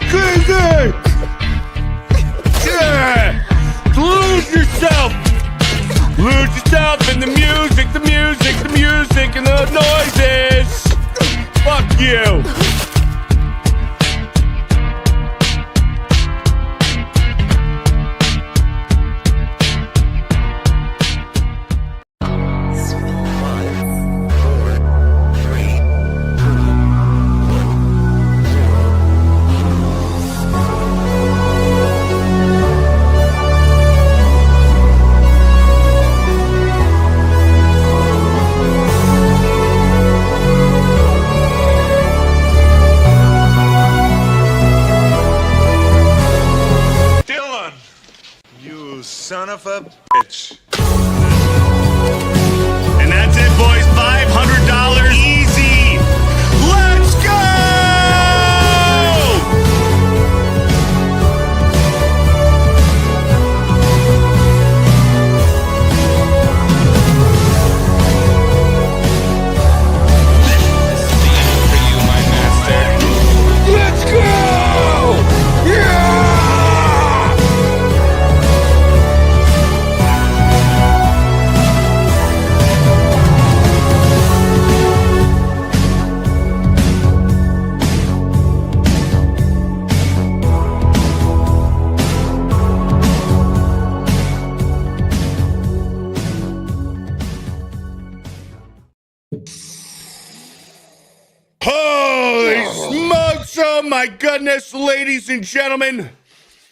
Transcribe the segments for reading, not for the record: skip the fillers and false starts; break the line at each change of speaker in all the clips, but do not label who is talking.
Crazy! Yeah! Lose yourself! Lose yourself in the music, the music, the music, and the noises! Fuck you!
Son of a bitch.
And that's it, boys. $500 easy. Let's go!
For you, my master.
Let's go! Yeah! Holy smokes! Oh my goodness, ladies and gentlemen.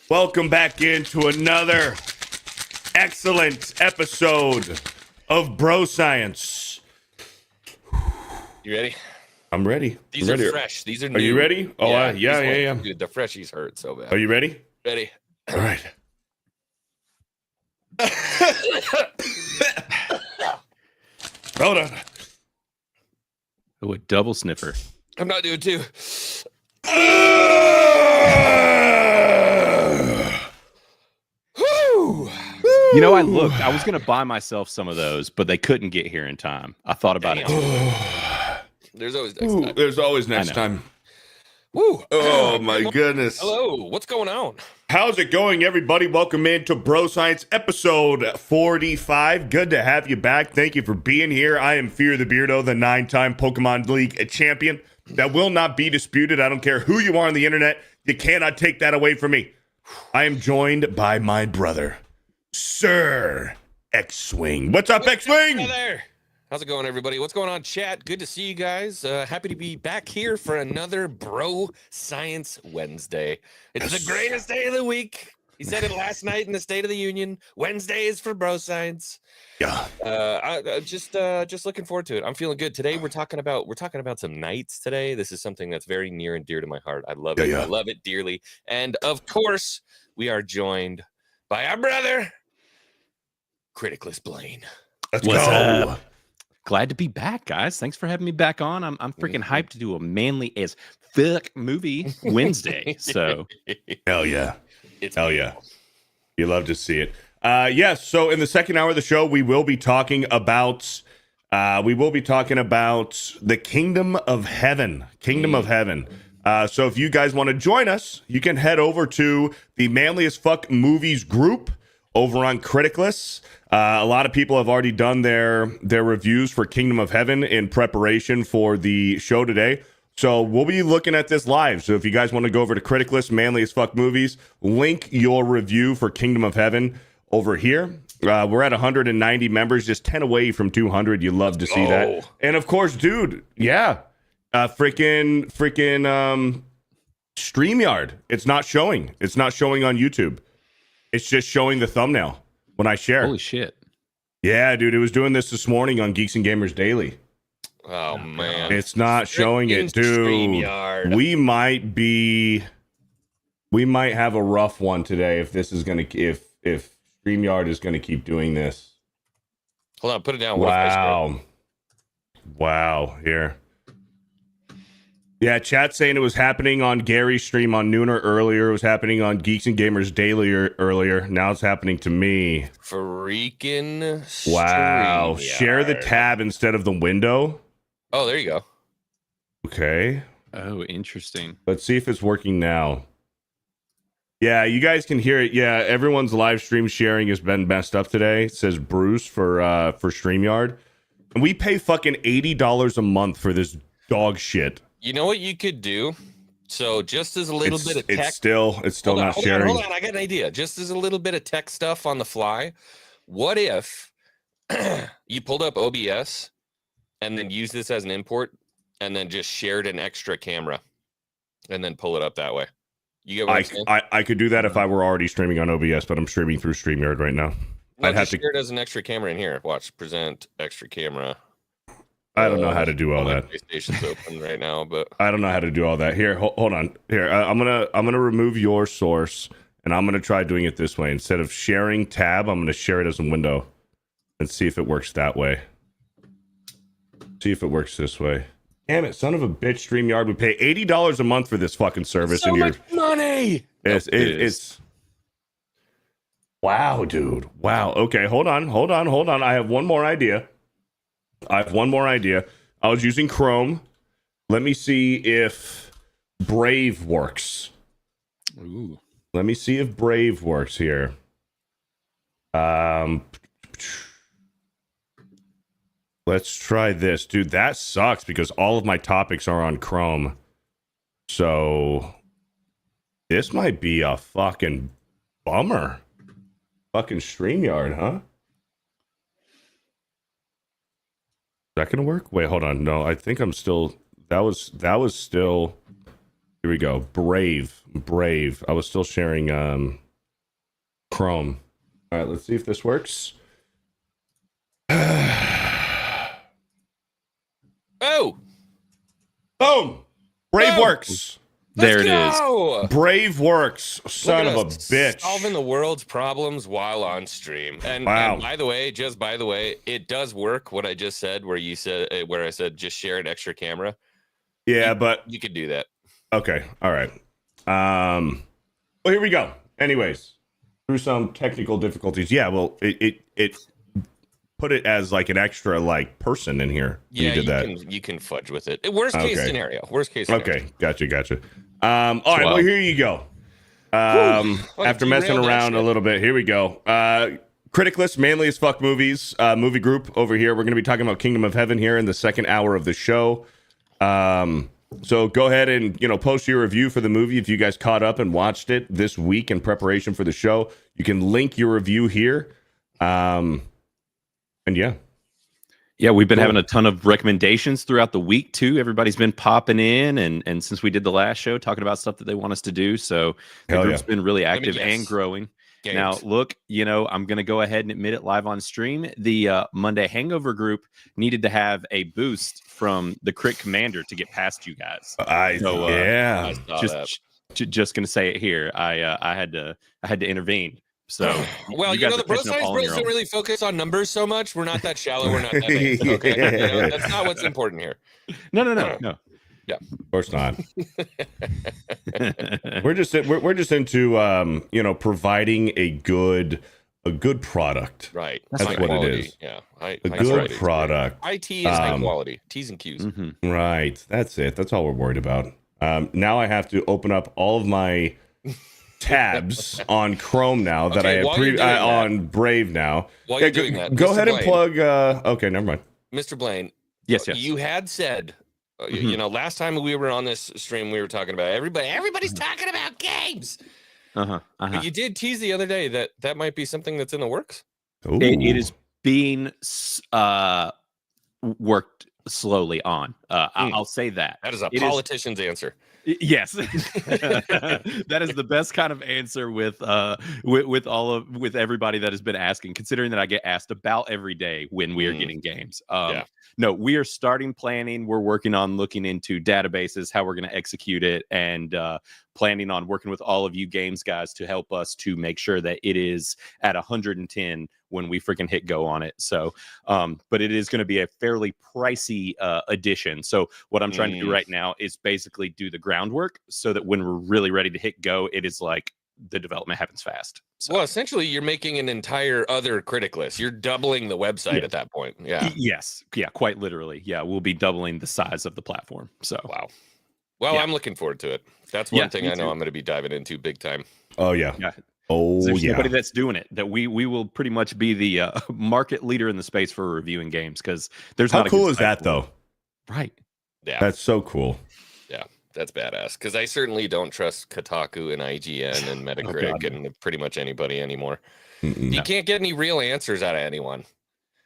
Welcome back into another excellent episode of Bro Science.
You ready?
I'm ready.
These
I'm
are
ready.
fresh. These are new.
Are you ready? Oh, yeah.
Dude, the freshies hurt so bad.
Are you ready?
Ready?
All right. Hold on.
Oh, a double sniffer.
I'm not doing two. Whew.
You know, I looked. I was going to buy myself some of those, but they couldn't get here in time. I thought about it.
There's always next
Ooh,
time.
there's always next time.
Woo.
Oh my goodness.
Hello. What's going on?
How's it going, everybody? Welcome into Bro Science episode 45. Good to have you back. Thank you for being here. I am FearTheBeardo, the 9-time Pokemon League champion. That will not be disputed. I don't care who you are on the internet. You cannot take that away from me. I am joined by my brother, Sir Xwing. What's up, Xwing?
Hi there. How's it going, everybody? What's going on, chat? Good to see you guys. Happy to be back here for another Bro Science Wednesday. It's the greatest day of the week. He said it last night in the State of the Union. Wednesday is for Bro Science.
Yeah.
I just looking forward to it. I'm feeling good. Today we're talking about some knights today. This is something that's very near and dear to my heart. I love it.
Yeah.
I love it dearly. And of course, we are joined by our brother, Criticless Blaine.
Let's
What's
go.
up? Glad to be back, guys. Thanks for having me back on. I'm freaking hyped to do a manly as fuck movie Wednesday. So
Hell yeah.
It's
Hell yeah. You love to see it. Yes, so in the second hour of the show, we will be talking about the Kingdom of Heaven. Kingdom of Heaven. So if you guys want to join us, you can head over to the Manly as Fuck Movies group over on Criticless. A lot of people have already done their reviews for Kingdom of Heaven in preparation for the show today. So we'll be looking at this live. So if you guys want to go over to Criticless, Manly as Fuck Movies, link your review for Kingdom of Heaven over here. We're at 190 members, just 10 away from 200. You love to see that. And of course, dude, yeah, freaking StreamYard. It's not showing. It's not showing on YouTube. It's just showing the thumbnail when I share.
holy shit.
Yeah, dude, it was doing this morning on Geeks and Gamers Daily.
Oh man,
It's not showing it, dude.
StreamYard.
We might have a rough one today if this is gonna if StreamYard is gonna keep doing this.
Hold on, put it down. What if I
Wow. Here. Yeah, chat saying it was happening on Gary's stream on Nooner earlier. It was happening on Geeks and Gamers Daily earlier. Now it's happening to me.
Freaking
Wow.
StreamYard.
Share the tab instead of the window.
Oh, there you go.
Okay.
Oh, interesting.
Let's see if it's working now. Yeah, you guys can hear it. Yeah, everyone's live stream sharing has been messed up today. It says Bruce for StreamYard. And we pay fucking $80 a month for this dog shit.
You know what you could do? So just as a little bit of tech.
It's still not sharing.
Hold on. I got an idea. Just as a little bit of tech stuff on the fly. What if you pulled up OBS and then use this as an import and then just shared an extra camera and then pull it up that way? You get what I'm saying?
I could do that if I were already streaming on OBS, but I'm streaming through StreamYard right now.
No, I'd have to share it as an extra camera in here. Watch, present extra camera.
I don't know how to do all that.
PlayStation's open right now, but
I don't know how to do all that. Here, hold on. Here, I'm gonna remove your source, and I'm gonna try doing it this way. Instead of sharing tab, I'm gonna share it as a window, and see if it works that way. See if it works this way. Damn it, son of a bitch! StreamYard would pay $80 a month for this fucking service,
so much money.
It's wow, dude. Wow. Okay, hold on. I have one more idea. I was using Chrome. Let me see if Brave works.
Ooh.
Let me see if Brave works here. Let's try this. Dude, that sucks because all of my topics are on Chrome. So this might be a fucking bummer. Fucking StreamYard, huh? Is that gonna work? Wait, hold on. No, I think I'm still. That was still. Here we go. Brave. I was still sharing Chrome. All right, let's see if this works.
Oh,
boom! Brave works.
There it is.
Brave works. Son of a bitch.
Solving the world's problems while on stream. And,
wow.
And by the way, it does work. What I just said, where I said just share an extra camera.
Yeah, but
you could do that.
Okay. All right. Well, here we go. Anyways, through some technical difficulties. Yeah. Well, it put it as like an extra like person in here.
Yeah, you can fudge with it. Worst case scenario.
Okay. Gotcha. All right. Well, here you go. After messing around a little bit, here we go. Criticless, manly as fuck movies, movie group over here. We're going to be talking about Kingdom of Heaven here in the second hour of the show. So go ahead and post your review for the movie if you guys caught up and watched it this week in preparation for the show. You can link your review here. And yeah, we've been having a ton of recommendations throughout the week too. Everybody's been popping in, and since we did the last show, talking about stuff that they want us to do. So the group's been really active and growing. Games. Now, look, I'm going to go ahead and admit it live on stream. The Monday Hangover group needed to have a boost from the Crit Commander to get past you guys. Just going to say it here. I had to intervene. So,
well, the Bro Science Bros don't really focus on numbers so much. We're not that shallow. We're not that big. Okay, that's not what's important here.
No. Yeah, of course not. we're just into providing a good product.
Right.
That's what
quality.
it is.
Yeah.
A good product.
IT is high quality. T's and Q's.
Mm-hmm. Right. That's it. That's all we're worried about. Now I have to open up all of my tabs on Chrome now that I have on Brave now.
While you're doing that,
go ahead and plug. Okay, never mind.
Mr. Blaine.
Yes.
You had said, last time we were on this stream, we were talking about everybody's talking about games. But you did tease the other day that might be something that's in the works.
It is being worked slowly on. I'll say that.
That is a politician's answer.
Yes, that is the best kind of answer with everybody that has been asking, considering that I get asked about every day when we are getting games. No, we are starting planning. We're working on looking into databases, how we're going to execute it, and planning on working with all of you games guys to help us to make sure that it is at 110 when we freaking hit go on it. So, but it is going to be a fairly pricey edition. So what I'm trying to do right now is basically do the groundwork so that when we're really ready to hit go, it is like the development happens fast. So.
Well, essentially, you're making an entire other Criticless. You're doubling the website at that point. Yeah.
Yes. Yeah. Quite literally. Yeah. We'll be doubling the size of the platform. So.
Wow. Well, I'm looking forward to it. That's one thing I know I'm going to be diving into big time.
Oh yeah.
Yeah.
Oh
There's
yeah.
nobody that's doing it. That we will pretty much be the market leader in the space for reviewing games because there's
How
not.
cool is that though?
Right.
Yeah.
That's so cool.
Yeah. That's badass because I certainly don't trust Kotaku and IGN and Metacritic and pretty much anybody anymore. You can't get any real answers out of anyone.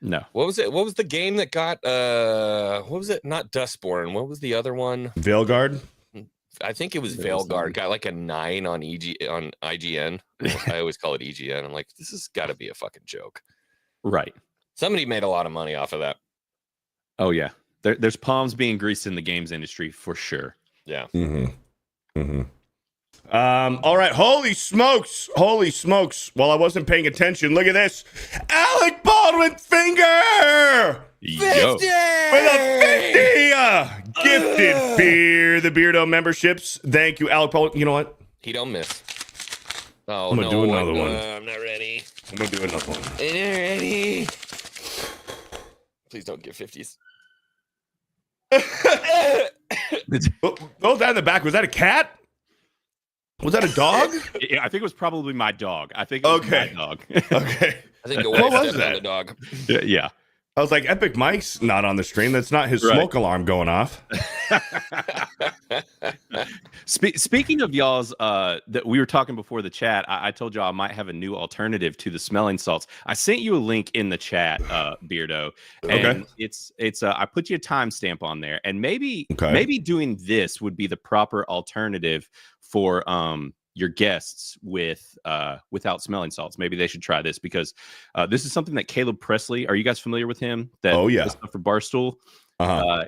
No.
What was it? What was the game that got what was it? Not Dustborn. What was the other one?
Veilguard?
I think it was Veilguard. Got like a 9 on IGN. I always call it EGN. I'm like, this has got to be a fucking joke.
Right.
Somebody made a lot of money off of that.
Oh yeah. There's palms being greased in the games industry for sure.
Yeah.
All right. Holy smokes. While I wasn't paying attention, look at this. Alec Baldwin finger
Yo.
with a 50 gifted Fear the Beardo memberships. Thank you, Alec Baldwin. You know what?
He don't miss. Oh,
I'm gonna do another one.
I'm not ready.
I'm gonna do another one.
I'm not ready. Please don't get 50s.
Oh, that in the back. Was that a cat? Was that a dog?
Yeah, I think it was probably my dog. I think it was my dog.
Okay.
I think the
What
wife
was
stepped on
that?
the dog.
Yeah.
I was like, Epic Mike's not on the stream. That's not his smoke alarm going off.
Speaking of y'all's, that we were talking before the chat, I told y'all I might have a new alternative to the smelling salts. I sent you a link in the chat, Beardo, and it's I put you a timestamp on there, and maybe doing this would be the proper alternative for your guests with without smelling salts. Maybe they should try this because this is something that Caleb Presley, are you guys familiar with him? That does stuff for Barstool.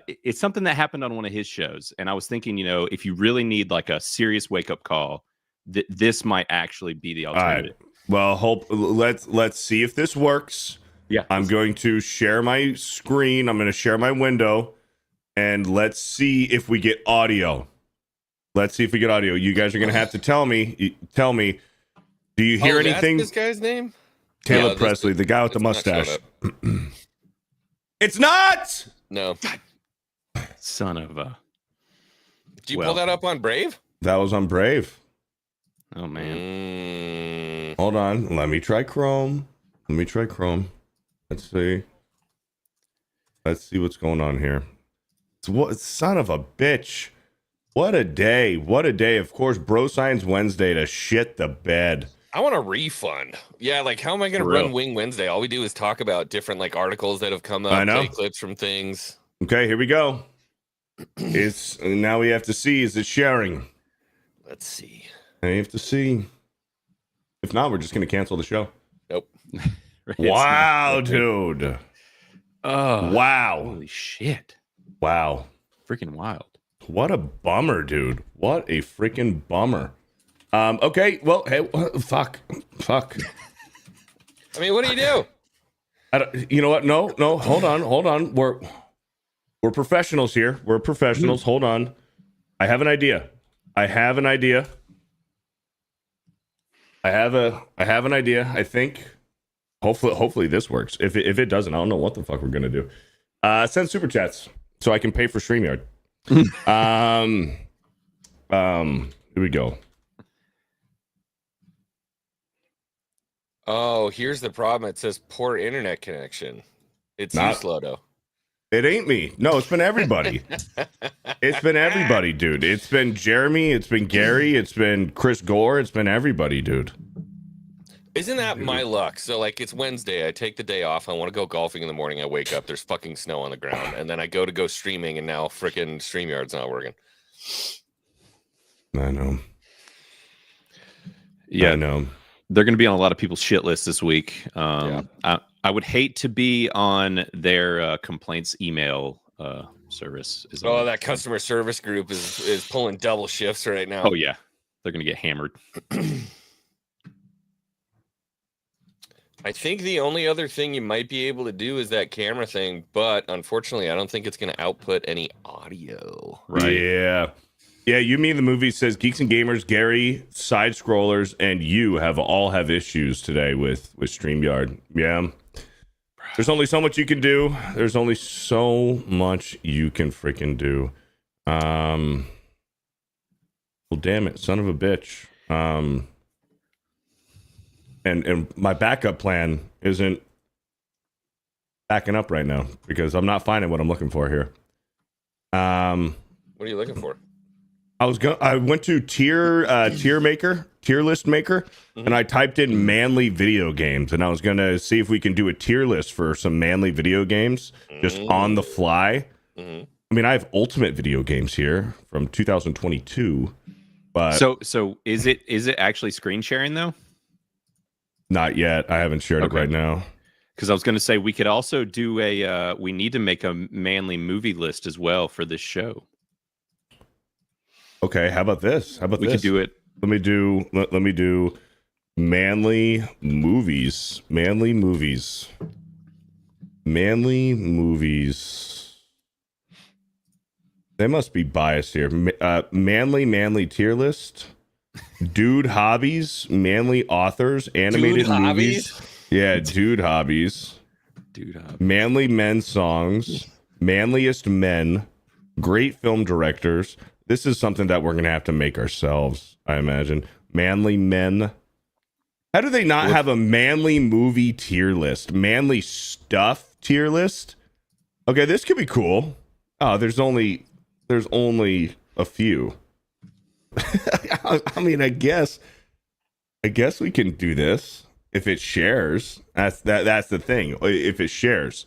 It's something that happened on one of his shows, and I was thinking, if you really need like a serious wake up call, this might actually be the alternative.
All right. Well, let's see if this works.
Yeah,
I'm going to share my screen. I'm going to share my window, and let's see if we get audio. You guys are going to have to tell me. Do you hear anything?
That's this guy's name?
Caleb Presley, the guy with the mustache. It's not.
No.
Son of a.
Did you pull that up on Brave?
That was on Brave.
Oh man.
Hold on. Let me try Chrome. Let's see what's going on here. Son of a bitch. What a day. Of course, Bro Science Wednesday to shit the bed.
I want a refund. Yeah, like how am I going to run Wing Wednesday? All we do is talk about different like articles that have come up, play clips from things.
Okay, here we go. Now we have to see, is it sharing?
Let's see.
I have to see. If not, we're just going to cancel the show.
Nope.
Wow, dude.
Oh,
wow.
Holy shit.
Wow.
Freaking wild.
What a bummer, dude. What a freaking bummer. Okay, well, hey, fuck.
I mean, what do you do?
You know what? No, hold on. We're professionals here. Hold on. I have an idea. I have an idea. I think. Hopefully this works. If it doesn't, I don't know what the fuck we're gonna do. Send super chats so I can pay for StreamYard. Here we go.
Oh, here's the problem. It says poor internet connection. It's you, Sloto.
It ain't me. No, it's been everybody. It's been everybody, dude. It's been Jeremy. It's been Gary. It's been Chris Gore. It's been everybody, dude.
Isn't that my luck? So, like, it's Wednesday. I take the day off. I want to go golfing in the morning. I wake up. There's fucking snow on the ground. And then I go streaming, and now freaking StreamYard's not working.
I know.
Yeah,
I know.
They're going to be on a lot of people's shit lists this week. I would hate to be on their complaints email service.
That customer service group is pulling double shifts right now.
Oh, yeah. They're gonna get hammered.
I think the only other thing you might be able to do is that camera thing, but unfortunately, I don't think it's going to output any audio.
Right.
Yeah. Yeah, you mean the movie says Geeks and Gamers, Gary, side scrollers, and you all have issues today with StreamYard. Yeah. There's only so much you can do. There's only so much you can freaking do. Well, damn it, son of a bitch. And my backup plan isn't backing up right now because I'm not finding what I'm looking for here.
What are you looking for?
I went to tier list maker, and I typed in manly video games, and I was gonna see if we can do a tier list for some manly video games just on the fly. I mean, I have ultimate video games here from 2022, but
so is it actually screen sharing though?
Not yet. I haven't shared it right now.
Because I was going to say we could also do we need to make a manly movie list as well for this show.
Okay, how about this?
We could do it.
Let me do manly movies. Manly movies. They must be biased here. Manly tier list. Dude hobbies, manly authors, animated movies. Yeah, dude hobbies. Manly men songs, manliest men, great film directors. This is something that we're going to have to make ourselves, I imagine. Manly men. How do they not have a manly movie tier list? Manly stuff tier list? Okay, this could be cool. Oh, there's only a few. I mean, I guess we can do this if it shares. That's the thing. If it shares,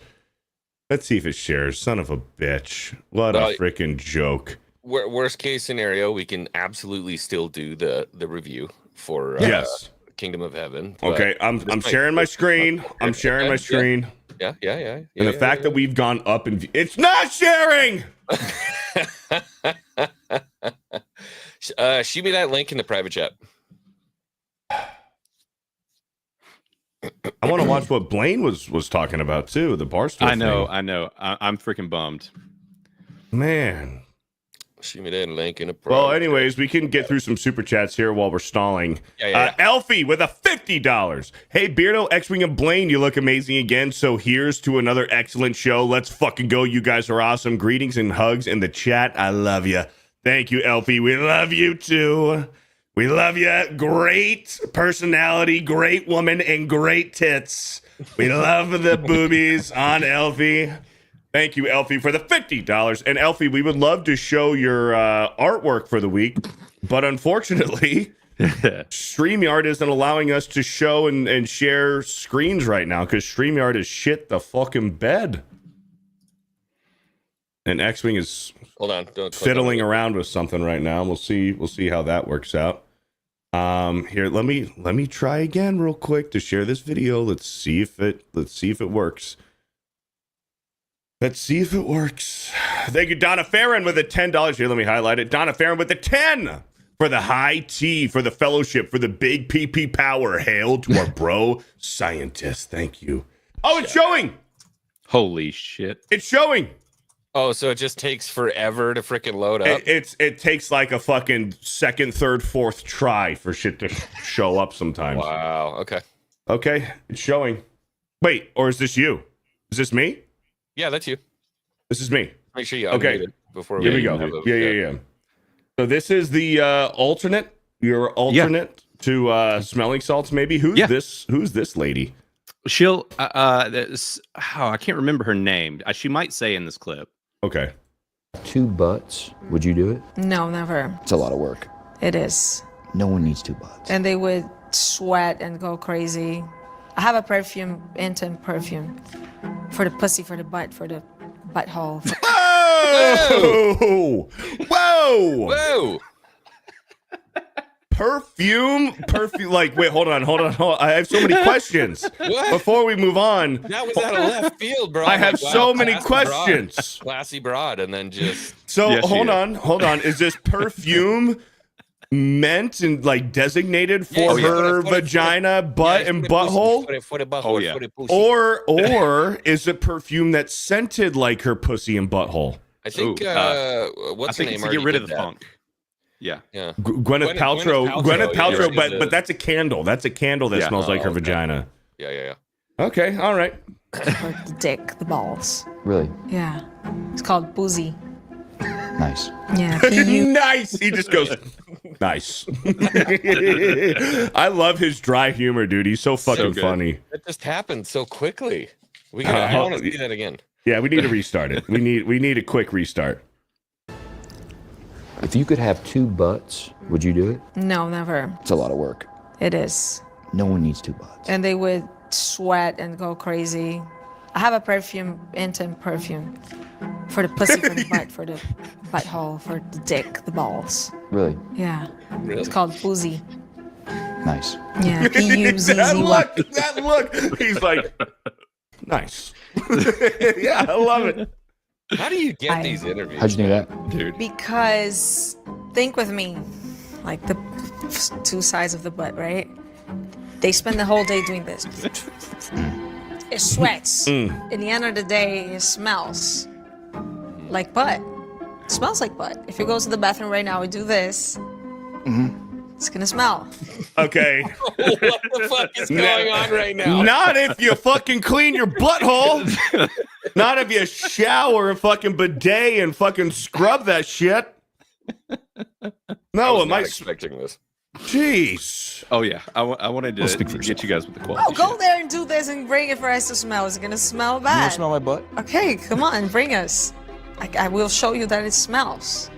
let's see if it shares. Son of a bitch! What a freaking joke.
Worst case scenario, we can absolutely still do the review for
yes,
Kingdom of Heaven.
Okay, I'm sharing my screen. I'm sharing my screen.
Yeah.
And the fact that we've gone up and it's not sharing.
Shoot me that link in the private chat.
I want to watch what Blaine was talking about too. The Barstool.
I know. I'm freaking bummed.
Man.
Shoot me that link in the private.
Well, anyways, we can get through some super chats here while we're stalling. Elfie with a $50. Hey, Beardo, Xwing, and Blaine, you look amazing again. So here's to another excellent show. Let's fucking go. You guys are awesome. Greetings and hugs in the chat. I love you. Thank you, Elfie. We love you too. We love you. Great personality, great woman, and great tits. We love the boobies on Elfie. Thank you, Elfie, for the $50. And Elfie, we would love to show your artwork for the week, but unfortunately, StreamYard isn't allowing us to show and share screens right now because StreamYard is shit the fucking bed. And Xwing is fiddling around with something right now. We'll see how that works out. Here, let me try again real quick to share this video. Let's see if it works. Let's see if it works. Thank you, Donna Farron, with a $10. Here, let me highlight it. Donna Farron with a 10 for the high T, for the fellowship, for the big PP power. Hail to our bro scientist. Thank you. Oh, it's showing.
Holy shit.
It's showing.
Oh, so it just takes forever to freaking load up.
It takes like a fucking second, third, fourth try for shit to show up sometimes.
Wow.
Okay. It's showing. Wait, or is this you? Is this me?
Yeah, that's you.
This is me.
Make sure you unmute it before
Here we go. Yeah. So this is the alternate. Your alternate to smelling salts, maybe. Who's this lady?
She'll I can't remember her name. She might say in this clip.
Okay.
2 butts. Would you do it?
No, never.
It's a lot of work.
It is.
No one needs 2 butts.
And they would sweat and go crazy. I have a perfume, intimate perfume, for the pussy, for the butt, for the butthole.
Whoa!
Perfume. Like, wait, hold on. I have so many questions.
What?
Before we move on.
That was out of left field, bro.
I have so many questions.
Classy broad, and then just.
So hold on. Is this perfume meant and like designated for
Yeah,
her
for the-
vagina, butt, and butthole?
For the butthole.
Oh, yeah.
For the pussy.
Or is it perfume that's scented like her pussy and butthole?
I think what's
I
her
think
name?
it's to get
already
rid
did
of the
that.
funk. Yeah.
Yeah.
Gwyneth Paltrow. Gwyneth
yeah,
Paltrow,
yeah.
but that's a candle. That's a candle that
Yeah.
smells like her
okay.
vagina.
Yeah.
Okay, all right.
Or the dick, the balls.
Really?
Yeah. It's called boozy.
Nice.
Yeah. PU.
Nice. He just goes, nice. I love his dry humor, dude. He's so fucking
good.
funny.
That just happened so quickly. I want to see that again.
Yeah, we need to restart it. We need a quick restart.
If you could have 2 butts, would you do it?
No, never.
It's a lot of work.
It is.
No one needs 2 butts.
And they would sweat and go crazy. I have a perfume, intimate perfume, for the pussy, for the butt, for the butthole, for the dick, the balls.
Really?
Yeah.
Really?
It's called boozy.
Nice.
Yeah.
That
PUZZY.
look, that look. He's like, nice. Yeah, I love it.
How do you get these interviews?
How'd you do that?
Dude.
Because think with me, like the 2 sides of the butt, right? They spend the whole day doing this. It sweats. At the end of the day, it smells like butt. It smells like butt. If you go to the bathroom right now and do this, it's gonna smell.
Okay.
What the fuck is going on right now?
Not if you fucking clean your butthole. Not if you shower and fucking bidet and fucking scrub that shit.
I
No,
was
it
not
might.
expecting this.
Jeez.
Oh yeah. I wanted to
speak for
get you guys with the quality.
Oh, go there and do this and bring it for us to smell. It's gonna smell
You want
bad.
to smell my butt?
Okay, come on, bring us. I will show you that it smells.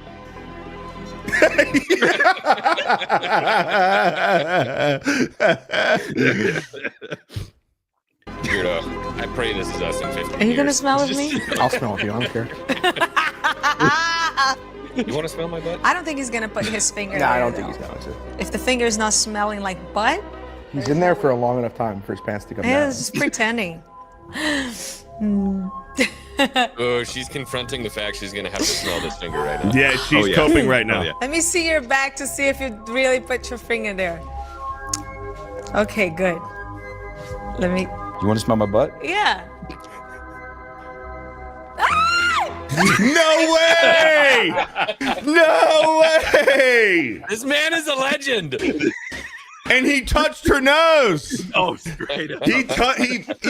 Weirdo. I pray this is us in 50
Are you gonna
years.
smell with me?
I'll smell with you. I don't care.
You want to smell my butt?
I don't think he's gonna put his finger
No, I
there,
don't think
though.
he's going to.
If the finger is not smelling like butt,
He's in there for a long enough time for his pants to come
yeah,
down.
it's just pretending.
Oh, she's confronting the fact she's gonna have to smell this finger right now.
Yeah, she's
Oh, yeah.
coping right now.
Oh, yeah.
Let me see your back to see if you really put your finger there. Okay, good. Let me.
You want to smell my butt?
Yeah.
No way! No way!
This man is a legend.
And he touched her nose.
Oh, straight up.
He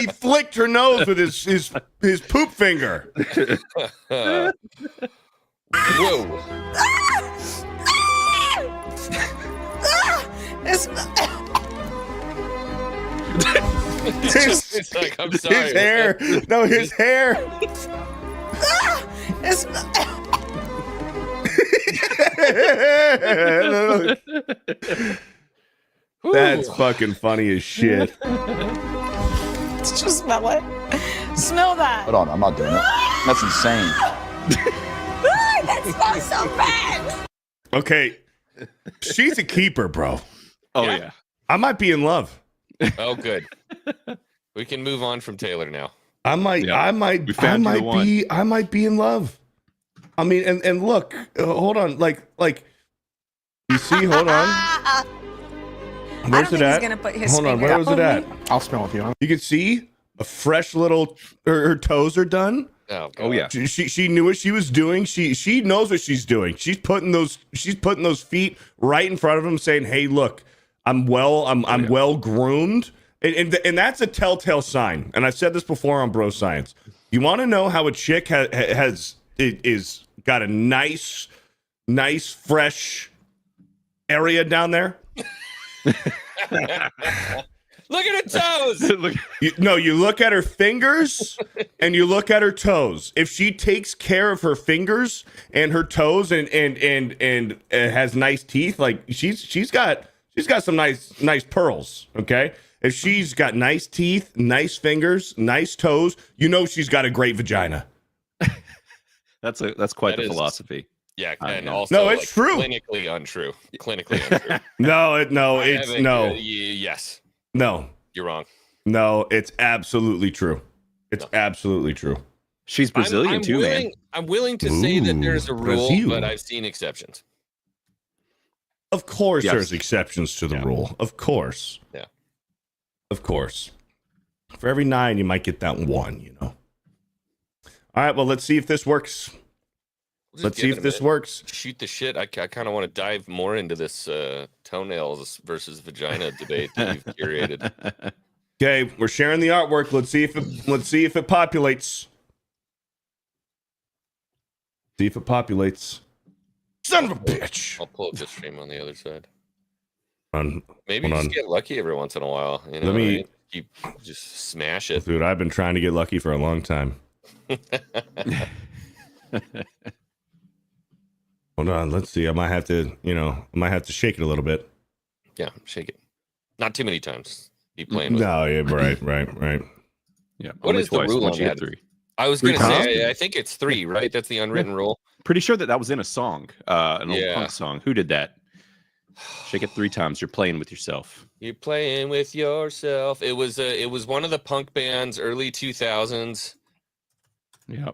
flicked her nose with his poop finger.
Whoa.
It's,
His,
It's like, I'm sorry.
his hair. No, his hair.
it's,
That's fucking funny as shit.
did you smell it? Smell that.
Hold on, I'm not doing it. That's insane.
That smells so bad.
Okay. She's a keeper, bro.
Oh
Yeah.
yeah.
I might be in love.
Oh, good. We can move on from Taylor now.
I might
We found you the one.
I might be in love. I mean, and look, hold on, like you see, hold on.
I don't
Where's
think
it
he's
at?
gonna put his
Hold on,
finger
where was it at?
me.
I'll smell with you.
You can see a fresh little. Her toes are done.
Oh, God.
Oh yeah.
She knew what she was doing. She knows what she's doing. She's putting those feet right in front of him, saying, "Hey, look, I'm well groomed." And that's a telltale sign. And I've said this before on Bro Science. You want to know how a chick is got a nice fresh area down there?
Look at her toes.
Look,
You look at her fingers and you look at her toes. If she takes care of her fingers and her toes and has nice teeth, like she's got some nice pearls. Okay, if she's got nice teeth, nice fingers, nice toes, you know she's got a great vagina.
that's quite
That
the
is-
philosophy.
Yeah, and
yeah.
also
No, it's true.
Clinically untrue. Clinically untrue. Yes,
No,
you're wrong.
it's absolutely true. It's absolutely true.
She's Brazilian
I'm
too,
willing,
man.
I'm willing to say that there's a rule,
Brazil.
but I've seen exceptions.
Of course,
Yes.
there's exceptions to the rule. Of course.
Yeah.
Of course. For every 9, you might get that 1, you know. All right, well, let's see if this works.
We'll just
Let's
give
see
it
if
a
this
minute.
works.
Shoot the shit. I kind of want to dive more into this toenails versus vagina debate that you've curated.
Okay, we're sharing the artwork. Let's see if it populates. See if it populates. Son of a bitch.
I'll pull up the stream on the other side.
hold
Maybe you just
on.
get lucky every once in a while. You know,
Let me-
what I mean? You just smash it.
Dude, I've been trying to get lucky for a long time. Hold on, let's see. I might have to shake it a little bit.
Yeah, shake it. Not too many times. Be playing with it.
No, yeah, right.
Yeah.
What
only
is the
twice.
rule
Once
on
you hit
that?
3.
I was
Three
going to
times?
say, I think it's 3, right? That's the unwritten rule.
Pretty sure that was in a song, an old punk song. Who did that? Shake it 3 times. You're playing with yourself.
You're playing with yourself. It was one of the punk bands, early 2000s.
Yeah.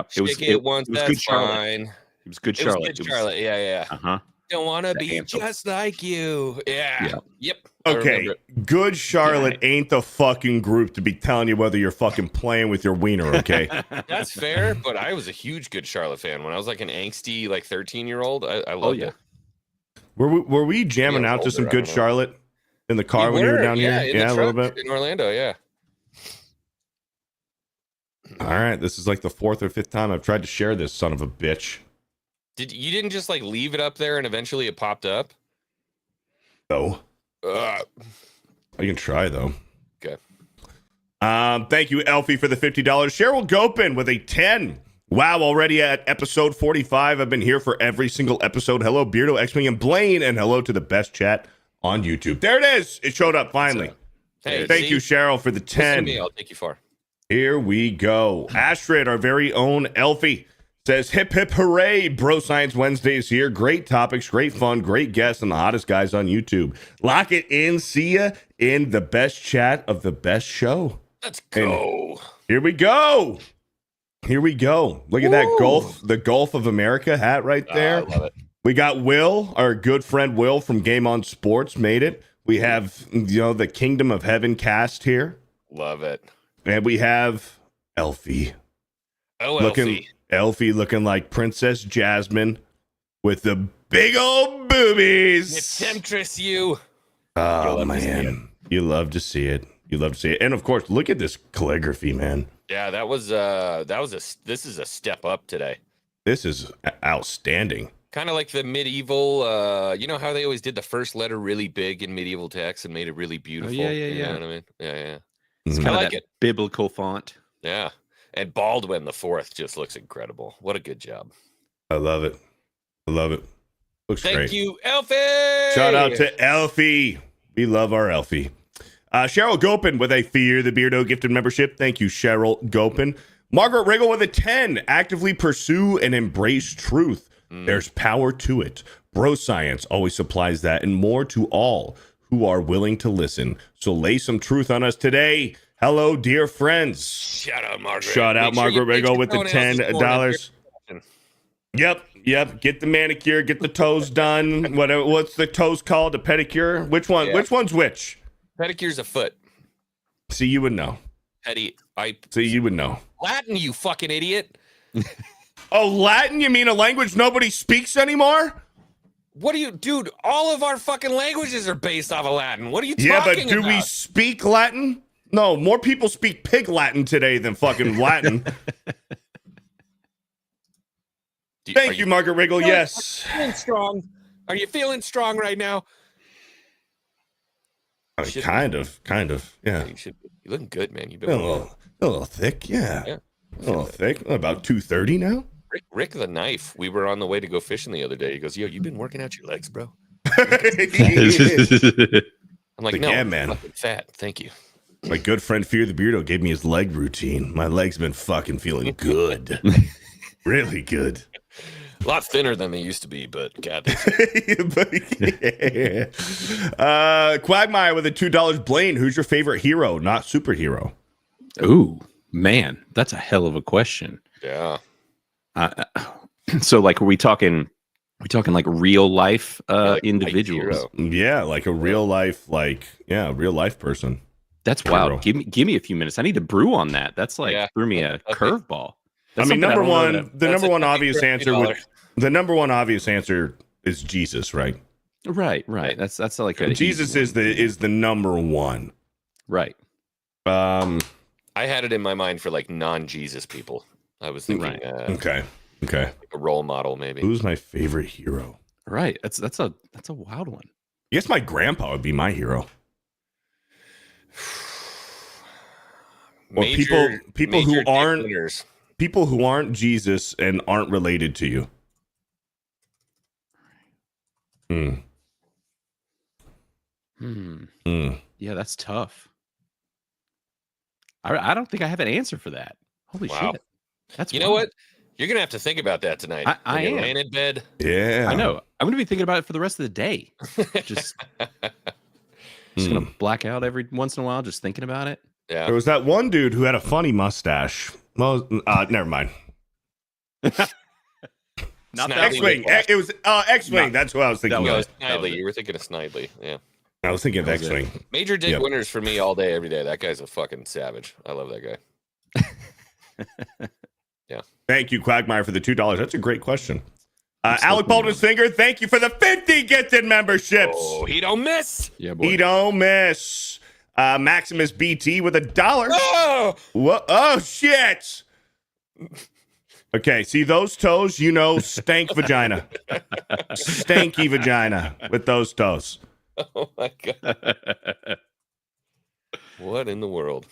Shake it once,
was
that's
Good Charlotte.
fine.
It was Good
It was
Charlotte.
Good Charlotte. Yeah.
Uh-huh.
Don't want to
The
be
anthem.
just like you. Yeah.
Yeah.
Yep. I
Okay,
remember it.
Good Charlotte ain't the fucking group to be telling you whether you're fucking playing with your wiener, okay?
That's fair, but I was a huge Good Charlotte fan when I was like an angsty, like 13-year-old. I loved it.
Were we jamming
Yeah,
out to some
older, I
Good
don't know.
Charlotte in the car when you were down here?
in the
Yeah, a little
truck
bit.
in Orlando. Yeah.
All right, this is like the 4th or 5th time I've tried to share this son of a bitch.
You didn't just like leave it up there and eventually it popped up?
No,
Ugh.
I can try though.
Okay.
Thank you, Elfie, for the $50. Cheryl Gopin with a 10. Wow, already at episode 45. I've been here for every single episode. Hello, Beardo, Xwing, and Blaine, and hello to the best chat on YouTube. There it is. It showed up finally.
Hey,
Thank
see?
you, Cheryl, for the
Listen to
10.
me, I'll take you far.
Here we go. Astrid, our very own Elfie, says, hip, hip, hooray. Bro Science Wednesday is here. Great topics, great fun, great guests, and the hottest guys on YouTube. Lock it in. See ya in the best chat of the best show.
Let's go.
Here we go. Here we go. Look at that the Gulf of America hat right there.
I love it.
We got Will, our good friend Will from Game On Sports made it. We have, the Kingdom of Heaven cast here.
Love it.
And we have Elfie.
Oh,
Elfie looking like Princess Jasmine with the big old boobies.
It's temptress, you.
Oh, man. You love to see it. You love to see it. And of course, look at this calligraphy, man.
Yeah, this is a step up today.
This is outstanding.
Kind of like the medieval, you know how they always did the first letter really big in medieval text and made it really beautiful.
yeah.
You know what I mean? Yeah.
It's
Mhm.
kind
I
of
like
that
it.
biblical font.
Yeah. And Baldwin the Fourth just looks incredible. What a good job.
I love it. Looks
Thank
great.
you, Elfie.
Shout out to Elfie. We love our Elfie. Cheryl Gopin with a Fear the Beardo gifted membership. Thank you, Cheryl Gopin. Margaret Riggle with a 10. Actively pursue and embrace truth. There's power to it. Bro Science always supplies that and more to all who are willing to listen. So lay some truth on us today. Hello, dear friends.
Shout out, Margaret.
Shout out
Make sure you
Margaret
fix
Riggle
your
with the
toenails this morning.
$10. Yep. Get the manicure, get the toes done. What's the toes called? A pedicure? Which one?
Yeah.
Which one's which?
Pedicure's a foot.
See, you would know. You would know.
Latin, you fucking idiot.
Oh, Latin? You mean a language nobody speaks anymore?
What do you, dude? All of our fucking languages are based off of Latin. What are you
Yeah, but
talking
do
about?
we speak Latin? No, more people speak pig Latin today than fucking Latin. Thank you, Margaret Riggle. Yes.
Feeling strong. Are you feeling strong right now?
Kind of. Yeah.
You're looking good, man. You've been
A little thick. Yeah. A little thick. About 230 now.
Rick the Knife. We were on the way to go fishing the other day. He goes, "Yo, you've been working out your legs, bro." I'm like, "No,
yeah,
I'm
man.
fucking fat. Thank you."
My good friend Fear the Beardo gave me his leg routine. My legs been fucking feeling good. Really good.
A lot thinner than they used to be, but God.
Quagmire with a $2. Blaine, who's your favorite hero, not superhero?
Ooh, man, that's a hell of a question.
Yeah.
So, like, are we talking We're talking like real life
like
individuals.
hero.
Yeah, like a real life, real life person.
That's
Hero.
wild. Give me a few minutes. I need to brew on that. That's like threw me a curveball.
I mean, number one, the number one obvious answer is Jesus, right?
Right. That's like a
Jesus is the number one.
Right.
I had it in my mind for like non-Jesus people. I was thinking,
Okay.
like a role model maybe.
Who's my favorite hero?
Right. That's a wild one.
I guess my grandpa would be my hero. Or people who aren't Jesus and aren't related to you.
Yeah, that's tough. I don't think I have an answer for that. Holy shit. That's
know what? You're gonna have to think about that tonight.
I am
laying in bed.
Yeah,
I know. I'm gonna be thinking about it for the rest of the day. Just gonna black out every once in a while, just thinking about it.
Yeah.
There was that one dude who had a funny mustache. Well, never mind.
Not
Xwing. It was Xwing. That's what I was thinking.
Snidely. You were thinking of Snidely. Yeah.
I was thinking of Xwing.
Major dick winners for me all day, every day. That guy's a fucking savage. I love that guy. Yeah.
Thank you, Quagmire, for the $2. That's a great question. Alec Baldwin's Finger, thank you for the 50 gifted memberships.
Oh, he don't miss.
Yeah, boy.
He don't miss. Maximus BT with $1.
Oh!
What? Oh, shit. Okay, see those toes? You know, stank vagina. Stanky vagina with those toes.
Oh, my God. What in the world?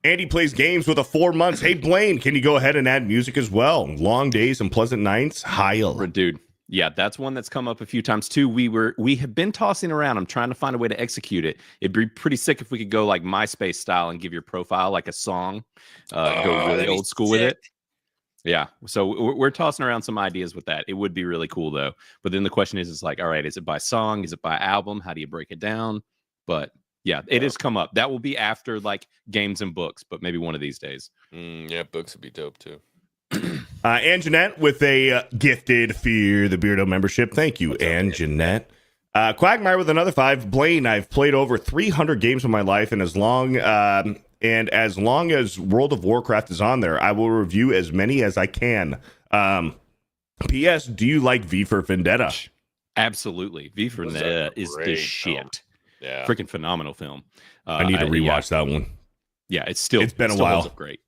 Andy plays games with a 4 months. Hey, Blaine, can you go ahead and add music as well? Long days and pleasant nights. Heil.
Dude. Yeah, that's one that's come up a few times too. We have been tossing around. I'm trying to find a way to execute it. It'd be pretty sick if we could go like MySpace style and give your profile like a song. Go really old school with it. Yeah. So we're tossing around some ideas with that. It would be really cool though. But then the question is like, all right, is it by song? Is it by album? How do you break it down? But yeah, it has come up. That will be after like games and books, but maybe one of these days.
Yeah, books would be dope too.
Ann Jeanette with a gifted Fear the Beardo membership. Thank you, Ann Jeanette. Quagmire with another 5. Blaine, I've played over 300 games in my life, and as long as World of Warcraft is on there, I will review as many as I can. P.S. Do you like V for Vendetta?
Absolutely. V for Vendetta is the shit.
Yeah,
freaking phenomenal film.
I need to rewatch that one.
Yeah, it's been a while. Holds up great.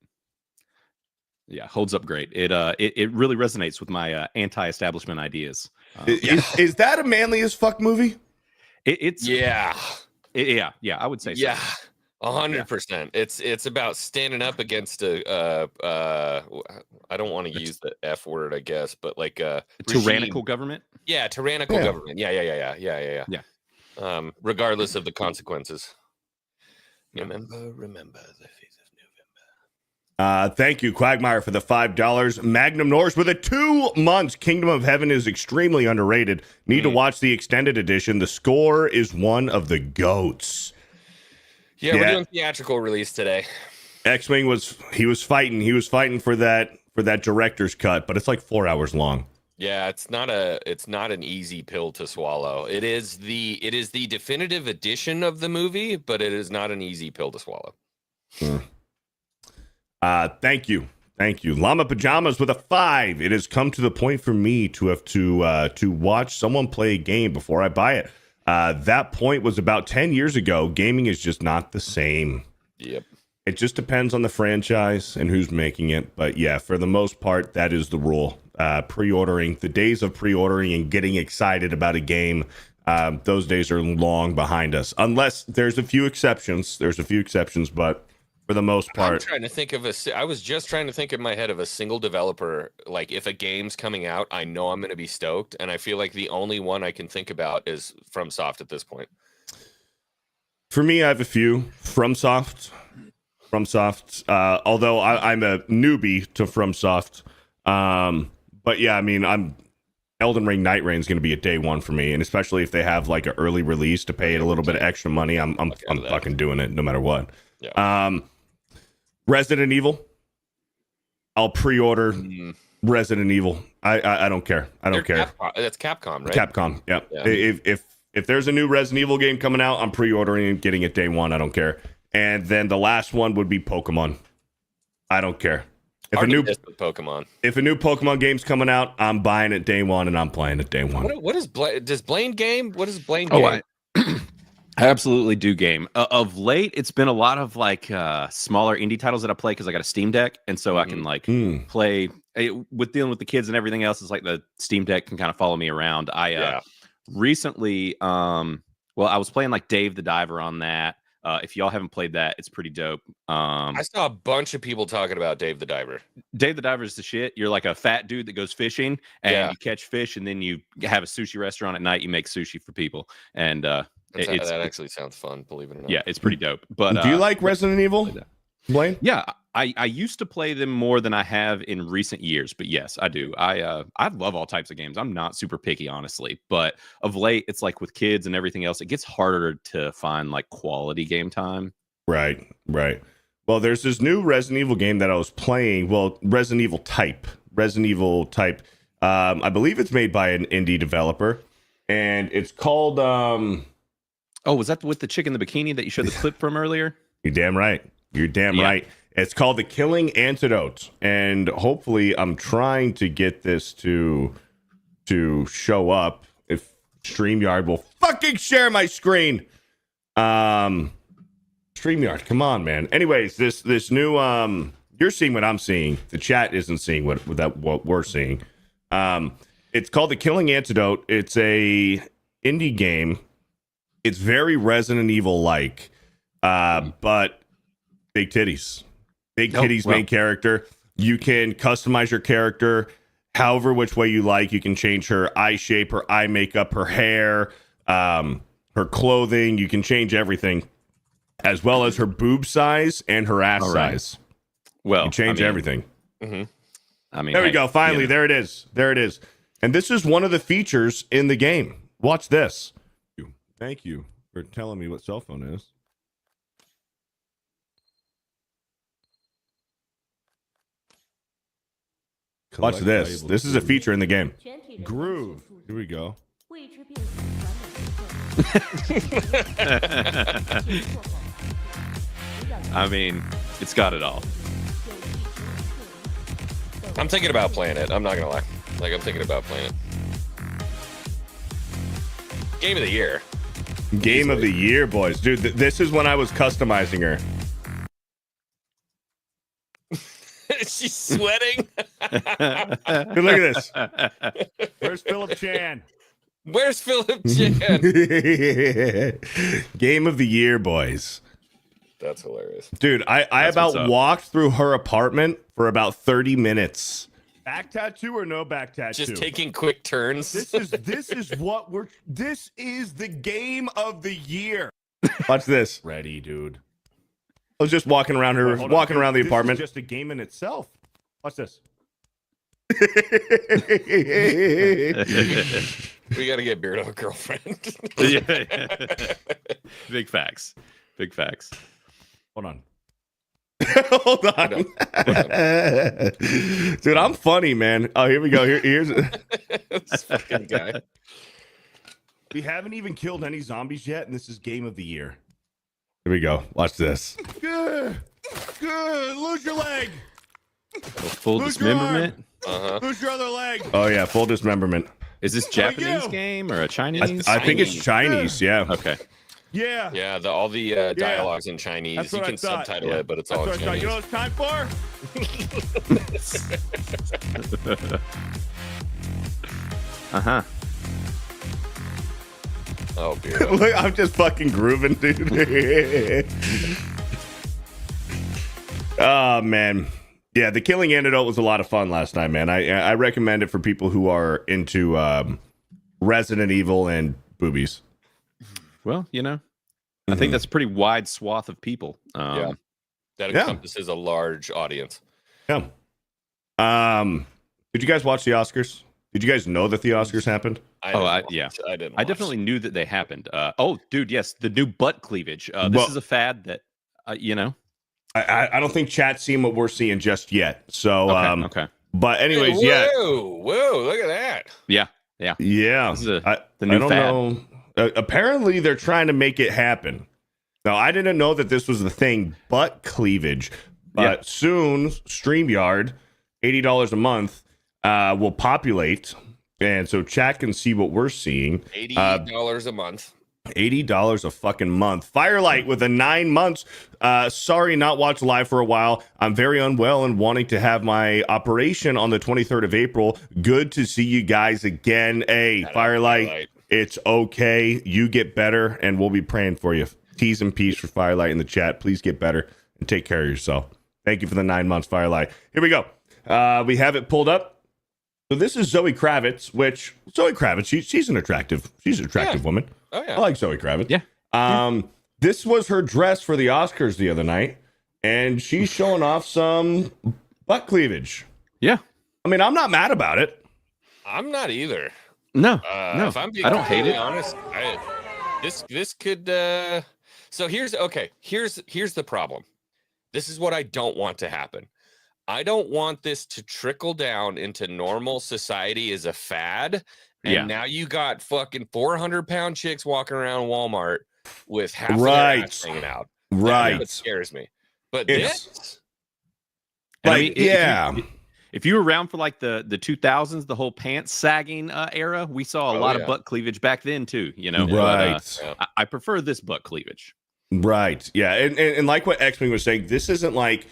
Yeah, holds up great. It really resonates with my anti-establishment ideas.
Is that a manly as fuck movie?
It's
yeah,
I would say so.
Yeah, 100%. It's about standing up against a I don't want to use the F word, I guess, but like a
tyrannical government.
Yeah, tyrannical government. Yeah. Regardless of the consequences. Remember the feast of November.
Thank you, Quagmire, for the $5. Magnum Norse with a 2 months. Kingdom of Heaven is extremely underrated. Need to watch the extended edition. The score is one of the goats.
Yeah, we're doing theatrical release today.
Xwing was fighting for that director's cut, but it's like 4 hours long.
Yeah, it's not an easy pill to swallow. It is the definitive edition of the movie, but it is not an easy pill to swallow.
Thank you. Llama Pajamas with a 5. It has come to the point for me to have to watch someone play a game before I buy it. That point was about 10 years ago. Gaming is just not the same.
Yep.
It just depends on the franchise and who's making it. But yeah, for the most part, that is the rule. Pre-ordering, the days of pre-ordering and getting excited about a game, those days are long behind us. Unless there's a few exceptions. But for the most part,
I was just trying to think in my head of a single developer. Like if a game's coming out, I know I'm going to be stoked, and I feel like the only one I can think about is FromSoft at this point.
For me, I have a few. FromSoft. Although I'm a newbie to FromSoft. But yeah, I mean, Elden Ring Night Rain is going to be a day one for me, and especially if they have like an early release to pay it a little bit of extra money, I'm fucking doing it no matter what.
Yeah.
Resident Evil. I'll pre-order Resident Evil. I don't care. I don't care.
That's Capcom, right?
Capcom. Yeah. If there's a new Resident Evil game coming out, I'm pre-ordering and getting it day one. I don't care. And then the last one would be Pokemon. I don't care. If a new Pokemon game's coming out, I'm buying it day one and I'm playing it day one.
What is does Blaine game? What is Blaine
Oh,
game?
I absolutely do game. Of late, it's been a lot of like smaller indie titles that I play because I got a Steam Deck, and so I can like play with dealing with the kids and everything else. It's like the Steam Deck can kind of follow me around. I recently, I was playing like Dave the Diver on that. If y'all haven't played that, it's pretty dope.
I saw a bunch of people talking about Dave the Diver.
Dave the Diver is the shit. You're like a fat dude that goes fishing and you catch fish, and then you have a sushi restaurant at night. You make sushi for people, and that
actually sounds fun. Believe it or not.
Yeah, it's pretty dope. But
do you like Resident Evil, Blaine?
Yeah, I used to play them more than I have in recent years, but yes, I do. I love all types of games. I'm not super picky, honestly, but of late, it's like with kids and everything else, it gets harder to find like quality game time.
Right. Well, there's this new Resident Evil game that I was playing. Well, Resident Evil type. I believe it's made by an indie developer, and it's called.
Oh, was that with the chick in the bikini that you showed the clip from earlier?
You're damn right. Right. It's called the Killing Antidote, and hopefully, I'm trying to get this to show up. If StreamYard will fucking share my screen, StreamYard, come on, man. Anyways, this new you're seeing what I'm seeing. The chat isn't seeing what we're seeing. It's called the Killing Antidote. It's a indie game. It's very Resident Evil like, but big titties. Main character. You can customize your character however which way you like. You can change her eye shape, her eye makeup, her hair, her clothing. You can change everything, as well as her boob size and her ass size.
Well,
you change everything.
Mm-hmm.
There we go. Finally, there it is. And this is one of the features in the game. Watch this. Thank you for telling me what cell phone is. Watch this. This is a feature in the game. Groove. Here we go.
I mean, it's got it all.
I'm thinking about playing it. I'm not gonna lie. Like, I'm thinking about playing it. Game of the year.
Game of the year, boys. Dude, this is when I was customizing her.
She's sweating.
Dude, look at this. Where's Philip Chan?
Where's Philip Chan?
Game of the year, boys.
That's hilarious.
Dude, I about walked through her apartment for about 30 minutes. Back tattoo or no back tattoo?
Just taking quick turns.
This is the game of the year. Watch this. Ready, dude. I was just walking around around the apartment. This is just a game in itself. Watch this.
We got to get Beardo a girlfriend.
Big facts.
Hold on. Hold on. Dude, I'm funny, man. Oh, here we go. Here's
this fucking guy.
We haven't even killed any zombies yet, and this is game of the year. Here we go. Watch this. Good. Lose your leg.
Full dismemberment.
Lose your other leg. Oh yeah, full dismemberment.
Is this Japanese game or a Chinese?
I think it's Chinese. Yeah.
Okay.
Yeah.
Yeah. All the dialogue's in Chinese. You can subtitle it, but it's all in Chinese.
You know what it's time for?
Oh, beer.
Look, I'm just fucking grooving, dude. Oh man. Yeah, the Killing Antidote was a lot of fun last night, man. I recommend it for people who are into Resident Evil and boobies.
Well, I think that's a pretty wide swath of people.
That encompasses a large audience.
Yeah. Did you guys watch the Oscars? Did you guys know that the Oscars happened?
I didn't.
I definitely knew that they happened. Dude, yes, the new butt cleavage. This is a fad that, I don't think chat's seen what we're seeing just yet. So, okay.
But anyways,
whoa, look at that.
Yeah.
This
is the new
I don't
fad.
know. Apparently, they're trying to make it happen. Now, I didn't know that this was the thing, butt cleavage. But soon, StreamYard, $80 a month, will populate. And so chat can see what we're seeing.
$80 a month.
$80 a fucking month. Firelight with a 9 months. Sorry, not watched live for a while. I'm very unwell and wanting to have my operation on the 23rd of April. Good to see you guys again. Hey, Firelight, it's okay. You get better, and we'll be praying for you. T's and P's for Firelight in the chat. Please get better and take care of yourself. Thank you for the 9 months, Firelight. Here we go. We have it pulled up. So this is Zoe Kravitz, she's an attractive woman.
Oh, yeah.
I like Zoe Kravitz.
Yeah.
This was her dress for the Oscars the other night, and she's showing off some butt cleavage.
Yeah.
I mean, I'm not mad about it.
I'm not either.
No.
If I'm being
I don't hate it.
honest, this could. So here's the problem. This is what I don't want to happen. I don't want this to trickle down into normal society as a fad. And now you got fucking 400-pound chicks walking around Walmart with half of their ass hanging out.
Right.
That scares me. But
It's-
If you were around for like the 2000s, the whole pants sagging era, we saw a lot of butt cleavage back then too.
Right.
But, I prefer this butt cleavage.
Right. Yeah. And like what Xwing was saying, this isn't like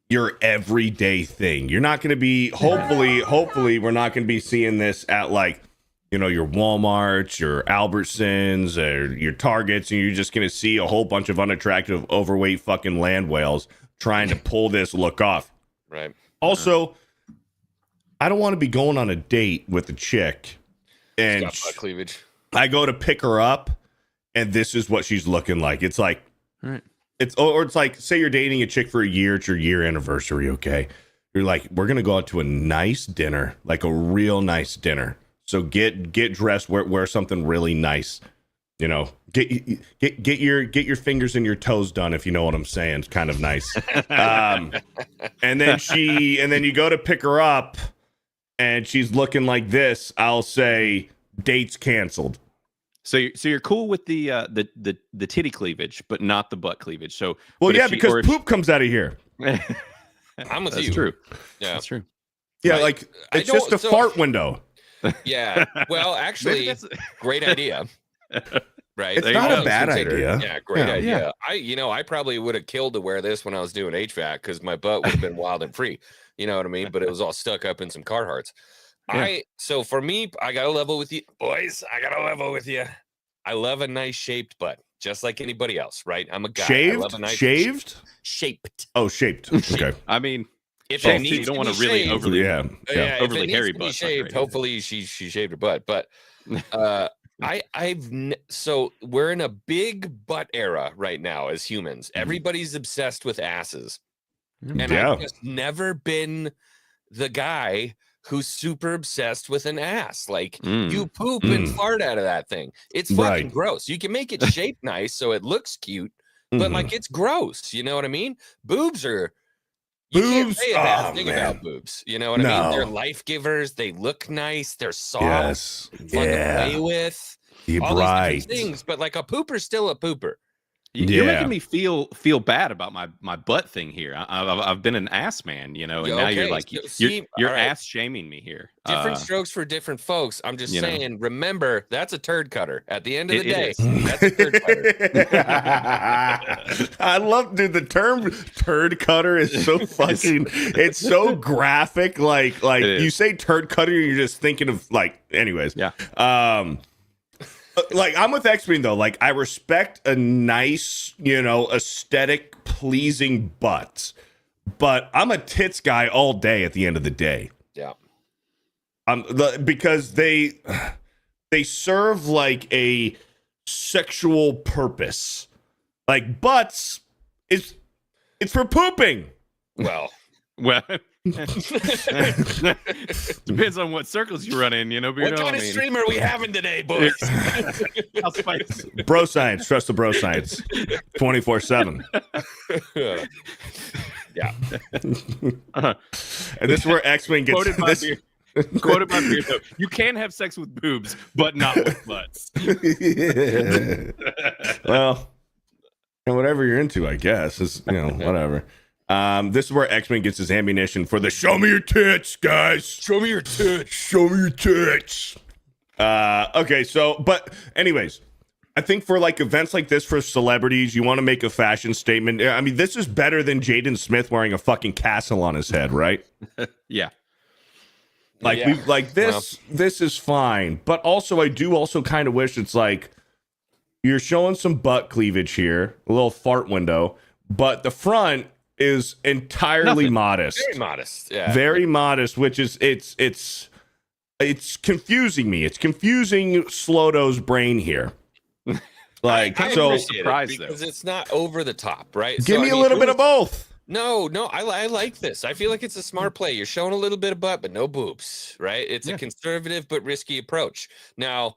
your everyday thing. You're not going to be, hopefully, we're not going to be seeing this at like, your Walmarts, your Albertsons, or your Targets, and you're just going to see a whole bunch of unattractive, overweight fucking land whales trying to pull this look off.
Right.
Also, I don't want to be going on a date with a chick, and
Got butt cleavage.
I go to pick her up, and this is what she's looking like. It's like,
Right.
it's like, say you're dating a chick for a year, it's your year anniversary, okay? You're like, we're gonna go out to a nice dinner, like a real nice dinner. So get dressed, wear something really nice. Get your fingers and your toes done, if you know what I'm saying. It's kind of nice. And then you go to pick her up, and she's looking like this. I'll say date's canceled.
So you're cool with the titty cleavage, but not the butt cleavage. So
because poop comes out of here.
I'm with you.
That's true.
Yeah.
That's true.
Yeah,
Right.
like it's just a fart window.
Yeah. Well, actually, great idea. Right.
It's not a bad
Consider-
idea.
Yeah, great
Yeah.
idea. I probably would have killed to wear this when I was doing HVAC because my butt would have been wild and free. You know what I mean? But it was all stuck up in some Carhartts.
Yeah.
So for me, I gotta level with you, boys. I gotta level with you. I love a nice shaped butt, just like anybody else, right? I'm a guy. I love a nice
Shaved?
shaped.
Oh, shaped. Okay.
I mean,
If
shaved,
it needs
you don't
to
want
be
to really
shaved,
overly.
Yeah.
if
overly
it
hairy
needs to be
butt's not
shaved,
great.
hopefully she shaved her butt. But so we're in a big butt era right now as humans. Everybody's obsessed with asses, and
Yeah.
I've just never been the guy who's super obsessed with an ass. Like you poop and fart out of that thing. It's fucking
Right.
gross. You can make it shaped nice so it looks cute, but like it's gross. You know what I mean? Boobs are. You can't
Boobs?
say a bad
Oh,
thing
man.
about boobs. You know what I mean? They're
No.
life givers. They look nice. They're soft.
Yes.
Fun to play with.
You're
All these
right.
different things. But like a pooper's still a pooper.
You're
Yeah.
making me feel bad about my butt thing here. I've been an ass man, and now you're
Okay,
like
so
you're
see, all right.
ass shaming me here.
Different strokes for different folks. I'm just
you know.
saying, remember, that's a turd cutter. At the end of the
It
day,
is.
that's a turd cutter.
I love, dude. The term "turd cutter" is so fucking. It's so graphic. Like
It is.
you say "turd cutter," you're just thinking of like. Anyways,
Yeah.
Like I'm with Xwing though. Like I respect a nice, aesthetic, pleasing butt, but I'm a tits guy all day. At the end of the day,
Yeah.
because they serve like a sexual purpose. Like butts, it's for pooping.
Well,
Well, depends on what circles you run in, Beardo.
what kind of stream are we having today, boys?
How spicy.
Bro science, trust the bro science, 24/7.
Yeah.
And this is where Xwing gets
Quoted by
this.
Quoted by Beardo. You can have sex with boobs, but not with butts.
Well, and whatever you're into, I guess is whatever. This is where X-Men gets his ammunition for the show me your tits, guys.
Show me your tits.
Show me your tits. Okay, so but anyways, I think for like events like this for celebrities, you want to make a fashion statement. I mean, this is better than Jaden Smith wearing a fucking castle on his head, right?
Yeah.
Like
Yeah.
we like this. This is fine, but also I do also kind of wish it's like you're showing some butt cleavage here, a little fart window, but the front is entirely modest,
Very modest. Yeah.
very modest, which is it's confusing me. It's confusing Sloto's brain here. Like
I
so,
appreciate it
surprised,
because it's not over the top, right?
give
So,
me
I
a
mean,
little bit of both.
No, I like this. I feel like it's a smart play. You're showing a little bit of butt, but no boobs, right? It's a conservative but risky approach. Now,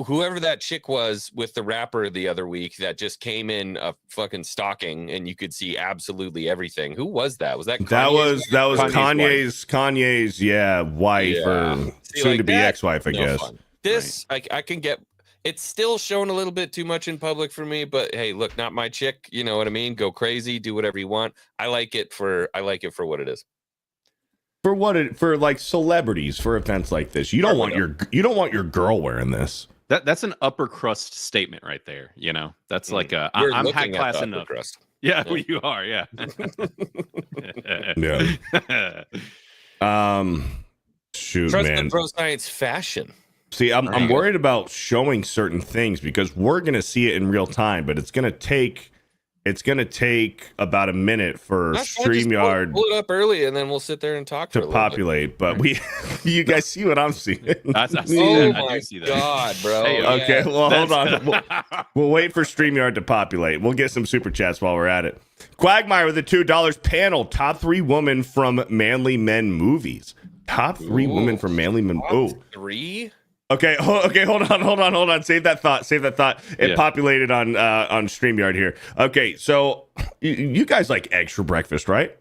whoever that chick was with the rapper the other week that just came in a fucking stocking and you could see absolutely everything. Who was that? Was that Kanye's
That was
Kanye's
Kanye's wife or
See,
soon
like
to be
that,
ex-wife, I
no
guess.
fun. This I can get. It's still shown a little bit too much in public for me, but hey, look, not my chick. You know what I mean? Go crazy, do whatever you want. I like it for what it is.
For like celebrities for events like this, you don't want your girl wearing this.
That's an upper crust statement right there. You know, that's like
You're
I'm high
looking at
class
the upper
enough.
crust.
Yeah, you are. Yeah.
Yeah. Shoot,
Trust
man.
the pro science fashion.
See, I'm worried about showing certain things because we're gonna see it in real time, but it's gonna take about a minute for StreamYard
Pull it up early, and then we'll sit there and talk
to populate. But you guys see what I'm seeing.
I see
Oh
that. I
my
do see that.
god, bro!
Hey,
Yeah.
Okay, well, hold on. We'll wait for StreamYard to populate. We'll get some super chats while we're at it. Quagmire with the $2 panel. Top 3 women from Manly Men movies. Top 3 women from Manly Men. Oh,
3.
okay, hold on. Save that thought. It populated on StreamYard here. Okay, so you guys like eggs for breakfast, right?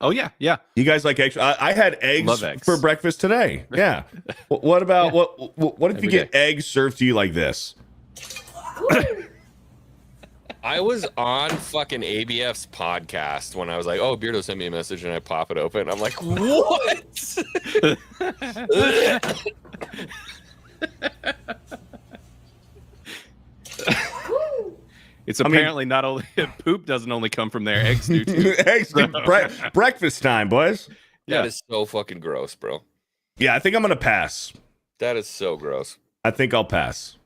Oh yeah.
You guys like eggs? I had eggs for breakfast today. Yeah. What about what if you get eggs served to you like this?
I was on fucking ABF's podcast when I was like, "Oh, Beardo sent me a message," and I pop it open. I'm like, "What?"
It's apparently not only poop doesn't only come from there. Eggs do too.
Eggs, breakfast time, boys.
That is so fucking gross, bro.
Yeah, I think I'm gonna pass.
That is so gross.
I think I'll pass.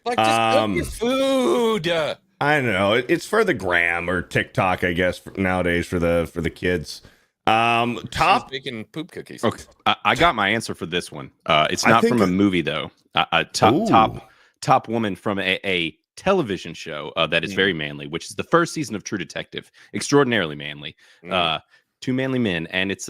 Like, just cook your food.
I don't know. It's for the gram or TikTok, I guess, nowadays for the kids. Top
She's making poop cookies.
Okay, I got my answer for this one. It's not from a movie though. Top woman from a television show that is very manly, which is the first season of True Detective. Extraordinarily manly. 2 manly men, and it's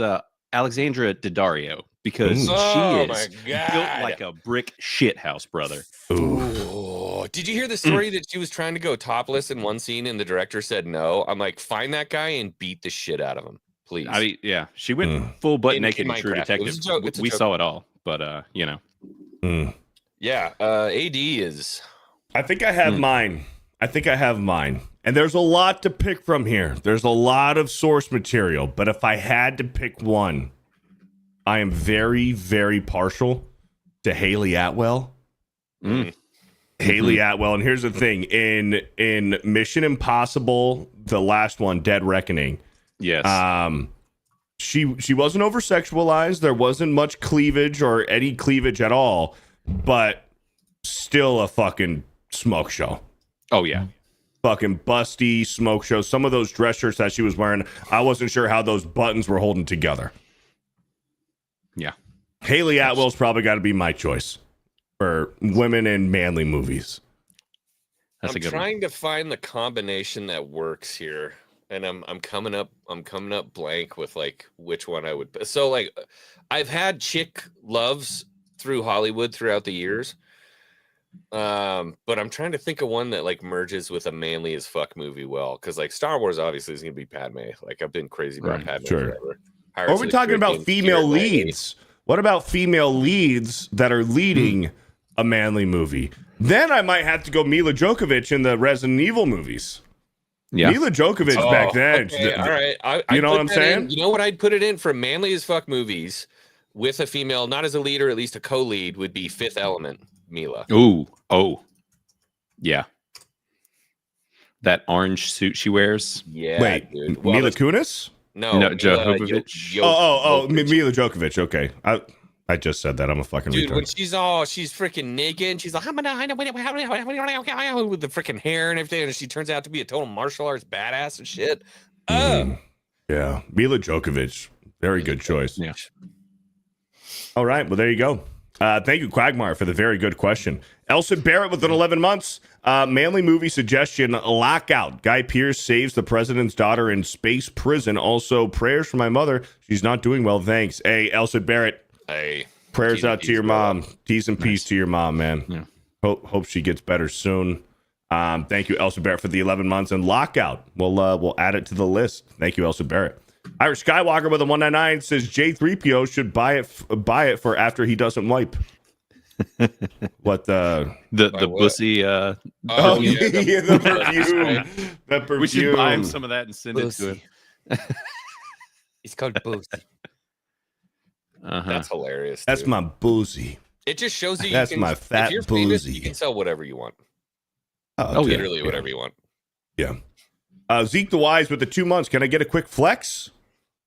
Alexandra Daddario because she is built like a brick shit house, brother.
Ooh. Did you hear the story that she was trying to go topless in one scene and the director said no? I'm like, find that guy and beat the shit out of him, please.
I mean, yeah, she went full butt naked in True
Minecraft.
Detective. We saw it all, but you know.
Yeah, AD is.
I think I have mine. And there's a lot to pick from here. There's a lot of source material, but if I had to pick one, I am very, very partial to Haley Atwell. Haley Atwell, and here's the thing: in Mission Impossible, the last one, Dead Reckoning.
Yes.
She wasn't over sexualized. There wasn't much cleavage or any cleavage at all, but still a fucking smoke show.
Oh yeah.
Fucking busty smoke show. Some of those dress shirts that she was wearing, I wasn't sure how those buttons were holding together.
Yeah.
Haley Atwell's probably got to be my choice for women in manly movies.
That's
I'm
a good
trying to find the combination that works here, and I'm coming up blank with like which one I would. So like, I've had chick loves through Hollywood throughout the years. But I'm trying to think of one that like merges with a manly as fuck movie well, because like Star Wars obviously is gonna be Padme. Like I've been crazy about
Right,
Padme
sure.
forever.
Or
Pirates
we're
of the
talking about
Caribbean,
female
Keira Knightley.
leads. What about female leads that are leading a manly movie? Then I might have to go Mila Djokovic in the Resident Evil movies.
Yeah.
Mila Djokovic back then.
Okay, all right.
You know
put
what I'm
that
saying?
in- you know what I'd put it in for manly as fuck movies with a female, not as a lead or at least a co-lead, would be Fifth Element, Mila.
Ooh. Oh. Yeah. That orange suit she wears.
Yeah,
Wait,
dude. Well,
Mila
that's-
Kunis?
No,
No,
Mila
Jovovich.
Mila Djokovic. Okay, I just said that. I'm a fucking
Dude, when
retard.
she's freaking naked, and she's like, with the freaking hair and everything, and she turns out to be a total martial arts badass and shit.
Yeah, Mila Djokovic. Very good choice.
Yeah.
All right, well, there you go. Thank you, Quagmire, for the very good question. Elson Barrett with an 11 months. Manly movie suggestion, Lockout. Guy Pearce saves the president's daughter in space prison. Also, prayers for my mother. She's not doing well, thanks. Hey, Elson Barrett,
Hey,
prayers
T's and
out to
P's,
your
brother.
mom. T's and P's to your mom, man.
Yeah.
Hope she gets better soon. Thank you, Elson Barrett, for the 11 months. And Lockout, we'll add it to the list. Thank you, Elson Barrett. Irish Skywalker with a 199 says J3PO should buy it for after he doesn't wipe. What the
The
what?
bussy.
Oh,
yeah,
the perfume. The perfume.
We should buy him some of that and send it to him.
It's called Boozy.
Uh-huh.
That's hilarious.
That's
dude.
my boozy.
It just shows you.
That's
you can,
my fat
if you're famous,
boozy.
you can sell whatever you want.
Oh,
okay.
Literally whatever you want.
Yeah. Zeke the Wise with the 2 months. Can I get a quick flex?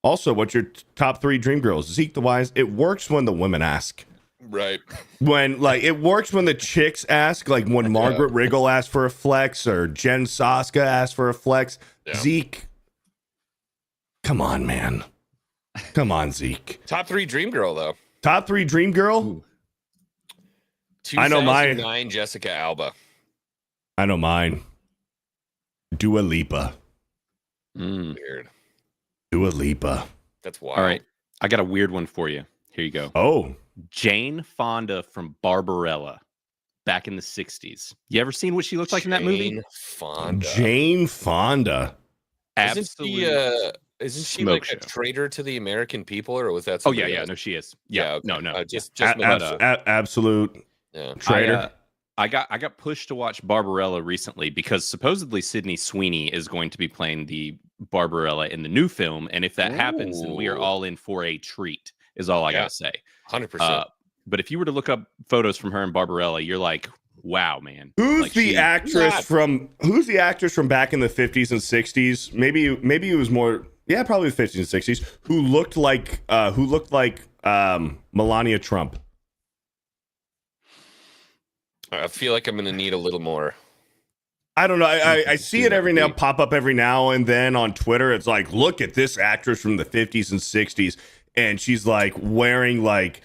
Also, what's your top 3 dream girls? Zeke the Wise. It works when the women ask.
Right.
When it works when the chicks ask, like when Margaret Riggle asked for a flex or Jen Soska asked for a flex.
Yeah.
Zeke, come on, man. Come on, Zeke.
Top 3 dream girl though.
Top 3 dream girl. I know mine.
2009 Jessica Alba.
I know mine. Dua Lipa.
Weird.
Dua Lipa.
That's wild.
All right. I got a weird one for you. Here you go.
Oh,
Jane Fonda from Barbarella back in the 60s. You ever seen what she looked like in that movie?
Jane Fonda.
Jane Fonda.
Isn't she
smoke
like
show.
a traitor to the American people, or was that?
Oh
somebody
yeah,
else?
no, she is. Yeah,
okay.
no.
Just
Absolute
yeah.
traitor.
I got pushed to watch Barbarella recently because supposedly Sydney Sweeney is going to be playing the Barbarella in the new film, and if that happens, then we are
Ooh.
all in for a treat. Is all I
Yeah.
gotta say.
100%.
But if you were to look up photos from her in Barbarella, you're like, wow, man.
Who's
Like,
the actress from back in the 50s and 60s? Maybe it was more, yeah, probably the 50s and 60s, who looked like Melania Trump.
I feel like I'm gonna need a little more.
I don't know. I see it pop up every now and then on Twitter. It's like, look at this actress from the 50s and 60s, and she's like wearing like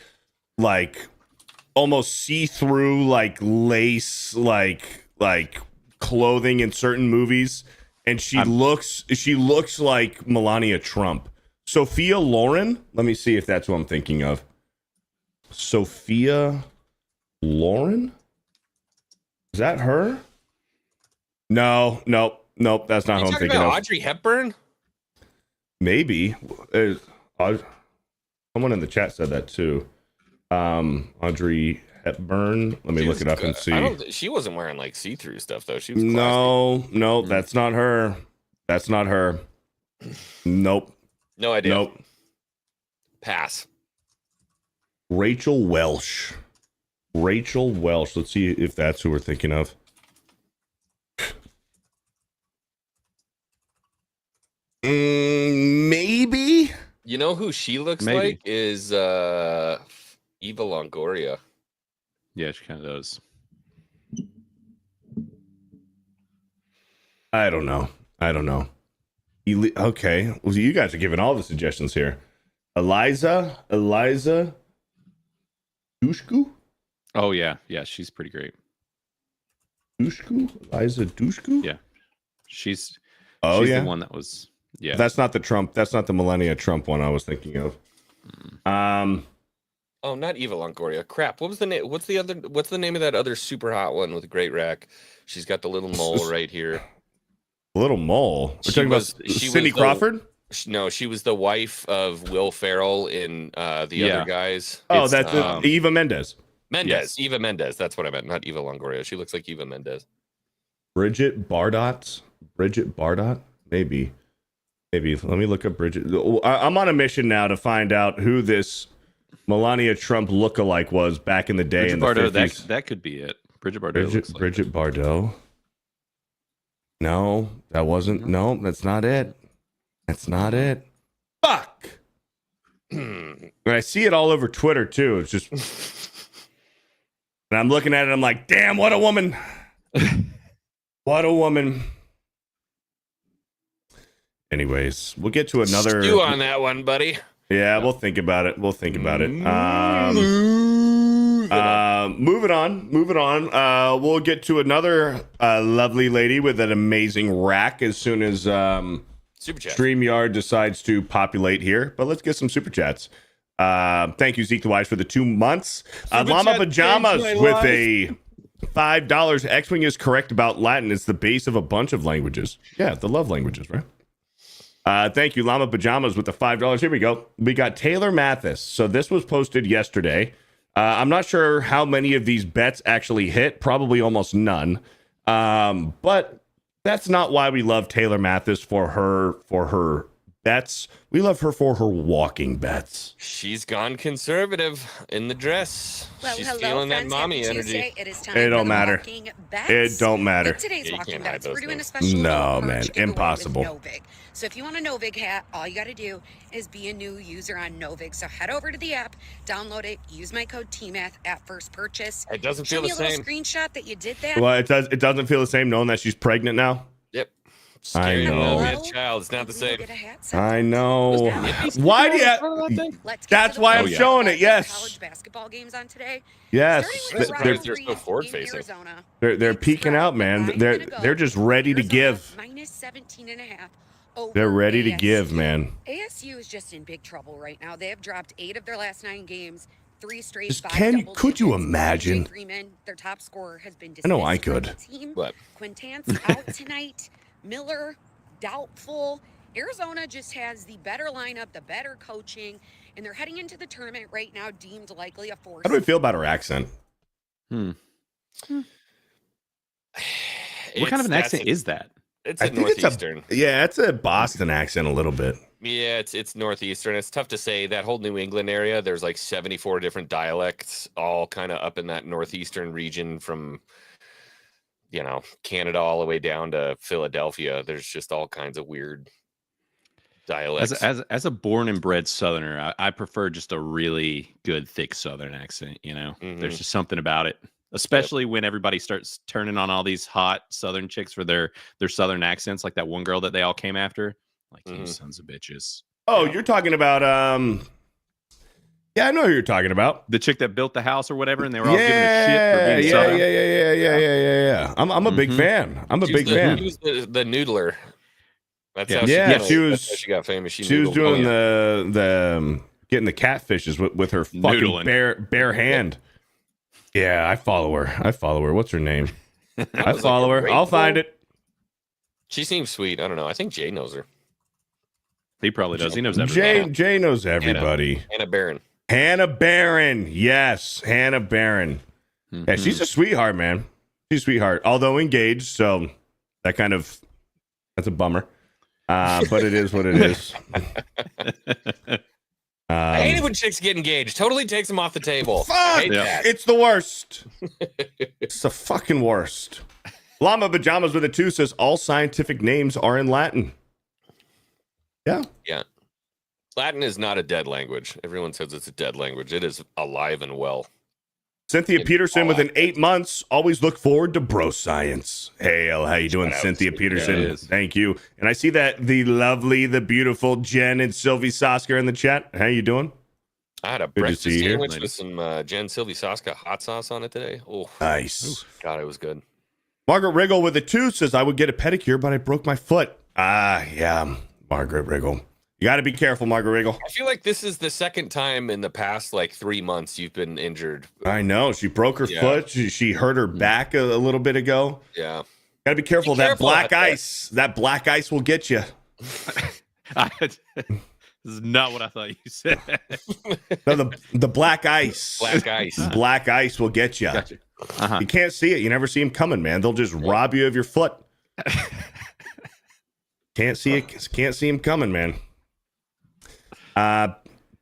almost see-through like lace like clothing in certain movies, and she looks like Melania Trump. Sophia Loren. Let me see if that's what I'm thinking of. Sophia Loren? Is that her? No, that's not who I'm thinking of.
Audrey Hepburn?
Maybe. Someone in the chat said that too. Audrey Hepburn. Let me look it up and see.
She wasn't wearing like see-through stuff though. She was
No, that's not her. That's not her. Nope.
No idea.
Nope.
Pass.
Rachel Welsh. Let's see if that's who we're thinking of. Maybe.
You know who she looks
Maybe.
like is Eva Longoria.
Yeah, she kind of does.
I don't know. Okay. Well, you guys are giving all the suggestions here. Eliza Dushku?
Oh yeah, she's pretty great.
Eliza Dushku?
Yeah, she's
the
one that was
That's not the Melania Trump one I was thinking of.
Oh, not Eva Longoria. Crap. What was the name? What's the name of that other super hot one with a great rack? She's got the little mole right here.
Little mole. We're talking about Cindy Crawford?
No, she was the wife of Will Ferrell in the other guys.
Oh, that's Eva Mendes.
Yes. Eva Mendes. That's what I meant. Not Eva Longoria. She looks like Eva Mendes.
Bridget Bardot? Maybe. Let me look up Bridget. I'm on a mission now to find out who this Melania Trump lookalike was back in the day.
Bridget
in the
Bardot,
50s.
that could be it. Bridget Bardot.
Bridget Bardot. No, that wasn't. No, that's not it. That's not it. Fuck. And I see it all over Twitter too. It's just, and I'm looking at it. I'm like, damn, what a woman. What a woman. Anyways, we'll get to another.
Stew on that one, buddy.
Yeah, we'll think about it. Moving on. We'll get to another lovely lady with an amazing rack as soon as
Super chat.
StreamYard decides to populate here. But let's get some super chats. Thank you, Zeke the Wise, for the 2 months. Llama Pajamas with a $5. Xwing is correct about Latin. It's the base of a bunch of languages. Yeah, the love languages, right? Thank you, Llama Pajamas, with the $5. Here we go. We got Taylor Mathis. So this was posted yesterday. I'm not sure how many of these bets actually hit. Probably almost none. But that's not why we love Taylor Mathis for her bets. We love her for her walking bets.
She's gone conservative in the dress.
Well,
She's
hello,
feeling that
friends.
mommy
Happy
energy.
Tuesday. It is time
It
for
don't
the
matter.
walking bets.
It don't matter.
With today's
Yeah, you
walking
can't hide
bets,
those
we're doing a
things.
special
No,
little
man,
merch giveaway with
impossible.
Novig. So if you want a Novig hat, all you got to do is be a new user on Novig. So head over to the app, download it, use my code TMATH at first purchase.
It doesn't
Show
feel
me
the
a little
same.
screenshot that you did that.
Well, it doesn't feel the same knowing that she's pregnant now.
Yep.
I
Scary to
know.
be a child. It's not the
Maybe we'll
same.
get a hat sent
I
to you.
know.
Let's
Why do
get
you?
Let's get
That's
to the
why I'm
pros
showing it,
and
yes.
College basketball games on today.
Yes,
Starting with the
They're
rivalry
so forward
in
facing.
Arizona.
they're
Big
peeking
spread.
out, man.
I'm
They're
gonna go
they're just ready to
Arizona
give.
minus 17.5 over
They're ready to
ASU.
give, man.
ASU is just in big trouble right now. They have dropped 8 of their last 9 games. 3 straight.
Just
5 double
could you
digits.
imagine?
DJ Freeman, their top scorer, has been
I know I
dismissed from
could.
the team.
What?
Quintan's out tonight. Miller doubtful. Arizona just has the better lineup, the better coaching, and they're heading into the tournament right now, deemed likely a force.
How do we feel about her accent?
What kind of an accent is that?
It's
I
a
think it's
northeastern.
it's a Boston accent a little bit.
Yeah, it's northeastern. It's tough to say. That whole New England area, there's like 74 different dialects, all kind of up in that northeastern region from, Canada all the way down to Philadelphia. There's just all kinds of weird dialects.
As a born and bred Southerner, I prefer just a really good, thick Southern accent. There's just something about it, especially when everybody starts turning on all these hot Southern chicks for their Southern accents, like that one girl that they all came after. Like, you sons of bitches.
Oh, you're talking about yeah, I know who you're talking about.
The chick that built the house or whatever, and they were all giving a shit for being Southern.
Yeah. I'm a big fan. I'm a big fan.
She was the noodler. That's how
she
got famous.
She was doing the getting the catfishes with her fucking
Noodling.
bare hand. Yeah, I follow her. What's her name? I follow her. I'll find it.
She seems sweet. I don't know. I think Jay knows her.
He probably does. He knows everybody.
Jay knows everybody.
Hannah Barron.
Hannah Barron. Yes, Hannah Barron. Yeah, she's a sweetheart, man. She's a sweetheart. Although engaged, so that's a bummer. But it is what it is.
I hate it when chicks get engaged. Totally takes them off the table.
Fuck!
I hate that.
It's the worst. It's the fucking worst. Llama Pajamas with a 2 says all scientific names are in Latin. Yeah.
Yeah. Latin is not a dead language. Everyone says it's a dead language. It is alive and well.
Cynthia Peterson with an 8 months. Always look forward to bro science. Hey, how you doing, Cynthia Peterson?
Yeah,
thank you. And I see that the lovely, the beautiful Jen and Sylvie Sosker in the chat. How you doing?
I had a
to
breakfast
see you here.
sandwich with some Jen Sylvie Soska hot sauce on it today. Oh,
Nice.
God, it was good.
Margaret Riggle with a 2 says I would get a pedicure, but I broke my foot. Yeah, Margaret Riggle. You got to be careful, Margaret Riggle.
I feel like this is the second time in the past like 3 months you've been injured.
I know. She broke her foot. She hurt her back a little bit ago.
Yeah.
Got to be careful. That black ice. That black ice will get you.
This is not what I thought you said.
No, the black ice.
Black ice.
Black ice will get you.
Gotcha.
You can't see it. You never see them coming, man. They'll just rob you of your foot. Can't see it. Can't see him coming, man.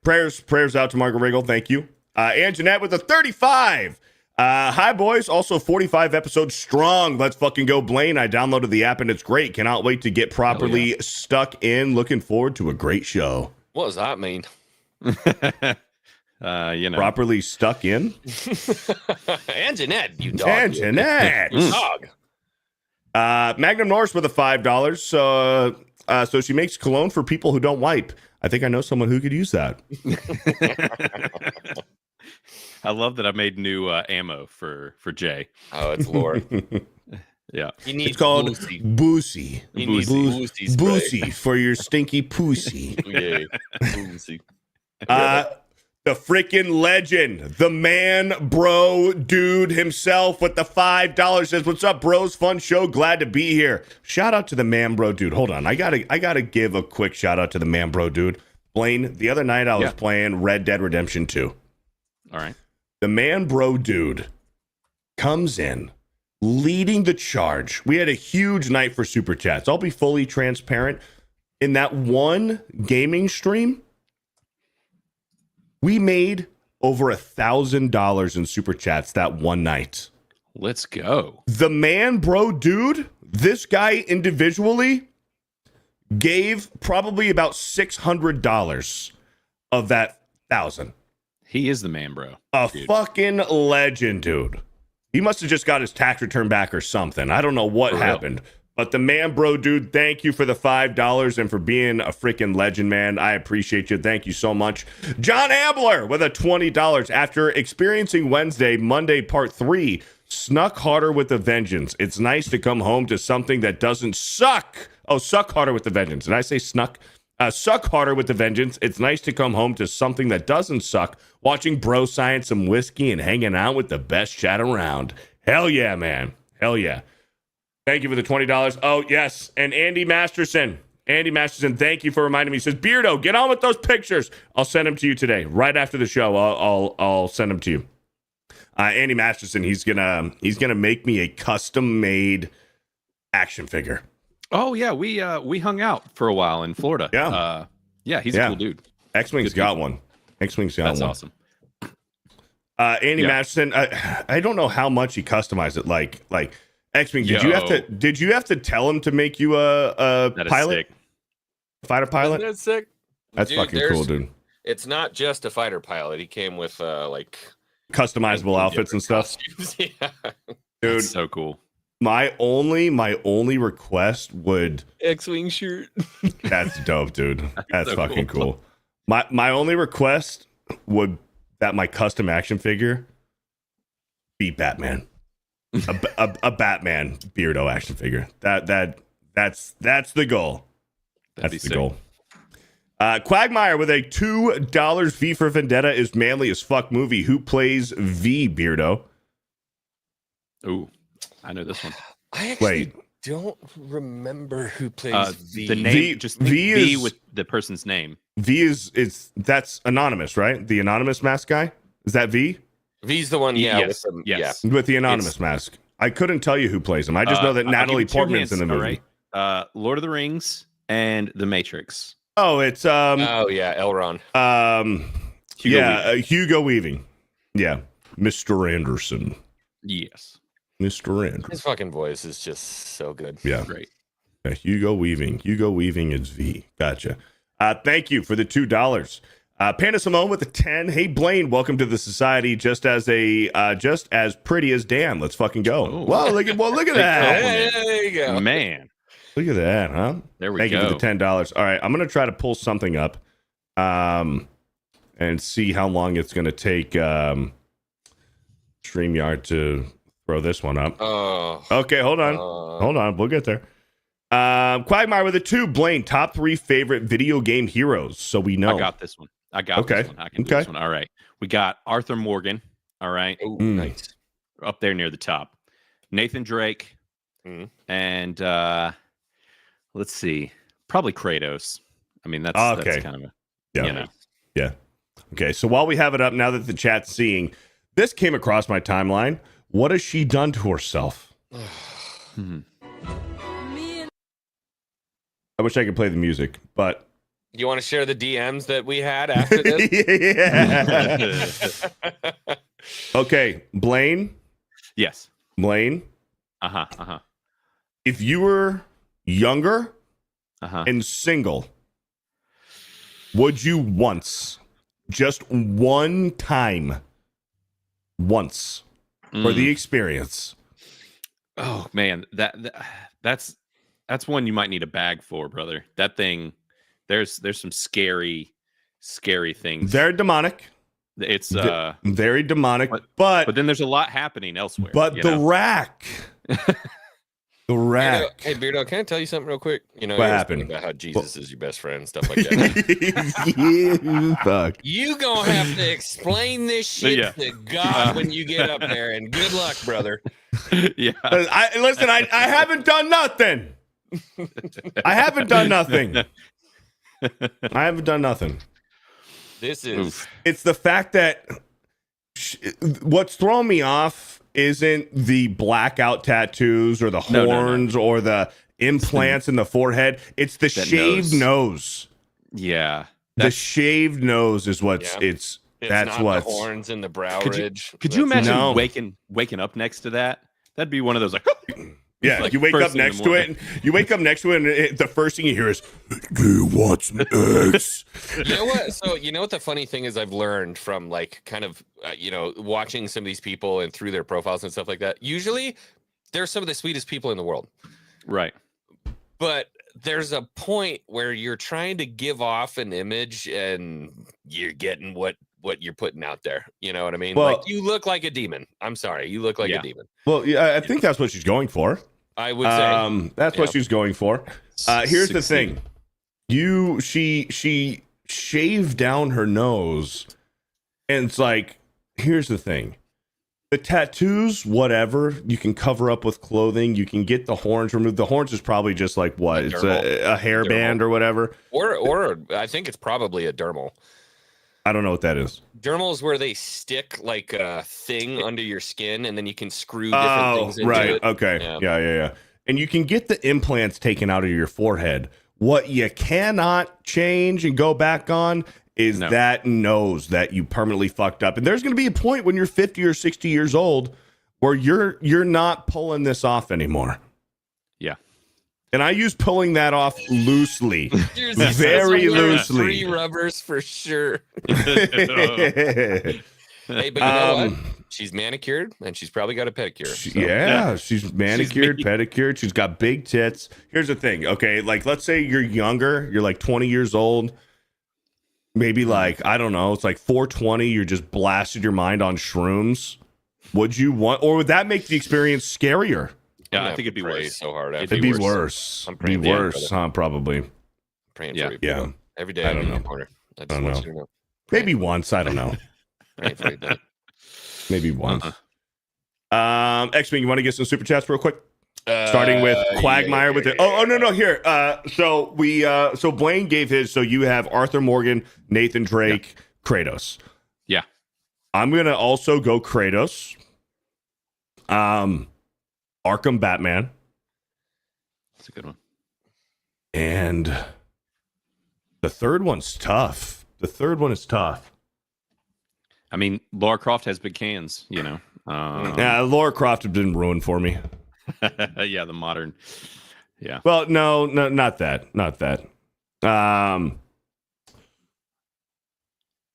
Prayers out to Margaret Riggle. Thank you. And Jeanette with a 35. Hi, boys. Also 45 episodes strong. Let's fucking go, Blaine. I downloaded the app and it's great. Cannot wait to get properly stuck in. Looking forward to a great show.
What does that mean?
Properly stuck in.
And Jeanette, you dog.
And Jeanette.
You dog.
Magnum Norris with a $5. So she makes cologne for people who don't wipe. I think I know someone who could use that.
I love that I made new ammo for Jay.
Oh, it's lore.
Yeah.
It's called Boosie.
He needs Boosie spray.
Boosie for your stinky pussy.
Yeah. Boosie.
The freaking legend, the man, bro, dude himself with the $5 says, "What's up, bros? Fun show. Glad to be here." Shout out to the man, bro, dude. Hold on, I gotta give a quick shout out to the man, bro, dude. Blaine, the other night I was playing Red Dead Redemption 2.
All right.
The man, bro, dude comes in, leading the charge. We had a huge night for super chats. I'll be fully transparent. In that one gaming stream, we made over $1,000 in super chats that one night.
Let's go.
The man, bro, dude, this guy individually gave probably about $600 of that 1,000.
He is the man, bro.
Dude. Fucking legend, dude. He must have just got his tax return back or something. I don't know what happened. But the man, bro, dude, thank you for the $5 and for being a freaking legend, man. I appreciate you. Thank you so much. John Ambler with a $20. After experiencing Wednesday, Monday, part 3, snuck harder with a vengeance. It's nice to come home to something that doesn't suck. Oh, suck harder with the vengeance. Did I say snuck? Suck harder with the vengeance. It's nice to come home to something that doesn't suck. Watching bro science some whiskey and hanging out with the best chat around. Hell yeah, man. Hell yeah. Thank you for the $20. Oh, yes. And Andy Masterson, thank you for reminding me. He says, "Beardo, get on with those pictures." I'll send them to you today. Right after the show, I'll send them to you. Andy Masterson, he's gonna make me a custom-made action figure.
Oh yeah, we hung out for a while in Florida.
Yeah,
he's a cool dude.
Xwing's got one. Xwing's got
That's
one.
awesome.
Andy Masterson, I don't know how much he customized it. Like Xwing, did you have to tell him to make you a pilot? Fighter pilot?
Isn't that sick?
That's fucking cool, dude.
It's not just a fighter pilot. He came with like
customizable outfits and stuff.
Yeah.
Dude,
that's so cool.
My only request would
Xwing shirt.
That's dope, dude. That's
so
fucking cool. My only request would that my custom action figure be Batman. a Batman Beardo action figure. That's the goal. That's the goal. Quagmire with a $2 V for Vendetta is manly as fuck movie. Who plays V, Beardo?
Ooh, I know this one.
I actually don't remember who plays V.
The name, V with the person's name.
V that's anonymous, right? The anonymous mask guy? Is that V?
V's the one,
Yes.
With the anonymous mask. I couldn't tell you who plays him. I just know that Natalie Portman's in the movie.
Right? Lord of the Rings and The Matrix.
Oh, it's
Elrond.
Hugo Weaving. Yeah, Mr. Anderson.
Yes,
Mr. Anderson.
His fucking voice is just so good.
Yeah,
great.
Yeah, Hugo Weaving. Hugo Weaving is V. Gotcha. Thank you for the $2. Panda Simone with the 10. Hey Blaine, welcome to the society. Just as pretty as Dan. Let's fucking go.
Oh.
Well, look at that.
There you go,
man.
Look at that, huh?
There we
Thank
go.
you for the $10. All right, I'm gonna try to pull something up, and see how long it's gonna take StreamYard to throw this one up.
Oh.
Okay, hold on. We'll get there. Quagmire with a 2. Blaine, top 3 favorite video game heroes. So we know.
I got this one. I got this one. I can do this one. All right. We got Arthur Morgan. All right.
Oh, nice.
Up there near the top. Nathan Drake. And let's see. Probably Kratos. I mean, that's kind of a, you know.
Yeah. Okay. So while we have it up, now that the chat's seeing, this came across my timeline. What has she done to herself? I wish I could play the music, but
You want to share the DMs that we had after this?
yeah. Okay, Blaine.
Yes.
Blaine.
Uh-huh.
If you were younger and single, would you just one time, for the experience?
Oh man, that's one you might need a bag for, brother. That thing, there's some scary things.
They're demonic.
It's
very demonic, but
then there's a lot happening elsewhere.
But the rack. The rack.
Hey, Beardo, can I tell you something real quick? You know,
what happened?
About how Jesus is your best friend, stuff like that.
Fuck.
You gonna have to explain this shit to God when you get up there, and good luck, brother.
Yeah.
I haven't done nothing. I haven't done nothing.
This is.
It's the fact that what's throwing me off isn't the blackout tattoos or the horns or the implants in the forehead. It's the shaved nose.
Yeah.
The shaved nose is what's
it's
that's
not
what's
the horns and the brow ridge.
Could you imagine waking up next to that? That'd be one of those like
yeah,
like
you wake up next to it. And you wake up next to it, and the first thing you hear is, "Do you want some eggs?"
You know what? So you know what the funny thing is, I've learned from like kind of watching some of these people and through their profiles and stuff like that. Usually, they're some of the sweetest people in the world,
right?
But there's a point where you're trying to give off an image, and you're getting what you're putting out there. You know what I mean?
Well,
like you look like a demon. I'm sorry, you look like a demon.
Well, yeah, I think that's what she's going for.
I would say
that's what she's going for. Here's the thing: she shaved down her nose, and it's like, here's the thing: the tattoos, whatever, you can cover up with clothing. You can get the horns removed. The horns is probably just like what? It's a hairband or whatever.
Or I think it's probably a dermal.
I don't know what that is.
Dermal is where they stick like a thing under your skin, and then you can screw different things into it.
Okay. Yeah. And you can get the implants taken out of your forehead. What you cannot change and go back on is that nose that you permanently fucked up. And there's going to be a point when you're 50 or 60 years old where you're not pulling this off anymore.
Yeah.
And I use pulling that off loosely, very loosely.
3 rubbers for sure. Hey, but you know what? She's manicured and she's probably got a pedicure.
She's manicured, pedicured. She's got big tits. Here's the thing. Okay, like let's say you're younger, you're like 20 years old. Maybe like, I don't know, it's like 420, you're just blasted your mind on shrooms. Would you want, or would that make the experience scarier?
Yeah, I think it'd be worse.
So hard.
It'd be worse.
I'm praying
probably.
Praying for you.
Yeah.
Every day.
I don't know.
Corner. I
don't
want
know.
you to know.
Maybe once. I don't know.
Praying for you, buddy.
Maybe once. Xwing, you want to get some super chats real quick? Starting with Quagmire with it. No. Here. So Blaine gave his. So you have Arthur Morgan, Nathan Drake, Kratos.
Yeah.
I'm gonna also go Kratos. Arkham Batman.
That's a good one.
And the third one's tough.
I mean, Lara Croft has big cans, you know.
Yeah, Lara Croft has been ruined for me.
Yeah, the modern. Yeah.
Well, no, not that. I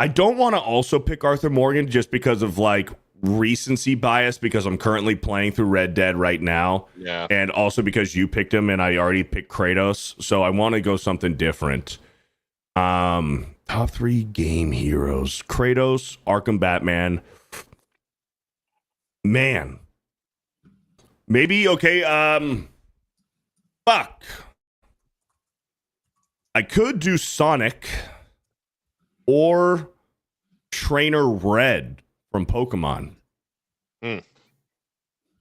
don't want to also pick Arthur Morgan just because of like recency bias, because I'm currently playing through Red Dead right now.
Yeah.
And also because you picked him and I already picked Kratos. So I want to go something different. Top 3 game heroes: Kratos, Arkham Batman. Man. Maybe, okay, fuck. I could do Sonic or Trainer Red from Pokemon.
Hmm.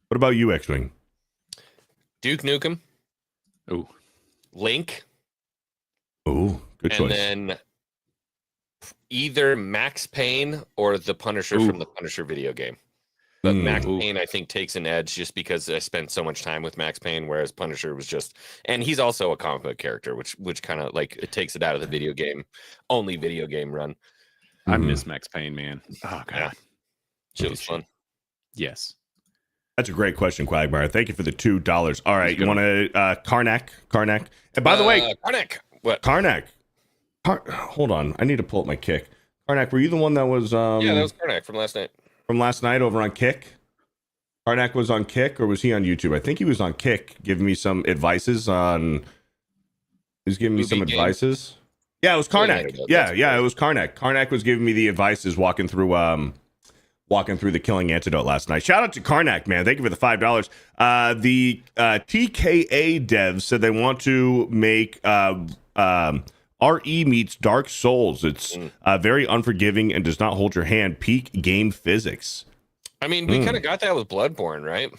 What about you, Xwing?
Duke Nukem.
Ooh.
Link.
Ooh, good choice.
And then either Max Payne or the Punisher from the Punisher video game. But Max Payne, I think, takes an edge just because I spent so much time with Max Payne, whereas Punisher was just, and he's also a comic book character, which kind of like it takes it out of the video game, only video game run.
I miss Max Payne, man. Oh god,
Yeah. Shit was fun.
Yes.
That's a great question, Quagmire. Thank you for the $2. All right, you want to Karnak? And by the way,
Karnak. What?
Karnak. Hold on, I need to pull up my Kick. Karnak, were you the one that was?
Yeah, that was Karnak from last night.
From last night over on Kick. Karnak was on Kick, or was he on YouTube? I think he was on Kick, giving me some advices on. He was giving me some advices. Yeah, it was Karnak. Yeah, it was Karnak. Karnak was giving me the advices walking through the Killing Antidote last night. Shout out to Karnak, man. Thank you for the $5. The TKA devs said they want to make RE meets Dark Souls. It's very unforgiving and does not hold your hand. Peak game physics.
I mean, we kind of got that with Bloodborne, right?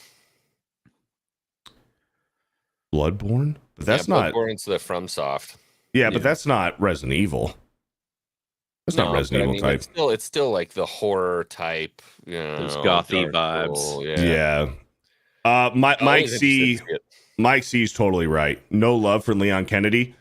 Bloodborne? But that's not.
Bloodborne's the FromSoft.
Yeah, but that's not Resident Evil. That's not Resident Evil type.
It's still like the horror type, you know,
those gothy vibes.
Yeah.
Mike C is totally right. No love for Leon Kennedy.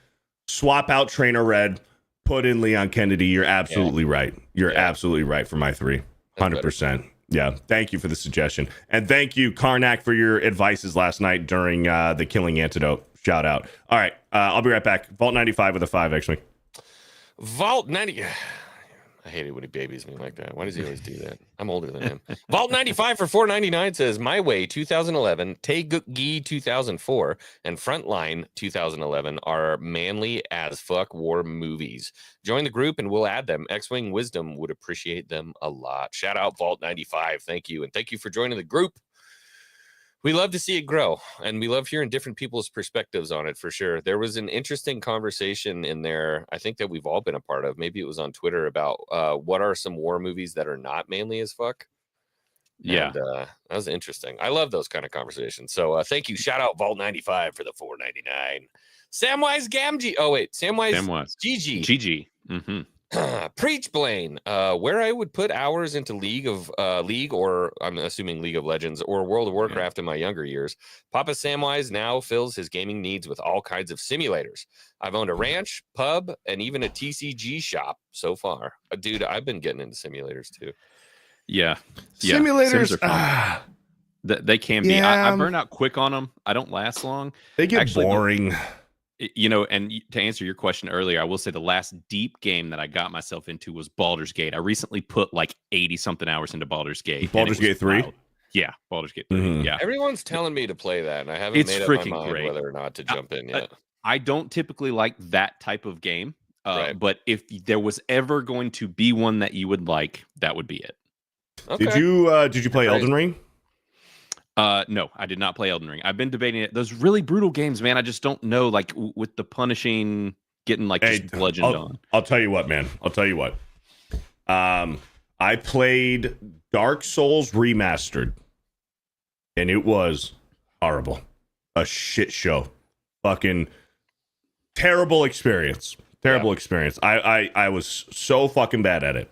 Swap out Trainer Red. Put in Leon Kennedy. You're absolutely right. You're absolutely right for my 3. 100%. Yeah. Thank you for the suggestion. And thank you, Karnak, for your advices last night during the Killing Antidote. Shout out. All right. I'll be right back. Vault 95 with a 5, actually.
Vault 90. I hate it when he babies me like that. Why does he always do that? I'm older than him. Vault 95 for $4.99 says My Way 2011, Taegukgi 2004, and Frontline 2011 are manly as fuck war movies. Join the group and we'll add them. Xwing Wisdom would appreciate them a lot. Shout out Vault 95. Thank you. And thank you for joining the group. We love to see it grow, and we love hearing different people's perspectives on it for sure. There was an interesting conversation in there, I think that we've all been a part of. Maybe it was on Twitter about what are some war movies that are not manly as fuck.
Yeah.
And, that was interesting. I love those kind of conversations. So thank you. Shout out Vault 95 for the $4.99. Samwise Gamgee. Oh, wait. Samwise GG.
GG. Mm-hmm.
Preach, Blaine. Where I would put hours into League, or I'm assuming League of Legends or World of Warcraft in my younger years. Papa Samwise now fills his gaming needs with all kinds of simulators. I've owned a ranch, pub, and even a TCG shop so far. Dude, I've been getting into simulators too.
Yeah.
Simulators.
They can be. I burn out quick on them. I don't last long.
They get boring.
You know, and to answer your question earlier, I will say the last deep game that I got myself into was Baldur's Gate. I recently put like 80 something hours into Baldur's Gate.
Baldur's Gate 3?
Wild. Yeah, Baldur's Gate 3.
Mm-hmm.
Yeah.
Everyone's telling me to play that, and I haven't made up my mind whether or not to jump in yet.
I don't typically like that type of game, but if there was ever going to be one that you would like, that would be it.
Okay.
Did you play Elden Ring?
No, I did not play Elden Ring. I've been debating it. Those really brutal games, man. I just don't know, like with the punishing, getting like just bludgeoned on.
I'll tell you what, man. I'll tell you what. I played Dark Souls Remastered, and it was horrible. A shit show. Fucking terrible experience. Experience. I was so fucking bad at it.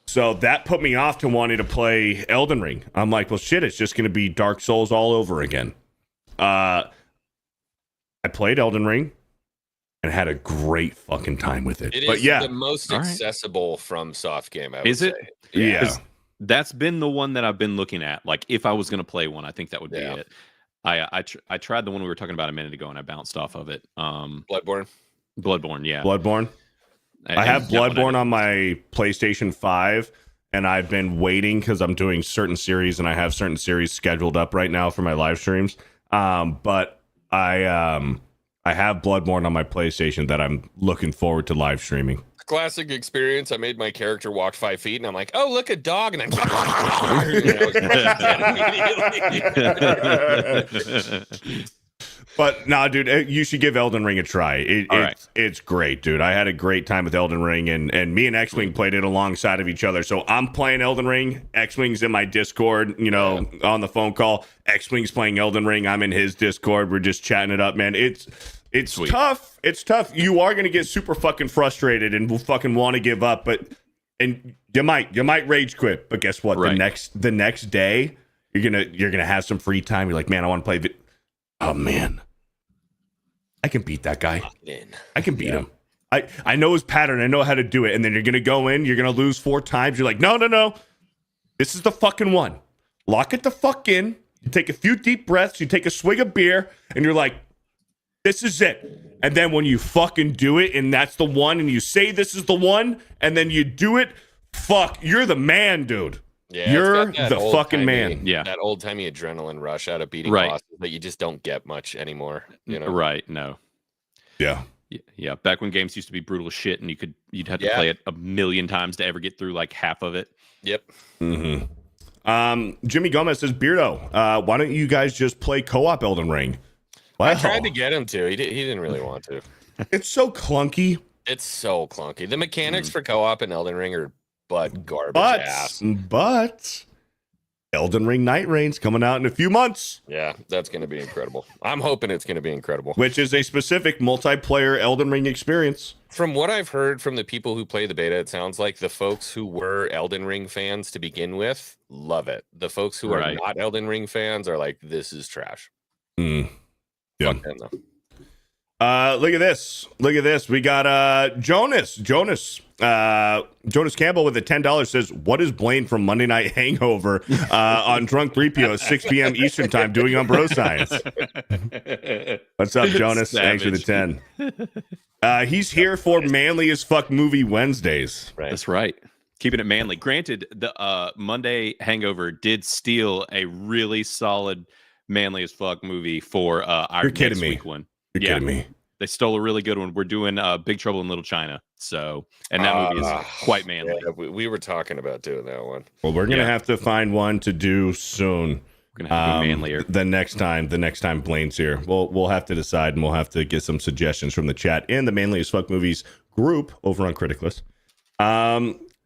So that put me off to wanting to play Elden Ring. I'm like, well, shit, it's just going to be Dark Souls all over again. I played Elden Ring and had a great fucking time with it.
It is the most accessible from soft game, I would say.
Yeah.
That's been the one that I've been looking at. Like, if I was going to play one, I think that would be it. I tried the one we were talking about a minute ago, and I bounced off of it.
Bloodborne, yeah.
Bloodborne. I have Bloodborne on my PlayStation 5, and I've been waiting because I'm doing certain series, and I have certain series scheduled up right now for my live streams. But I have Bloodborne on my PlayStation that I'm looking forward to live streaming.
Classic experience. I made my character walk 5 feet, and I'm like, "Oh, look, a dog!" And then
But no, dude, you should give Elden Ring a try. It's great, dude. I had a great time with Elden Ring, and me and Xwing played it alongside of each other. So I'm playing Elden Ring. Xwing's in my Discord, on the phone call. Xwing's playing Elden Ring. I'm in his Discord. We're just chatting it up, man. It's
Sweet.
tough. It's tough. You are gonna get super fucking frustrated and will fucking want to give up, and you might rage quit. But guess what?
Right.
The next day, you're gonna have some free time. You're like, man, I want to play. Oh man, I can beat that guy. I can beat him. I know his pattern. I know how to do it. And then you're gonna go in. You're gonna lose 4 times. You're like, no. This is the fucking one. Lock it the fuck in. You take a few deep breaths. You take a swig of beer, and you're like, this is it. And then when you fucking do it, and that's the one, and you say this is the one, and then you do it, fuck, you're the man, dude.
Yeah,
you're the fucking man.
Yeah.
That old timey adrenaline rush out of beating
Right.
bosses that you just don't get much anymore.
Right. No.
Yeah.
Yeah. Back when games used to be brutal as shit, and you'd have to play it a million times to ever get through like half of it.
Yep.
Mm-hmm. Jimmy Gomez says, Beardo, why don't you guys just play co-op Elden Ring? Wow.
I tried to get him to. He didn't really want to.
It's so clunky.
It's so clunky. The mechanics for co-op and Elden Ring are garbage ass.
But Elden Ring Night Rain's coming out in a few months.
Yeah, that's going to be incredible. I'm hoping it's going to be incredible.
Which is a specific multiplayer Elden Ring experience.
From what I've heard from the people who play the beta, it sounds like the folks who were Elden Ring fans to begin with love it. The folks who are not Elden Ring fans are like, this is trash.
Yeah.
Fuck them, though.
Look at this. We got Jonas Campbell with a $10 says, what is Blaine from Monday Night Hangover on Drunk 3PO at 6 p.m. Eastern time doing on Bro Science? What's up, Jonas? Thanks for the 10. He's here for Manly as Fuck Movie Wednesdays.
Right.
That's right. Keeping it manly. Granted, the Monday Hangover did steal a really solid Manly as Fuck movie for our next week one.
You're kidding me.
They stole a really good one. We're doing Big Trouble in Little China. So, and that movie is quite manly.
Yeah, we were talking about doing that one.
Well, we're gonna have to find one to do soon.
We're gonna have to be manlier.
The next time Blaine's here, we'll have to decide, and we'll have to get some suggestions from the chat in the Manly as Fuck Movies group over on Criticless.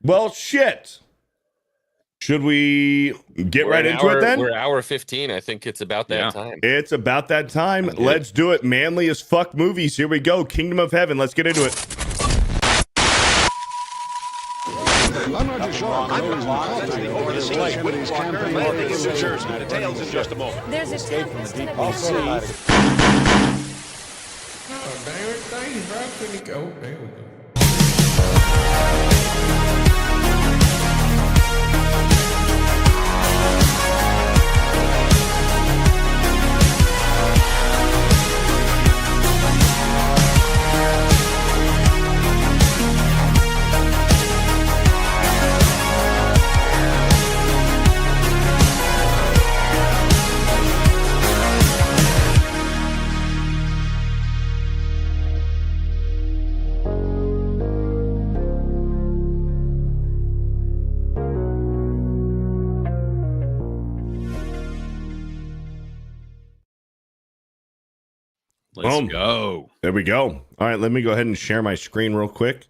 Well, shit. Should we get right into it then?
We're hour 15. I think it's about that time.
It's about that time. Let's do it. Manly as Fuck Movies. Here we go. Kingdom of Heaven. Let's get into it.
There's a tempest in a
Let's go.
There we go. All right, let me go ahead and share my screen real quick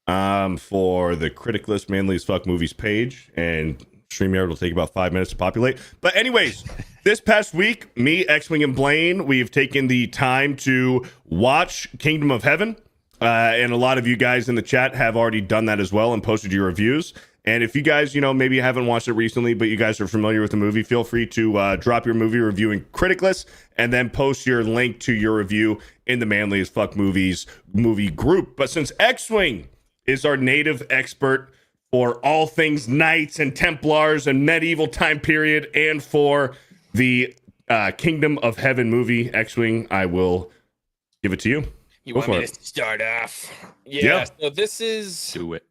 for the Criticless Manly as Fuck Movies page, and StreamYard will take about 5 minutes to populate. But anyways, this past week, me, Xwing, and Blaine, we've taken the time to watch Kingdom of Heaven, and a lot of you guys in the chat have already done that as well and posted your reviews. And if you guys, maybe haven't watched it recently, but you guys are familiar with the movie, feel free to drop your movie review in Criticless and then post your link to your review in the Manly as Fuck Movies movie group. But since Xwing is our native expert for all things knights and Templars and medieval time period, and for the Kingdom of Heaven movie, Xwing, I will give it to you.
You want me to start off? Yeah. So this is...
Do it.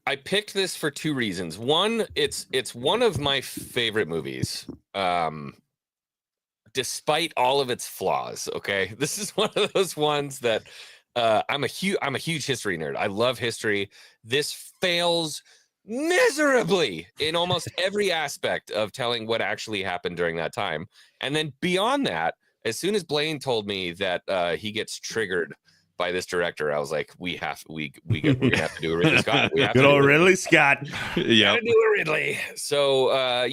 I picked this for 2 reasons. One, it's one of my favorite movies, despite all of its flaws. Okay, this is one of those ones that I'm a huge history nerd. I love history. This fails miserably in almost every aspect of telling what actually happened during that time. And then beyond that, as soon as Blaine told me that he gets triggered by this director, I was like, we're gonna have to do a Ridley Scott. We have
Good
to
old
do
Ridley Scott.
Gotta do a Ridley. So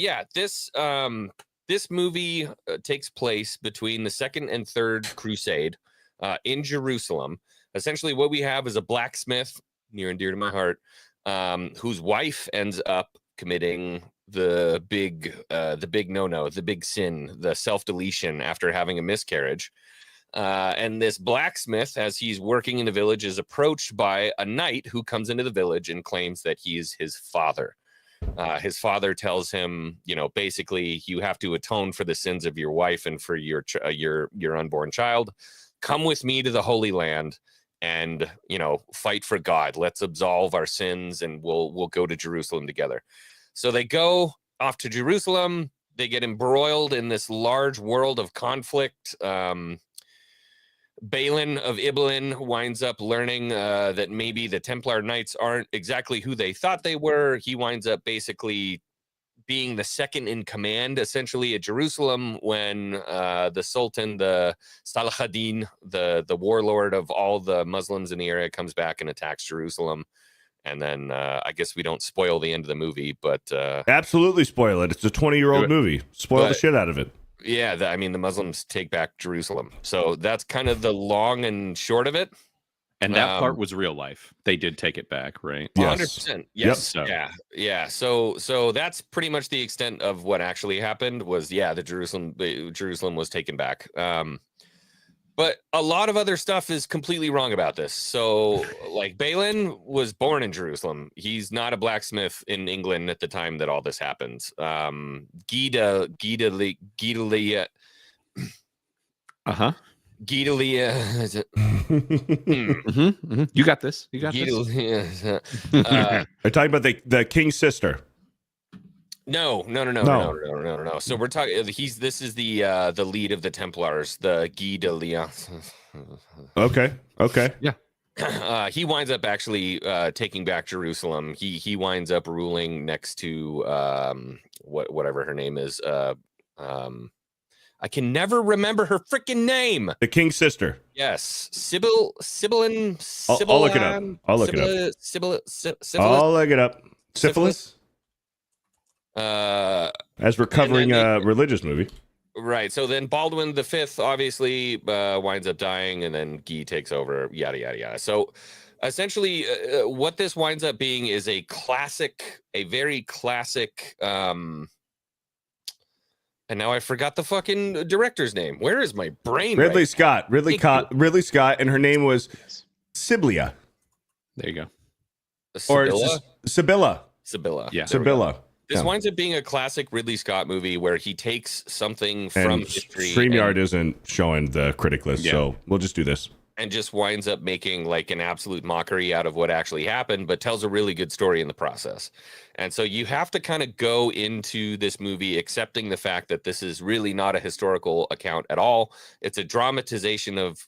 this movie takes place between the Second and Third Crusade in Jerusalem. Essentially, what we have is a blacksmith, near and dear to my heart, whose wife ends up committing the big no-no, the big sin, the self-deletion after having a miscarriage. And this blacksmith, as he's working in the village, is approached by a knight who comes into the village and claims that he's his father. His father tells him, basically, you have to atone for the sins of your wife and for your unborn child. Come with me to the Holy Land and, fight for God. Let's absolve our sins and we'll go to Jerusalem together. So they go off to Jerusalem. They get embroiled in this large world of conflict. Balin of Ibelin winds up learning that maybe the Templar Knights aren't exactly who they thought they were. He winds up basically being the second in command, essentially, at Jerusalem when the Sultan, the Salahuddin, the warlord of all the Muslims in the area, comes back and attacks Jerusalem. And then I guess we don't spoil the end of the movie, but...
Absolutely spoil it. It's a 20-year-old movie. Spoil the shit out of it.
Yeah, the Muslims take back Jerusalem. So that's kind of the long and short of it.
And that part was real life. They did take it back, right?
Yes.
100%. Yes.
Yep.
Yeah. So that's pretty much the extent of what actually happened was, the Jerusalem was taken back. But a lot of other stuff is completely wrong about this. So, like, Balin was born in Jerusalem. He's not a blacksmith in England at the time that all this happens. Gidalia.
You got this.
this.
Are you talking about the king's sister?
No. So we're talking. This is the lead of the Templars, the Guy de Lyon.
Okay.
Yeah. He winds up actually taking back Jerusalem. He winds up ruling next to whatever her name is. I can never remember her freaking name.
The king's sister.
Yes, Sibyllin.
I'll look it up. I'll look it up. Syphilis. As we're covering religious movie.
Right. So then Baldwin V obviously winds up dying, and then Guy takes over. Yada yada yada. So essentially, what this winds up being is a very classic. And now I forgot the fucking director's name. Where is my brain?
Ridley Scott, and her name was Siblia.
There you go.
Sibylla.
Yeah.
Sibylla.
This winds up being a classic Ridley Scott movie where he takes something from history.
StreamYard isn't showing the Criticless, so we'll just do this.
And just winds up making like an absolute mockery out of what actually happened, but tells a really good story in the process. And so you have to kind of go into this movie accepting the fact that this is really not a historical account at all. It's a dramatization of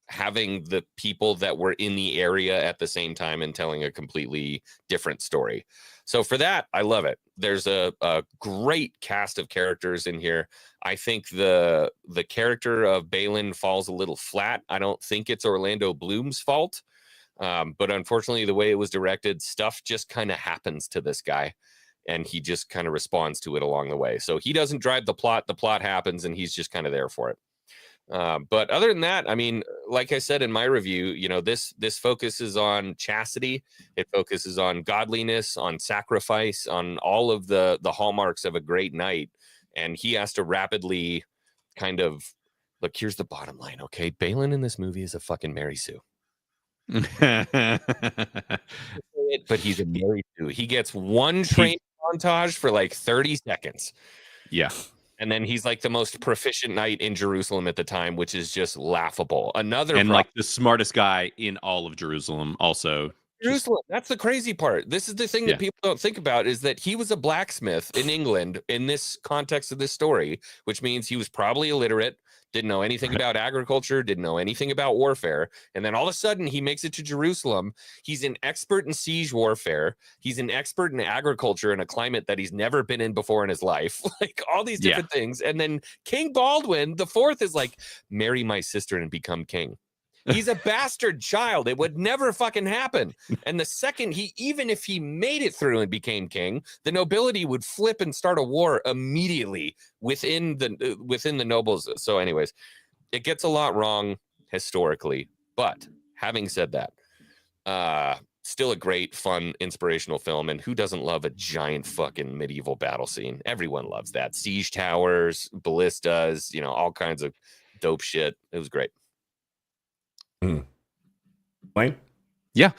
having the people that were in the area at the same time and telling a completely different story. So for that, I love it. There's a great cast of characters in here. I think the character of Balin falls a little flat. I don't think it's Orlando Bloom's fault. But unfortunately, the way it was directed, stuff just kind of happens to this guy. And he just kind of responds to it along the way. So he doesn't drive the plot. The plot happens and he's just kind of there for it. But other than that, I mean, like I said in my review, this focuses on chastity. It focuses on godliness, on sacrifice, on all of the hallmarks of a great knight. And he has to rapidly kind of look, here's the bottom line. Okay. Balin in this movie is a fucking Mary Sue. But he's a Mary Sue. He gets one training montage for like 30 seconds.
Yeah.
And then he's like the most proficient knight in Jerusalem at the time, which is just laughable.
Like the smartest guy in all of Jerusalem also.
Jerusalem. That's the crazy part. This is the thing that people don't think about, is that he was a blacksmith in England in this context of this story, which means he was probably illiterate, didn't know anything about agriculture, didn't know anything about warfare. And then all of a sudden he makes it to Jerusalem. He's an expert in siege warfare. He's an expert in agriculture in a climate that he's never been in before in his life. Like all these different things. And then King Baldwin the Fourth is like, marry my sister and become king. He's a bastard child. It would never fucking happen. And the second even if he made it through and became king, the nobility would flip and start a war immediately within the nobles. So anyways, it gets a lot wrong historically. But having said that, still a great, fun, inspirational film. And who doesn't love a giant fucking medieval battle scene? Everyone loves that. Siege towers, ballistas, all kinds of dope shit. It was great.
Blaine?
Yeah.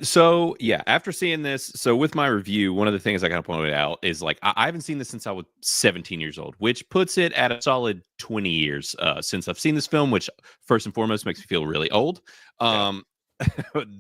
So after seeing this, so with my review, one of the things I kind of pointed out is like I haven't seen this since I was 17 years old, which puts it at a solid 20 years since I've seen this film, which first and foremost makes me feel really old.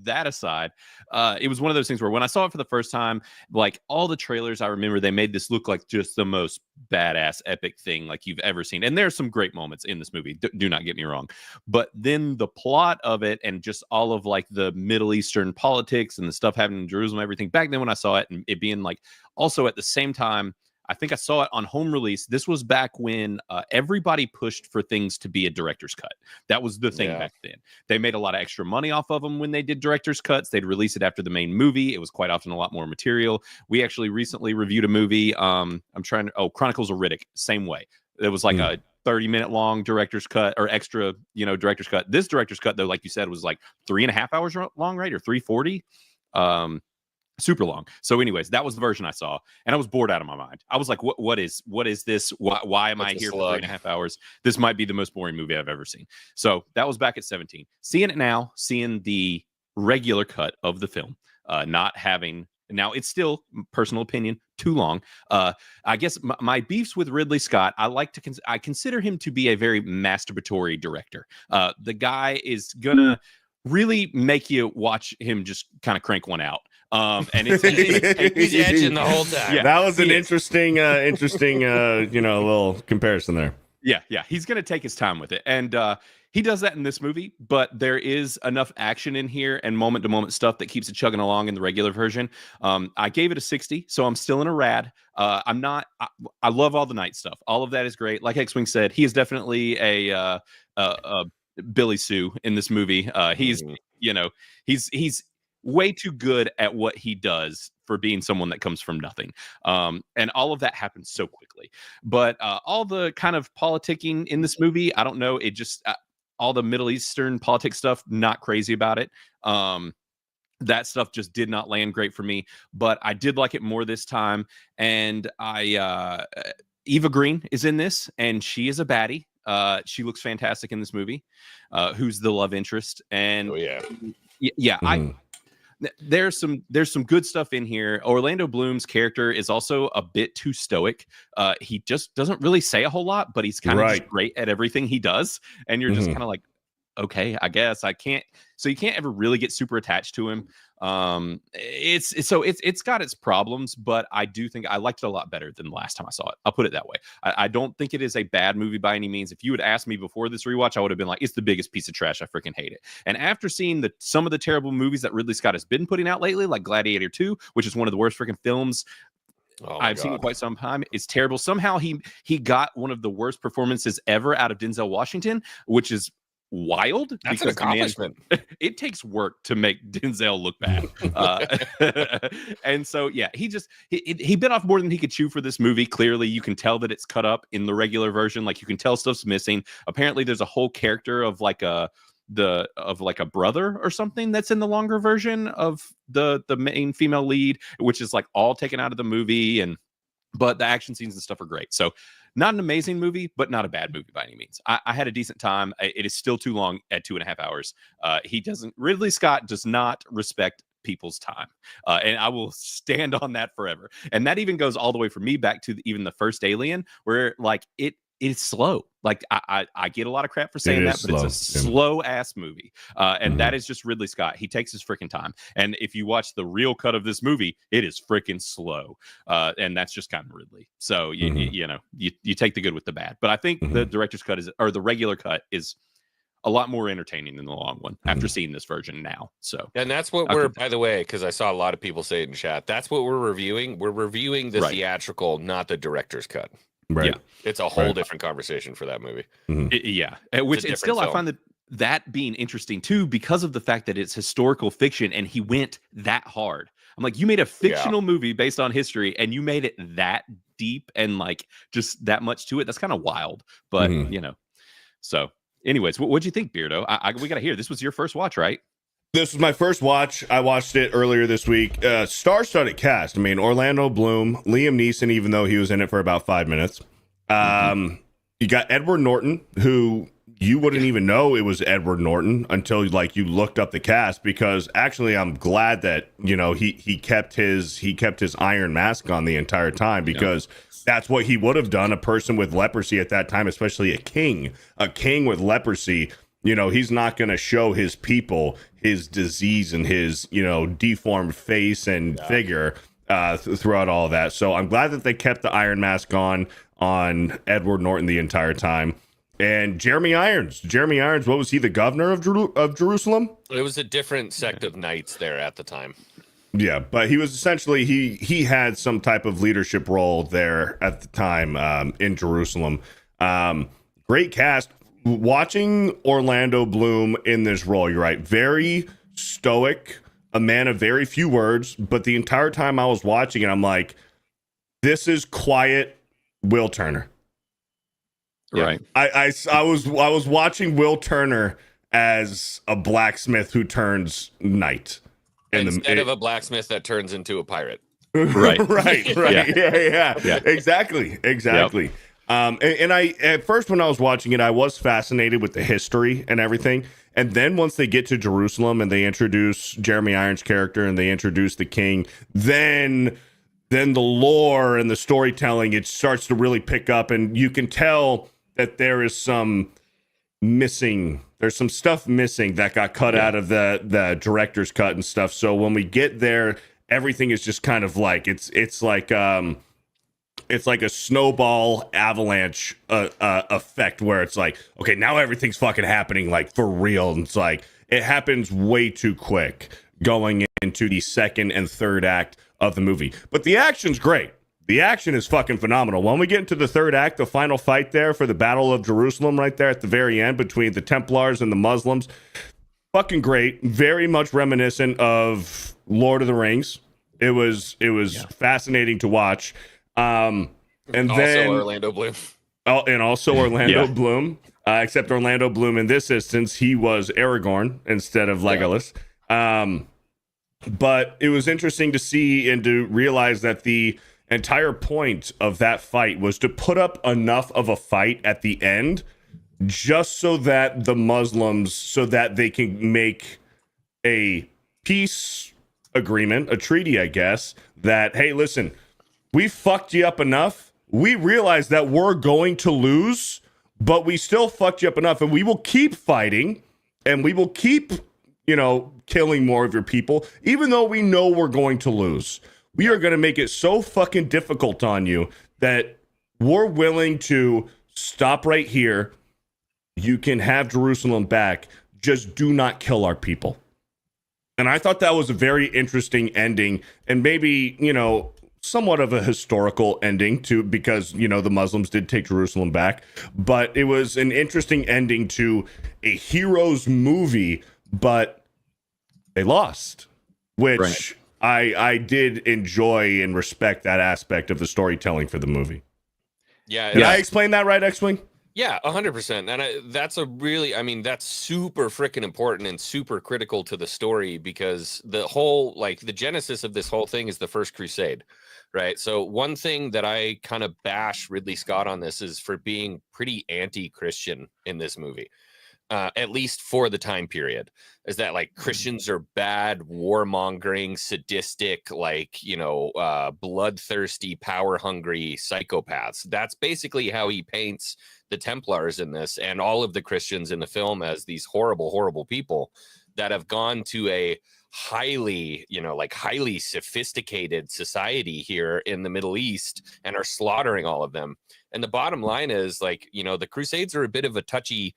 That aside, it was one of those things where when I saw it for the first time, like all the trailers, I remember they made this look like just the most badass epic thing like you've ever seen. And there's some great moments in this movie, do not get me wrong. But then the plot of it and just all of like the Middle Eastern politics and the stuff happening in Jerusalem, everything back then when I saw it, and it being like also at the same time, I think I saw it on home release. This was back when everybody pushed for things to be a director's cut. That was the thing back then. They made a lot of extra money off of them when they did director's cuts. They'd release it after the main movie. It was quite often a lot more material. We actually recently reviewed a movie. Chronicles of Riddick. Same way. It was like a 30-minute long director's cut or extra, director's cut. This director's cut, though, like you said, was like 3.5 hours long, right? Or 340. Super long. So anyways, that was the version I saw, and I was bored out of my mind. I was like, what is this? Why am I here for 3.5 hours? This might be the most boring movie I've ever seen. So that was back at 17. Seeing it now, seeing the regular cut of the film, not having, now it's still, personal opinion, too long. I guess my beefs with Ridley Scott, I consider him to be a very masturbatory director. The guy is gonna really make you watch him just kind of crank one out. And he's
edging the whole time.
Yeah, that was an interesting, little comparison there.
Yeah. He's going to take his time with it. And he does that in this movie, but there is enough action in here and moment-to-moment stuff that keeps it chugging along in the regular version. I gave it a 60, so I'm still in a rad. I love all the night stuff. All of that is great. Like Xwing said, he is definitely a Billy Sue in this movie. He's way too good at what he does for being someone that comes from nothing. And all of that happens so quickly. But all the kind of politicking in this movie, I don't know. It just, all the Middle Eastern politics stuff, not crazy about it. That stuff just did not land great for me. But I did like it more this time. And Eva Green is in this, and she is a baddie. She looks fantastic in this movie. Who's the love interest? And there's some good stuff in here. Orlando Bloom's character is also a bit too stoic. He just doesn't really say a whole lot, but he's kind of just great at everything he does. And you're just kind of like, okay, I guess I can't. So you can't ever really get super attached to him. It's got its problems, but I do think I liked it a lot better than the last time I saw it. I'll put it that way. I don't think it is a bad movie by any means. If you had asked me before this rewatch, I would have been like, it's the biggest piece of trash. I freaking hate it. And after seeing some of the terrible movies that Ridley Scott has been putting out lately, like Gladiator 2, which is one of the worst freaking films I've seen in quite some time. It's terrible. Somehow he got one of the worst performances ever out of Denzel Washington, which is wild.
That's an accomplishment.
It takes work to make Denzel look bad. And so, he bit off more than he could chew for this movie. Clearly, you can tell that it's cut up in the regular version. Like, you can tell stuff's missing. Apparently, there's a whole character of like a brother or something that's in the longer version of the main female lead, which is like all taken out of the movie. But the action scenes and stuff are great. So not an amazing movie, but not a bad movie by any means. I had a decent time. It is still too long at 2.5 hours. Ridley Scott does not respect people's time. And I will stand on that forever. And that even goes all the way for me back to even the first Alien, where like it it's slow. Like I get a lot of crap for saying that, but it's a slow ass movie. And that is just Ridley Scott. He takes his freaking time. And if you watch the real cut of this movie, it is freaking slow. And that's just kind of Ridley. So you take the good with the bad. But I think the director's cut or the regular cut is a lot more entertaining than the long one after seeing this version now. So,
and that's what we're, by the way, because I saw a lot of people say it in chat, that's what we're reviewing. We're reviewing the theatrical, not the director's cut.
Right.
Yeah. It's a whole different conversation for that movie.
Which it's still, film. I find that being interesting too, because of the fact that it's historical fiction and he went that hard. I'm like, you made a fictional movie based on history and you made it that deep and like just that much to it. That's kind of wild, but so. Anyways, what'd you think, Beardo? We got to hear. This was your first watch, right?
This was my first watch. I watched it earlier this week. Star-studded cast. I mean, Orlando Bloom, Liam Neeson, even though he was in it for about 5 minutes. You got Edward Norton, who you wouldn't even know it was Edward Norton until like you looked up the cast, because actually I'm glad that he kept his iron mask on the entire time, because that's what he would have done. A person with leprosy at that time, especially a king with leprosy, he's not going to show his people his disease and his, deformed face and figure throughout all that. So I'm glad that they kept the iron mask on Edward Norton the entire time. And Jeremy Irons, what was he, the governor of Jerusalem?
It was a different sect of knights there at the time.
Yeah, but he was essentially, he had some type of leadership role there at the time in Jerusalem. Great cast. Watching Orlando Bloom in this role, you're right, very stoic, a man of very few words, but the entire time I was watching it, I'm like, this is quiet Will Turner.
Right.
I was watching Will Turner as a blacksmith who turns knight.
Instead of a blacksmith that turns into a pirate.
Right. Yeah. Exactly.
Yep.
And I, at first when I was watching it, I was fascinated with the history and everything. And then once they get to Jerusalem and they introduce Jeremy Irons' character and they introduce the king, then the lore and the storytelling, it starts to really pick up, and you can tell that there is some missing. There's some stuff missing that got cut out of the director's cut and stuff. So when we get there, everything is just kind of like it's like a snowball avalanche effect, where it's like, okay, now everything's fucking happening like for real. And it's like it happens way too quick going into the second and third act of the movie. But the action's great. The action is fucking phenomenal. When we get into the third act, the final fight there for the Battle of Jerusalem right there at the very end between the Templars and the Muslims, fucking great. Very much reminiscent of Lord of the Rings. It was fascinating to watch. And
also
then
Orlando Bloom.
And also Orlando Bloom. Except Orlando Bloom in this instance, he was Aragorn instead of Legolas. But it was interesting to see and to realize that the entire point of that fight was to put up enough of a fight at the end just so that the Muslims, so that they can make a peace agreement, a treaty, I guess, that, hey, listen, we fucked you up enough. We realize that we're going to lose, but we still fucked you up enough, and we will keep fighting, and we will keep, killing more of your people, even though we know we're going to lose. We are going to make it so fucking difficult on you that we're willing to stop right here. You can have Jerusalem back. Just do not kill our people. And I thought that was a very interesting ending, and maybe, somewhat of a historical ending too, because, the Muslims did take Jerusalem back. But it was an interesting ending to a hero's movie, but they lost, which I did enjoy and respect that aspect of the storytelling for the movie.
Yeah.
Did I explain that right, Xwing?
Yeah, 100%. And that's that's super freaking important and super critical to the story, because the whole, the genesis of this whole thing is the First Crusade, right? So one thing that I kind of bash Ridley Scott on this is for being pretty anti-Christian in this movie. at least for the time period, is that like Christians are bad, warmongering, sadistic, like, bloodthirsty, power hungry psychopaths. That's basically how he paints the Templars in this, and all of the Christians in the film, as these horrible, horrible people that have gone to a highly sophisticated society here in the Middle East and are slaughtering all of them. And the bottom line is, like, the Crusades are a bit of a touchy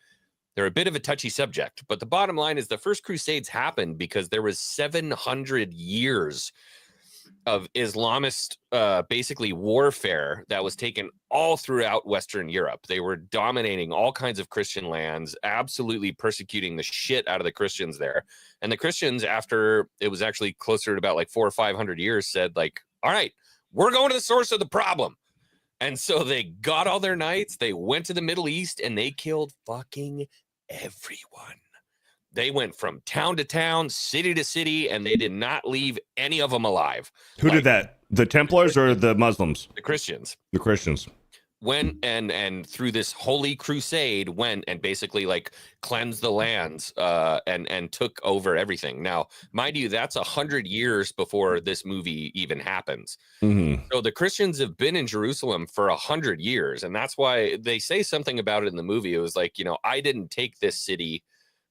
subject, but the bottom line is the first Crusades happened because there was 700 years of Islamist basically warfare that was taken all throughout Western Europe. They were dominating all kinds of Christian lands, absolutely persecuting the shit out of the Christians there. And the Christians, after it was actually closer to about like 400 or 500 years, said like, all right, we're going to the source of the problem. And so they got all their knights, they went to the Middle East, and they killed fucking everyone. They went from town to town, city to city, and they did not leave any of them alive.
Who did that? The Templars or the Muslims?
The Christians.
The Christians.
Went and through this holy crusade, went and basically like cleansed the lands and took over everything. Now, mind you, that's 100 years before this movie even happens.
Mm-hmm.
So the Christians have been in Jerusalem for 100 years, and that's why they say something about it in the movie. It was like, I didn't take this city.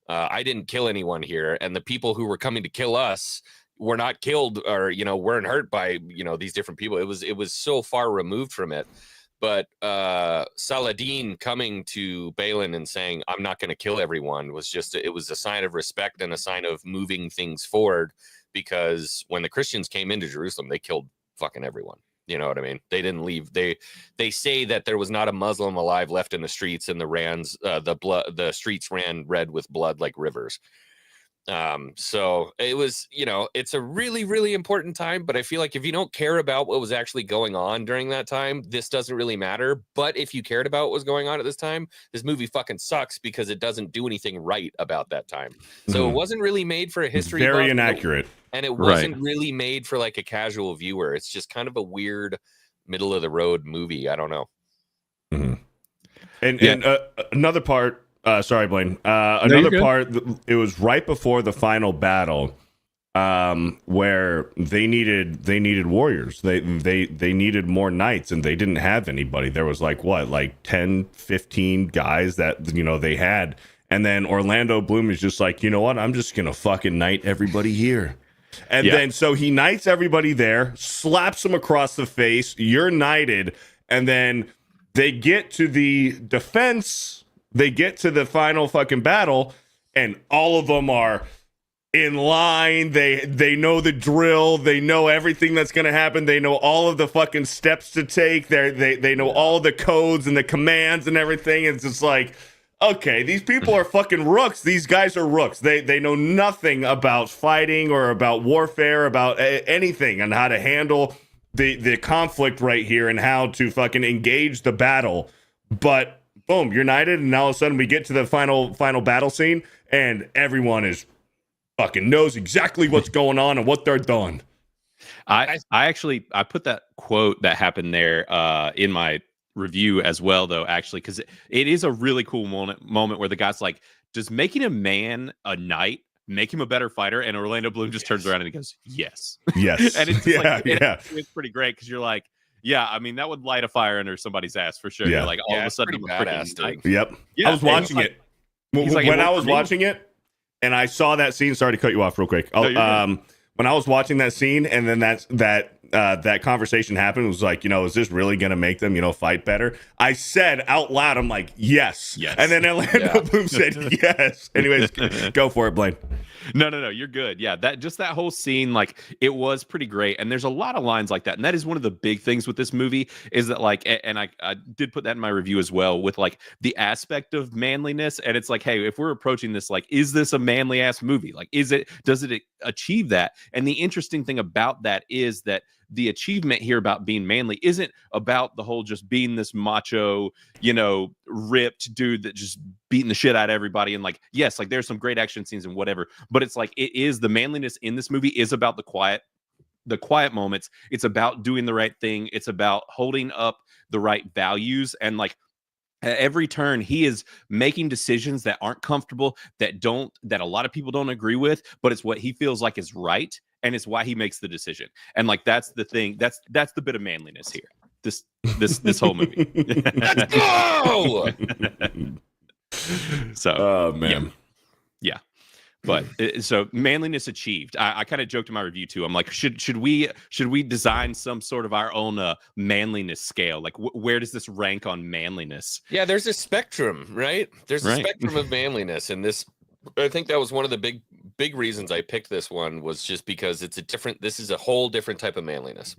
I didn't kill anyone here, and the people who were coming to kill us were not killed or weren't hurt by these different people. It was so far removed from it. But Saladin coming to Balin and saying, I'm not going to kill everyone, was it was a sign of respect and a sign of moving things forward, because when the Christians came into Jerusalem, they killed fucking everyone. You know what I mean? They didn't leave. They say that there was not a Muslim alive left in the streets, and the streets ran red with blood like rivers. So it was, it's a really, really important time, but I feel like if you don't care about what was actually going on during that time, this doesn't really matter. But if you cared about what was going on at this time, this movie fucking sucks because it doesn't do anything right about that time. So it wasn't really made for a history.
Very inaccurate.
And it wasn't really made for like a casual viewer. It's just kind of a weird middle of the road movie. I don't know.
Mm-hmm. And another part, sorry, Blaine. Another part, it was right before the final battle, where they needed warriors. They needed more knights, and they didn't have anybody. There was like 10, 15 guys that they had, and then Orlando Bloom is just like, you know what? I'm just gonna fucking knight everybody here. And then so he knights everybody there, slaps them across the face. You're knighted, and then they get to the defense. They get to the final fucking battle, and all of them are in line. They know the drill. They know everything that's going to happen. They know all of the fucking steps to take. They know all the codes and the commands and everything. It's just like, okay, these people are fucking rooks. These guys are rooks. They know nothing about fighting or about warfare, about anything, and how to handle the conflict right here and how to fucking engage the battle. But boom, you're knighted, and now all of a sudden we get to the final battle scene, and everyone is fucking knows exactly what's going on and what they're doing.
I put that quote that happened there in my review as well, though, actually, because it is a really cool moment where the guy's like, does making a man a knight make him a better fighter? And Orlando Bloom just turns around and he goes, yes.
And
it's just it's pretty great, because you're like, yeah, I mean, that would light a fire under somebody's ass for sure. You're like, all of a sudden,
badass.
I was watching it. When I was watching it, and I saw that scene. Sorry to cut you off real quick. When I was watching that scene, and then that conversation happened, it was like, is this really going to make them, fight better? I said out loud, I'm like, yes. And then Orlando Bloom said, yes. Anyways, go for it, Blaine.
No, you're good. Yeah, that whole scene, like, it was pretty great. And there's a lot of lines like that. And that is one of the big things with this movie, is that, like, and I did put that in my review as well, with like the aspect of manliness. And it's like, hey, if we're approaching this, like, is this a manly ass movie? Like, does it achieve that? And the interesting thing about that is that the achievement here about being manly isn't about the whole just being this macho, ripped dude that just beating the shit out of everybody. And like, yes, like there's some great action scenes and whatever, but it's like, it is the manliness in this movie is about the quiet moments. It's about doing the right thing. It's about holding up the right values. And like, At every turn, he is making decisions that aren't comfortable, that a lot of people don't agree with, but it's what he feels like is right, and it's why he makes the decision. And like that's the thing. That's the bit of manliness here. This whole movie.
Let's go!
So,
Oh man.
yeah. But so manliness achieved. I kind of joked in my review too. I'm like, should we design some sort of our own manliness scale? Like, where does this rank on manliness?
Yeah, there's a spectrum, right? There's a spectrum of manliness, and this. I think that was one of the big reasons I picked this one, was just because it's a different. This is a whole different type of manliness.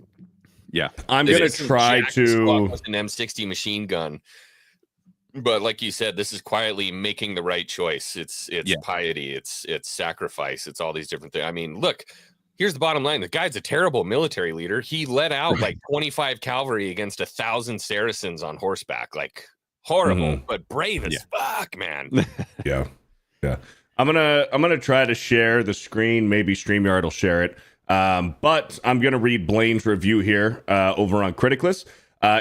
Yeah,
I'm gonna try to
with an M60 machine gun. But like you said, this is quietly making the right choice. It's piety, it's sacrifice, it's all these different things. I mean, look, here's the bottom line. The guy's a terrible military leader. He led out like 25 cavalry against 1,000 Saracens on horseback. Like horrible, but brave as fuck, man.
Yeah. I'm gonna try to share the screen. Maybe StreamYard will share it. But I'm gonna read Blaine's review here over on Criticless.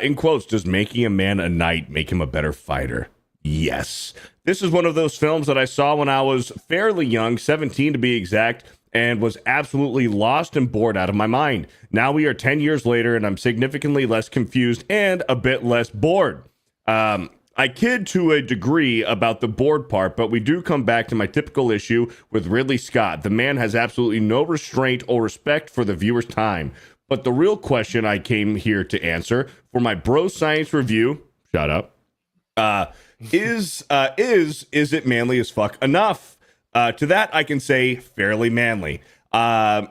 In quotes, does making a man a knight make him a better fighter? Yes. This is one of those films that I saw when I was fairly young, 17 to be exact, and was absolutely lost and bored out of my mind. Now we are 10 years later, and I'm significantly less confused and a bit less bored. I kid to a degree about the bored part, but we do come back to my typical issue with Ridley Scott. The man has absolutely no restraint or respect for the viewer's time. But the real question I came here to answer for my bro science review, shut up, is it manly as fuck enough? To that I can say fairly manly.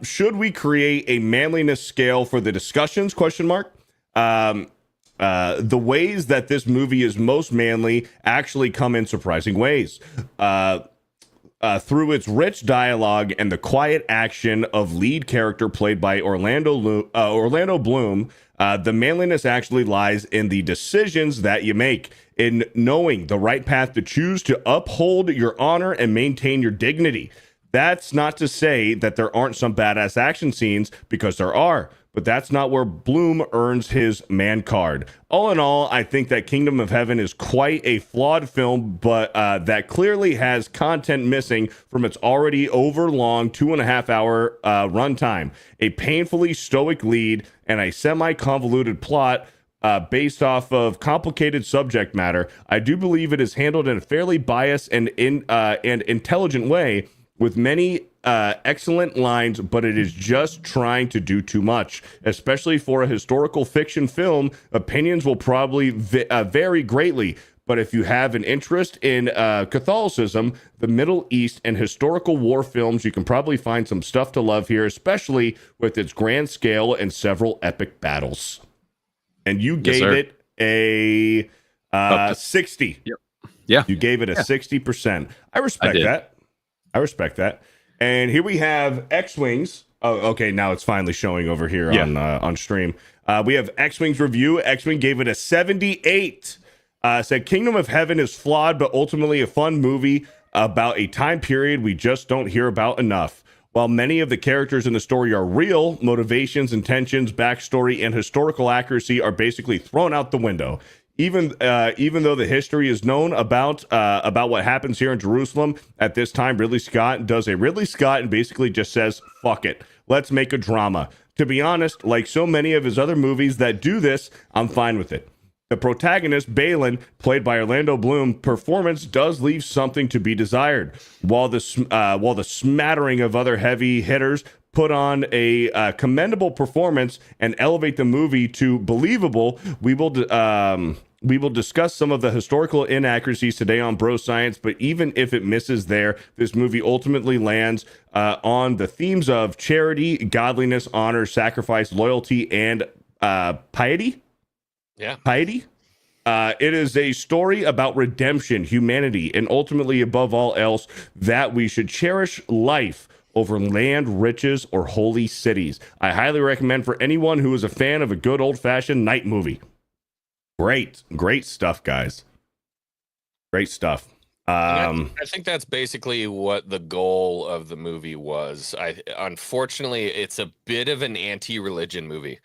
Should we create a manliness scale for the discussions? Question mark. The ways that this movie is most manly actually come in surprising ways. Through its rich dialogue and the quiet action of lead character played by Orlando Bloom, the manliness actually lies in the decisions that you make, in knowing the right path to choose to uphold your honor and maintain your dignity. That's not to say that there aren't some badass action scenes, because there are, but that's not where Bloom earns his man card. All in all, I think that Kingdom of Heaven is quite a flawed film, but that clearly has content missing from its already overlong 2.5 hour runtime, a painfully stoic lead, and a semi-convoluted plot based off of complicated subject matter. I do believe it is handled in a fairly biased and intelligent way, with many excellent lines, but it is just trying to do too much. Especially for a historical fiction film, opinions will probably vary greatly. But if you have an interest in Catholicism, the Middle East, and historical war films, you can probably find some stuff to love here, especially with its grand scale and several epic battles. And you gave it a 60.
Yep. Yeah.
You gave it a 60%. I respect that. I respect that. And here we have Xwing's. Oh, okay. Now it's finally showing over here on stream. We have Xwing's review. Xwing gave it a 78. Said Kingdom of Heaven is flawed, but ultimately a fun movie about a time period we just don't hear about enough. While many of the characters in the story are real, motivations, intentions, backstory, and historical accuracy are basically thrown out the window. Even though the history is known about what happens here in Jerusalem at this time, Ridley Scott does a Ridley Scott and basically just says, fuck it, let's make a drama. To be honest, like so many of his other movies that do this, I'm fine with it. The protagonist, Balin, played by Orlando Bloom, performance does leave something to be desired. While the smattering of other heavy hitters put on a commendable performance and elevate the movie to believable, we will discuss some of the historical inaccuracies today on Bro Science, but even if it misses there, this movie ultimately lands on the themes of charity, godliness, honor, sacrifice, loyalty, and piety.
Yeah.
Piety. It is a story about redemption, humanity, and ultimately, above all else, that we should cherish life over land, riches, or holy cities. I highly recommend for anyone who is a fan of a good old-fashioned night movie. Great stuff, guys. Great stuff.
I think that's basically what the goal of the movie was. Unfortunately, it's a bit of an anti-religion movie,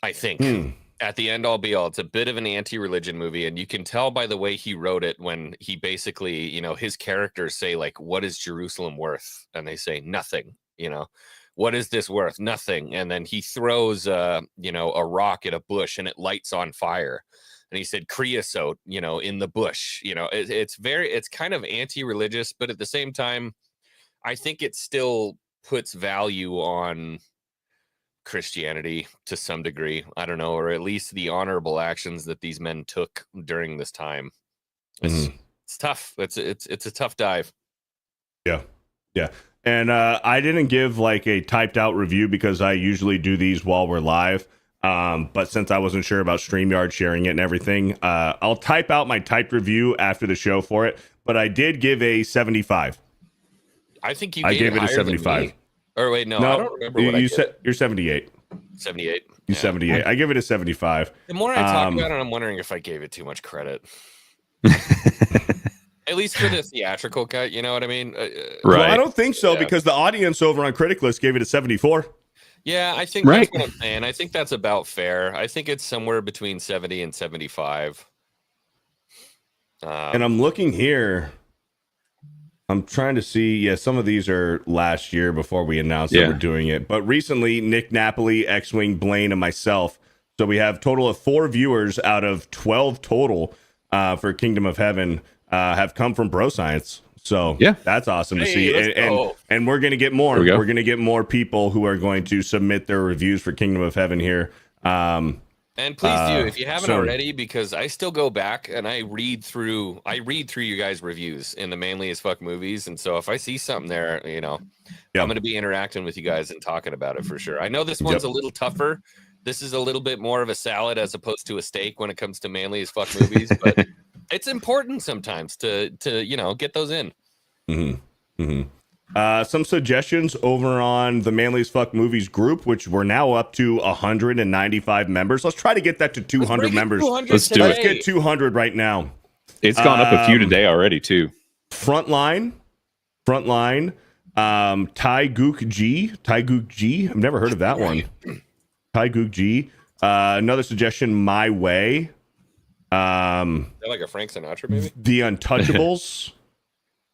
I think. at the end all be all, it's a bit of an anti-religion movie, and you can tell by the way he wrote it when he basically, his characters say like, what is Jerusalem worth? And they say nothing. What is this worth? Nothing. And then he throws a rock at a bush and it lights on fire. And he said creosote, in the bush. It's kind of anti-religious, but at the same time, I think it still puts value on Christianity to some degree. I don't know, or at least the honorable actions that these men took during this time. It's tough. It's a tough dive.
Yeah. And I didn't give like a typed out review because I usually do these while we're live. But since I wasn't sure about StreamYard sharing it and everything, I'll type out my typed review after the show for it. But I did give a 75.
I think
I gave it a 75.
Or wait, no, I don't remember what
you said. You're 78.
78.
You 78. I give it a 75.
The more I talk about it, I'm wondering if I gave it too much credit. At least for the theatrical cut, you know what I mean?
Right.
Well, I don't think so because the audience over on Criticless gave it a 74.
Yeah, I think that's what I'm saying. I think that's about fair. I think it's somewhere between 70 and 75.
And I'm looking here. I'm trying to see. Yeah, some of these are last year before we announced that we're doing it. But recently, Nick Napoli, Xwing, Blaine, and myself. So we have total of 4 viewers out of 12 total for Kingdom of Heaven have come from Bro Science. So that's awesome to see. And we're going to get more. We're going to get more people who are going to submit their reviews for Kingdom of Heaven here.
And please do if you haven't already, because I still go back and I read through you guys' reviews in the Manly as Fuck movies. And so if I see something there, I'm going to be interacting with you guys and talking about it for sure. I know this one's a little tougher. This is a little bit more of a salad as opposed to a steak when it comes to Manly as Fuck movies, but it's important sometimes to get those in.
Some suggestions over on the Manly as Fuck movies group, which we're now up to 195 members. Let's try to get that to 200 members.
Let's do it.
Let's get 200 right now.
It's gone up a few today already too.
Frontline. Tai Gook G. I've never heard of that one. Tai Gook G. Another suggestion, My Way.
Is that like a Frank Sinatra movie?
The Untouchables.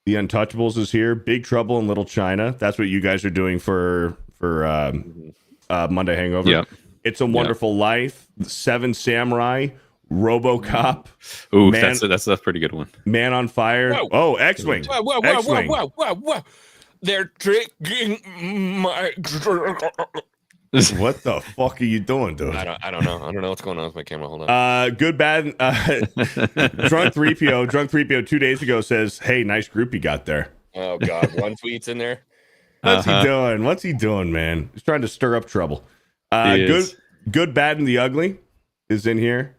The Untouchables is here. Big Trouble in Little China. That's what you guys are doing for Monday Hangover.
Yep.
It's a Wonderful Life. Seven Samurai. RoboCop.
Ooh, that's a pretty good one.
Man on Fire.
Whoa.
Oh, Xwing.
Whoa. They're tricking my.
What the fuck are you doing, dude?
I don't know. I don't know what's going on with my camera. Hold on.
Good, bad. Drunk 3PO 2 days ago says, "Hey, nice group you got there."
Oh God, one tweet's in there.
What's he doing? What's he doing, man? He's trying to stir up trouble. Good, bad, and the ugly is in here.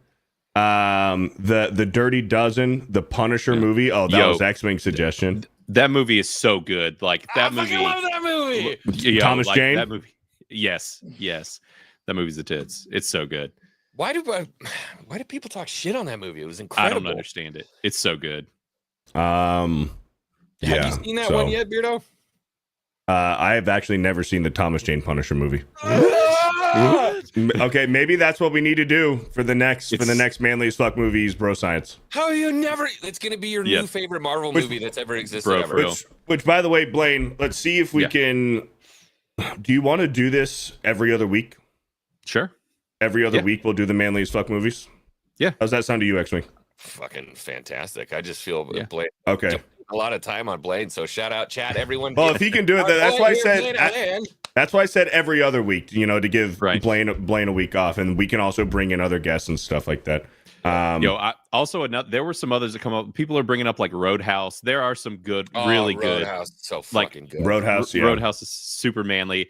The Dirty Dozen, the Punisher movie. Oh, that was Xwing's suggestion.
That movie is so good. Like that movie.
I love that movie.
Thomas Jane.
That movie. Yes. That movie's the tits. It's so good.
Why do people talk shit on that movie? It was incredible.
I don't understand it. It's so good.
Have you seen that one yet, Beardo?
I have actually never seen the Thomas Jane Punisher movie. Okay, maybe that's what we need to do for the next Manly as Fuck movies, Bro Science.
How you never? It's going to be your new favorite Marvel movie that's ever existed. Ever.
Which, by the way, Blaine, let's see if we can. Do you want to do this every other week?
Sure.
Every other week we'll do the Manly as Fuck movies?
Yeah.
How's that sound to you, Xwing?
Fucking fantastic. I just feel Blaine.
Okay.
A lot of time on Blaine, so shout out, chat, everyone.
Well, if he can do it, that's why I said. That's why I said every other week. To give Blaine a week off, and we can also bring in other guests and stuff like that.
There were some others that come up. People are bringing up like Roadhouse. There are some good, really good.
Roadhouse, so fucking good.
Roadhouse,
Roadhouse is super manly,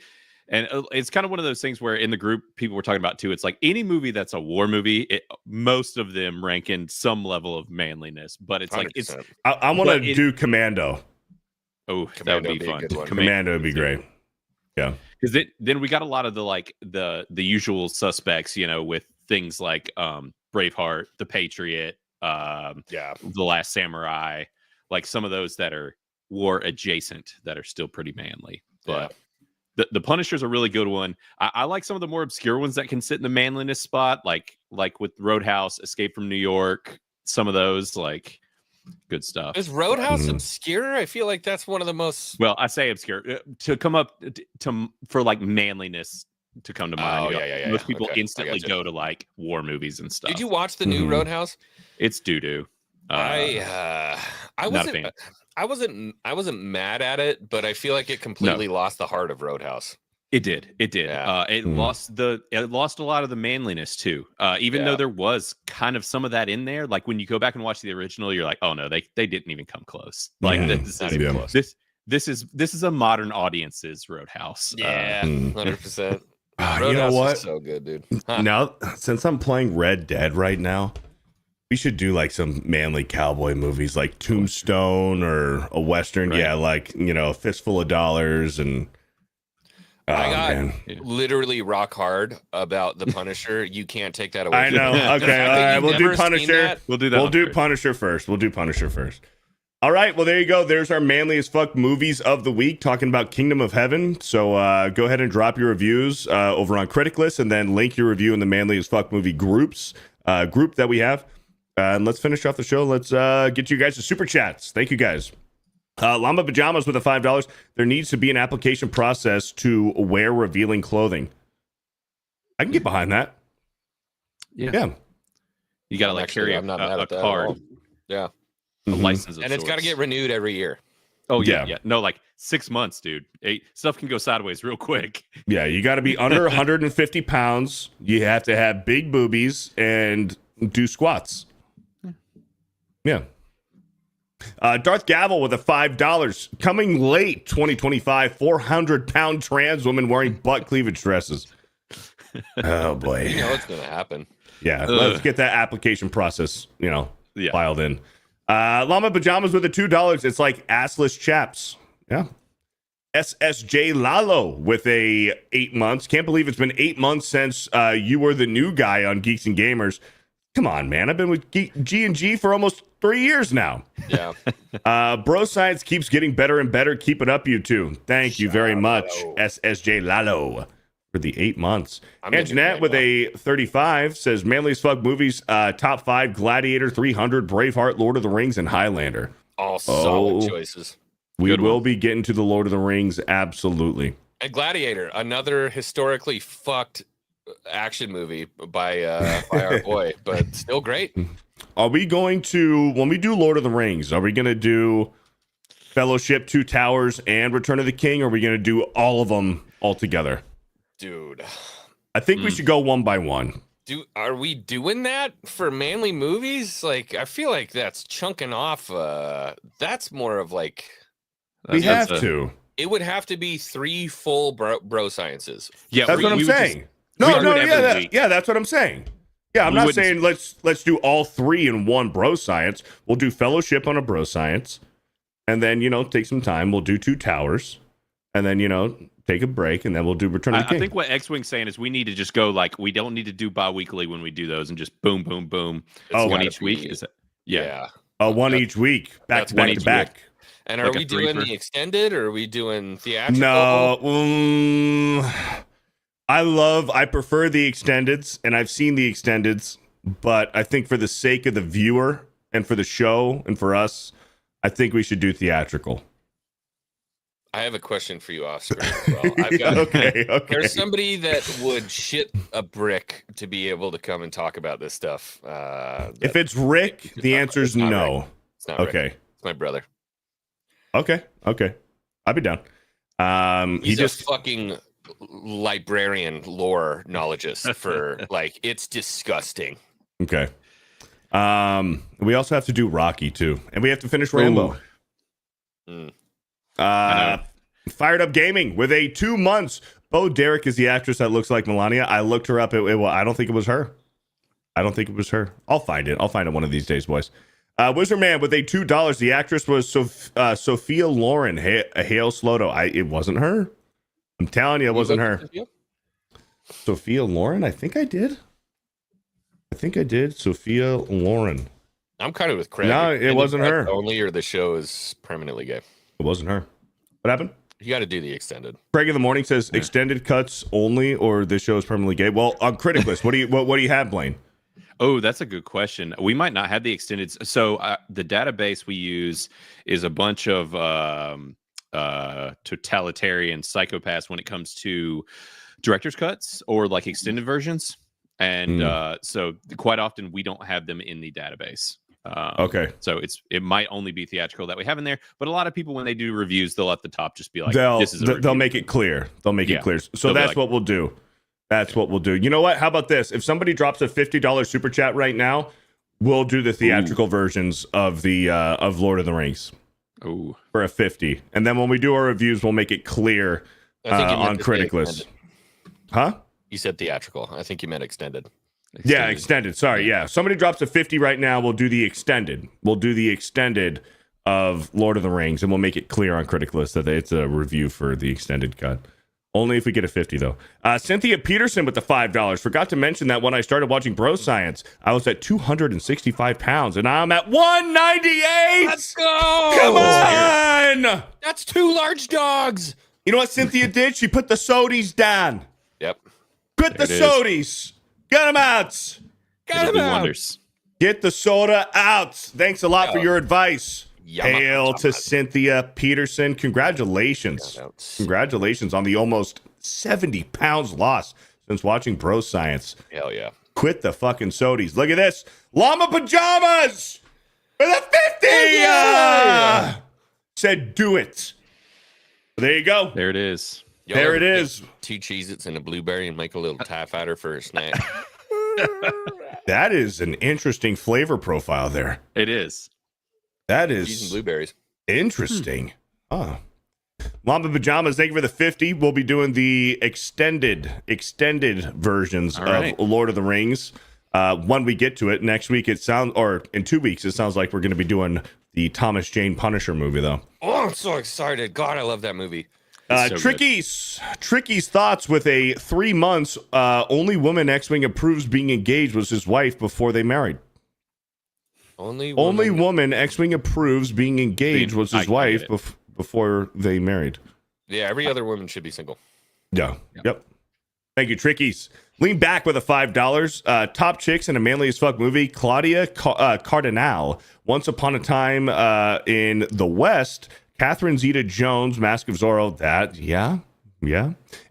and it's kind of one of those things where in the group people were talking about too. It's like any movie that's a war movie, most of them rank in some level of manliness. But it's 100%. Like it's.
I want to do Commando.
Oh, that would be fun.
Commando would be great. Yeah,
because then we got a lot of the usual suspects, with things like Braveheart, The Patriot, The Last Samurai, like some of those that are war adjacent that are still pretty manly. But The Punisher's a really good one. I like some of the more obscure ones that can sit in the manliness spot, like with Roadhouse, Escape from New York, some of those, like, good stuff.
Is Roadhouse obscure? I feel like that's one of the most.
Well, I say obscure to come up for like manliness to come to mind.
Yeah.
Most people
Okay,
instantly go to like war movies and stuff.
Did you watch the new Roadhouse?
It's doo-doo.
I
not a fan.
I wasn't mad at it, but I feel like it completely lost the heart of Roadhouse.
It did.
Yeah.
It lost a lot of the manliness too. Even though there was kind of some of that in there. Like when you go back and watch the original, you're like, oh no, they didn't even come close. Like this is a modern audience's Roadhouse.
Yeah, 100%.
You know what?
So good, dude.
Now, since I'm playing Red Dead right now, we should do like some manly cowboy movies, like Tombstone or a Western.
Right.
Yeah, like Fistful of Dollars and.
I got literally rock hard about the Punisher. You can't take that away.
I know. Okay, all right. We'll do Punisher.
We'll do that.
We'll do Punisher first. All right. Well, there you go. There's our manly as fuck movies of the week, talking about Kingdom of Heaven. So go ahead and drop your reviews over on Criticless, and then link your review in the manly as fuck movie group that we have. And let's finish off the show. Let's get you guys to super chats. Thank you guys. Llama Pajamas with a $5. There needs to be an application process to wear revealing clothing. I can get behind that.
Yeah. You got to like carry
I'm not mad at that
card.
Yeah.
A license of
and it's got to get renewed every year.
Oh, yeah. No, like 6 months, dude. Stuff can go sideways real quick.
Yeah, you got to be under 150 pounds. You have to have big boobies and do squats. Yeah. Darth Gavel with a $5. Coming late 2025, 400-pound trans woman wearing butt cleavage dresses. Oh, boy.
You know it's going to happen.
Yeah, let's get that application process, filed in. Llama Pajamas with a $2. It's like assless chaps. Yeah. SSJ Lalo with a 8 months. Can't believe it's been 8 months since you were the new guy on Geeks and Gamers. Come on, man. I've been with G&G for almost 3 years now.
Yeah.
Bro Science keeps getting better and better. Keep it up, you two. Thank you very much, SSJ Lalo, for the 8 months. And Jeanette with a 35 says, manly as fuck movies, top 5, Gladiator, 300, Braveheart, Lord of the Rings, and Highlander.
All solid choices.
We will be getting to the Lord of the Rings, absolutely.
And Gladiator, another historically fucked action movie by our boy, but still great.
Are we going to, when we do Lord of the Rings, are we going to do Fellowship, Two Towers, and Return of the King? Or are we going to do all of them all together?
Dude,
I think we should go one by one.
Are we doing that for manly movies? Like, I feel like that's chunking off. That's more of like,
we have to.
It would have to be 3 full bro sciences.
Yeah, that's what I'm saying. That's what I'm saying. Yeah, I'm not saying let's do all 3 in one bro science. We'll do Fellowship on a bro science, and then take some time. We'll do Two Towers, and then take a break, and then we'll do Return of the King.
I think what Xwing's saying is we need to just go like we don't need to do bi-weekly when we do those, and just boom, boom, boom. One each week. Is it? Yeah.
One each week, back to back.
And are we doing the extended, or are we doing theatrical?
No. I prefer the extendeds, and I've seen the extendeds, but I think for the sake of the viewer and for the show and for us, I think we should do theatrical.
I have a question for you, Oscar, as well. I've got,
okay.
There's somebody that would shit a brick to be able to come and talk about this stuff.
If it's Rick, the answer is no.
Rick. It's not
okay.
Rick. It's my brother.
Okay. I'll be down.
He's a fucking librarian lore knowledgeologist for like, it's disgusting.
Okay. We also have to do Rocky too, and we have to finish Rambo. Fired Up Gaming with a 2 months. Bo Derek is the actress that looks like Melania. I looked her up. I don't think it was her. I'll find it one of these days, boys. Wizard Man with a $2. The actress was Sophia Loren. Hail Sloto. It wasn't her. I'm telling you, it wasn't her. Sophia Loren? I think I did. Sophia Loren.
I'm kind of with Craig.
No, it wasn't her.
Only, or the show is permanently gay.
It wasn't her. What happened?
You got to do the extended.
Craig in the morning says extended cuts only, or this show is permanently gay. Well, on Criticless, what do you have, Blaine?
Oh, that's a good question. We might not have the extended. So the database we use is a bunch of totalitarian psychopaths when it comes to director's cuts or like extended versions. And so quite often we don't have them in the database.
Okay.
So it might only be theatrical that we have in there, but a lot of people when they do reviews, they'll at the top just be like,
they'll make it clear. They'll make it clear. So that's what we'll do. That's what we'll do. You know what? How about this? If somebody drops a $50 super chat right now, we'll do the theatrical versions of the of Lord of the Rings.
Ooh.
For a 50. And then when we do our reviews, we'll make it clear on Criticless. Huh?
You said theatrical. I think you meant extended.
Yeah, extended. Sorry, yeah. Somebody drops a 50 right now, we'll do the extended. We'll do the extended of Lord of the Rings, and we'll make it clear on Criticless that it's a review for the extended cut. Only if we get a 50, though. Cynthia Peterson with the $5. Forgot to mention that when I started watching Bro Science, I was at 265 pounds, and I'm at 198!
Let's go!
Come on!
That's 2 large dogs!
You know what Cynthia did? She put the sodies down.
Yep.
Put the sodies. Get them out.
Get them out.
Wonders.
Get the soda out. Thanks a lot for your advice. Hail to Cynthia Peterson. Congratulations. Congratulations on the almost 70 pounds lost since watching Bro Science.
Hell yeah.
Quit the fucking sodies. Look at this. Llama pajamas for the 50. Said do it. There you go.
There it is.
There it is.
2 Cheez-Its and a blueberry and make a little TIE fighter for a snack.
That is an interesting flavor profile there.
It is.
That is
Cheese and blueberries.
Interesting. Llama Pajamas, thank you for the 50. We'll be doing the extended versions of Lord of the Rings. When we get to it next week, or in 2 weeks, it sounds like we're going to be doing the Thomas Jane Punisher movie, though.
Oh, I'm so excited. God, I love that movie.
Tricky's thoughts with a 3 months only woman Xwing approves being engaged was his wife before they married. Only woman Xwing approves being engaged was his wife before they married.
Yeah, every other woman should be single.
Yeah. Yep. Thank you, Trickies. Lean back with a $5. Top chicks in a manly as fuck movie. Claudia Cardinal. Once Upon a Time in the West. Catherine Zeta-Jones, Mask of Zorro. Yeah.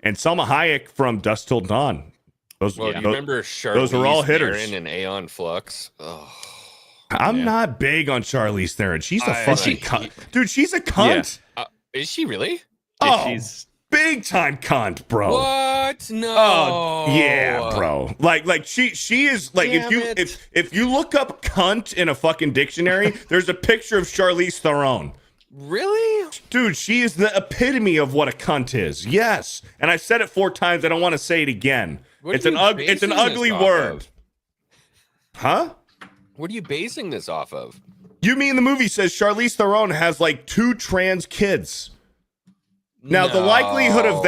And Salma Hayek from Dusk Till Dawn.
You remember Charlize
those are all hitters.
Theron and Aeon Flux? Oh.
I'm not big on Charlize Theron. She's a fucking cunt. Dude, she's a cunt.
Yeah. Is she really?
She's big time cunt, bro.
What? No.
Oh, yeah, bro. Like she is like if you look up cunt in a fucking dictionary, there's a picture of Charlize Theron.
Really?
Dude, she is the epitome of what a cunt is. Yes. And I said it 4 times. I don't want to say it again. It's an ugly word. Huh?
What are you basing this off of?
You mean the movie says Charlize Theron has like 2 trans kids. Now, the likelihood of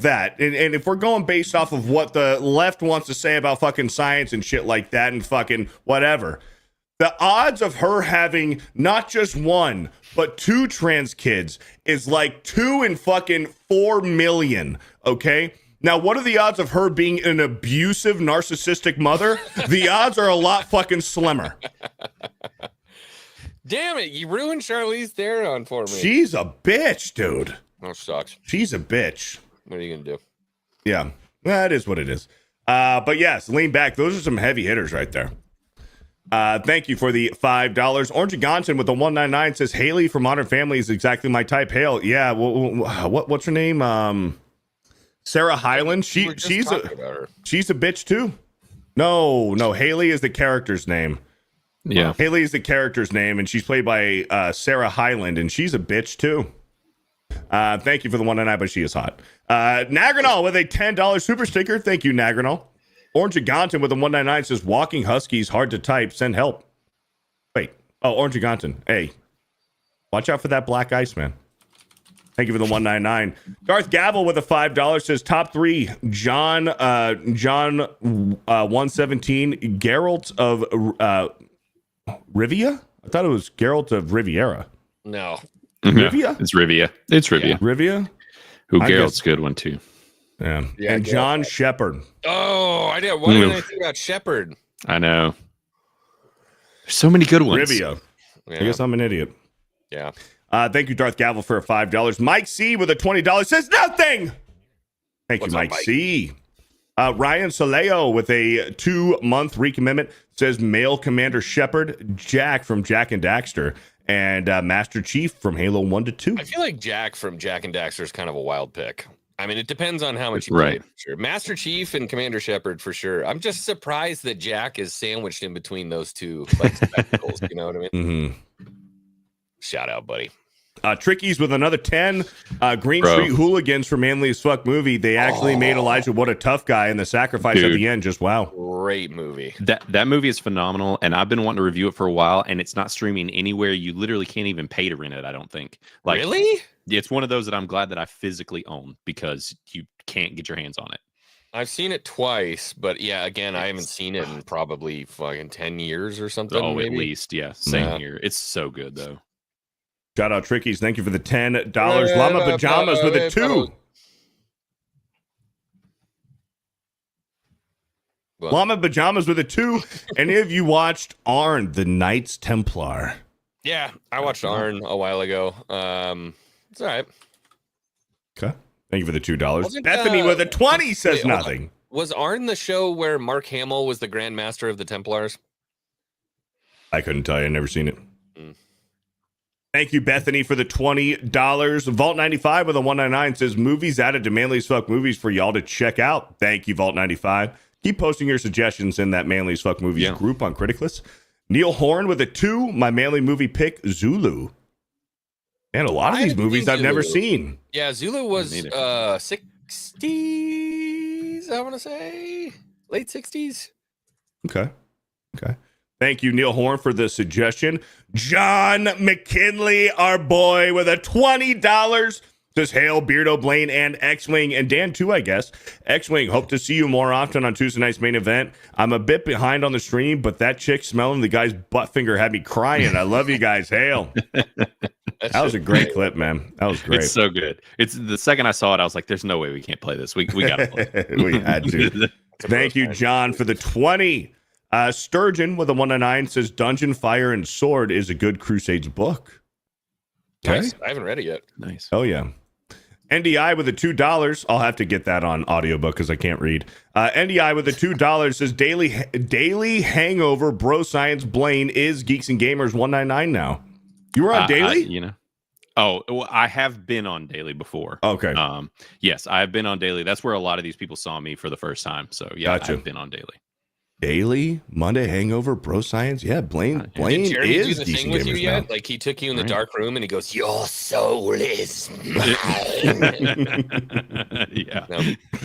that, and if we're going based off of what the left wants to say about fucking science and shit like that and fucking whatever, the odds of her having not just 1, but 2 trans kids is like 2 in fucking 4 million, okay? Now, what are the odds of her being an abusive, narcissistic mother? The odds are a lot fucking slimmer.
Damn it, you ruined Charlize Theron for me.
She's a bitch, dude.
Oh, sucks.
She's a bitch.
What are you gonna do?
Yeah, that is what it is. But yes, lean back. Those are some heavy hitters right there. Thank you for the $5. Orange Gonson with the 199 says Haley from Modern Family is exactly my type. Hale, yeah. What's her name? Sarah Hyland. She's a bitch too. No. Haley is the character's name.
Yeah,
Haley is the character's name, and she's played by Sarah Hyland, and she's a bitch too. Thank you for the 199, but she is hot. Nagranol with a $10 super sticker. Thank you, Nagranol. Orange Gonton with a 199 says walking huskies hard to type. Send help. Wait. Oh, Orange Gonton. Hey, watch out for that black ice, man. Thank you for the 199. Darth Gavel with a $5 says top 3. John 117. Geralt of Rivia. I thought it was Geralt of Riviera.
No.
Rivia?
It's Rivia. It's Rivia.
Rivia?
Who
I
Geralt's
guess-
good one too.
Yeah.
Yeah,
And
Geralt.
John Shepard.
Oh, I did. Why didn't I think about Shepard?
I know. There's so many good ones.
Rivia.
Yeah.
I guess I'm an idiot.
Yeah.
Thank you, Darth Gavel, for $5. Mike C with a $20 says nothing. Thank
What's
you,
up,
Mike
Mike?
C. Ryan Soleo with a 2-month recommitment says male Commander Shepard, Jack from Jack and Daxter, and Master Chief from Halo 1 to 2.
I feel like Jack from Jack and Daxter is kind of a wild pick. I mean, it depends on how much you
Right.
play. Sure. Master Chief and Commander Shepard for sure. I'm just surprised that Jack is sandwiched in between those two like spectacles. You know what I mean? Shout out, buddy.
Trickies with another 10. Green
Bro.
Street Hooligans for Manly as Fuck movie. They actually made Elijah What a Tough Guy, and the sacrifice at
Dude.
the end. Just wow.
Great movie.
That movie is phenomenal, and I've been wanting to review it for a while, and it's not streaming anywhere. You literally can't even pay to rent it, I don't think. Like,
Really?
it's one of those that I'm glad that I physically own because you can't get your hands on it.
I've seen it twice, but yeah, again, I haven't seen it in probably fucking 10 years or something.
Oh,
maybe.
at least, yeah. Same
Yeah.
here. It's so good though.
Shout out Trickies. Thank you for the $10. Llama Pajamas with a 2.
Well,
Llama Pajamas with a 2. Any of you watched Arn, the Knights Templar?
yeah, I watched Arn a while ago. It's all right.
Okay. Thank you for the $2.
Wasn't,
Bethany with a 20 says
wait, hold on.
nothing.
Was Arn the show where Mark Hamill was the Grand Master of the Templars?
I couldn't tell you. I've never seen it.
Mm.
Thank you, Bethany, for the $20. Vault 95 with a 199 says movies added to Manly as Fuck movies for y'all to check out. Thank you, Vault 95. Keep posting your suggestions in that Manly as Fuck movies group on Criticless. Neil Horn with a 2. My Manly movie pick, Zulu. And a lot of
I
these
haven't
movies
seen
I've never
Zulu.
seen.
Yeah, Zulu was
neither.
60s, I want to say. Late 60s.
Okay. Thank you, Neil Horn, for the suggestion. John McKinley, our boy, with a $20. Says, hail, Beardo, Blaine, and Xwing, and Dan, too, I guess. Xwing, hope to see you more often on Tuesday night's main event. I'm a bit behind on the stream, but that chick smelling the guy's butt finger had me crying. I love you guys. Hail. That was a great clip, man. That was great.
It's so good. It's the second I saw it, I was like, "There's no way we can't play this. We got to play it."
We had to. Thank you, John, for the 20. Sturgeon with a 199 says Dungeon, Fire, and Sword is a good Crusades book. Okay.
Nice. I haven't read it yet.
Nice.
Oh, yeah. NDI with a $2. I'll have to get that on audiobook because I can't read. NDI with a $2 says daily hangover bro science Blaine is Geeks and Gamers 199 now. You were on daily?
Oh, well, I have been on daily before.
Okay.
Yes, I have been on daily. That's where a lot of these people saw me for the first time. So yeah,
Gotcha.
I've been on daily.
Daily Monday hangover bro science. Yeah, Blaine
Did Jeremy do
is
the
Geeks
thing
and
with you
Gamers
yet?
now.
Like he took you in the
Right.
dark room and he goes, "Your soul is mine."
Yeah,
No,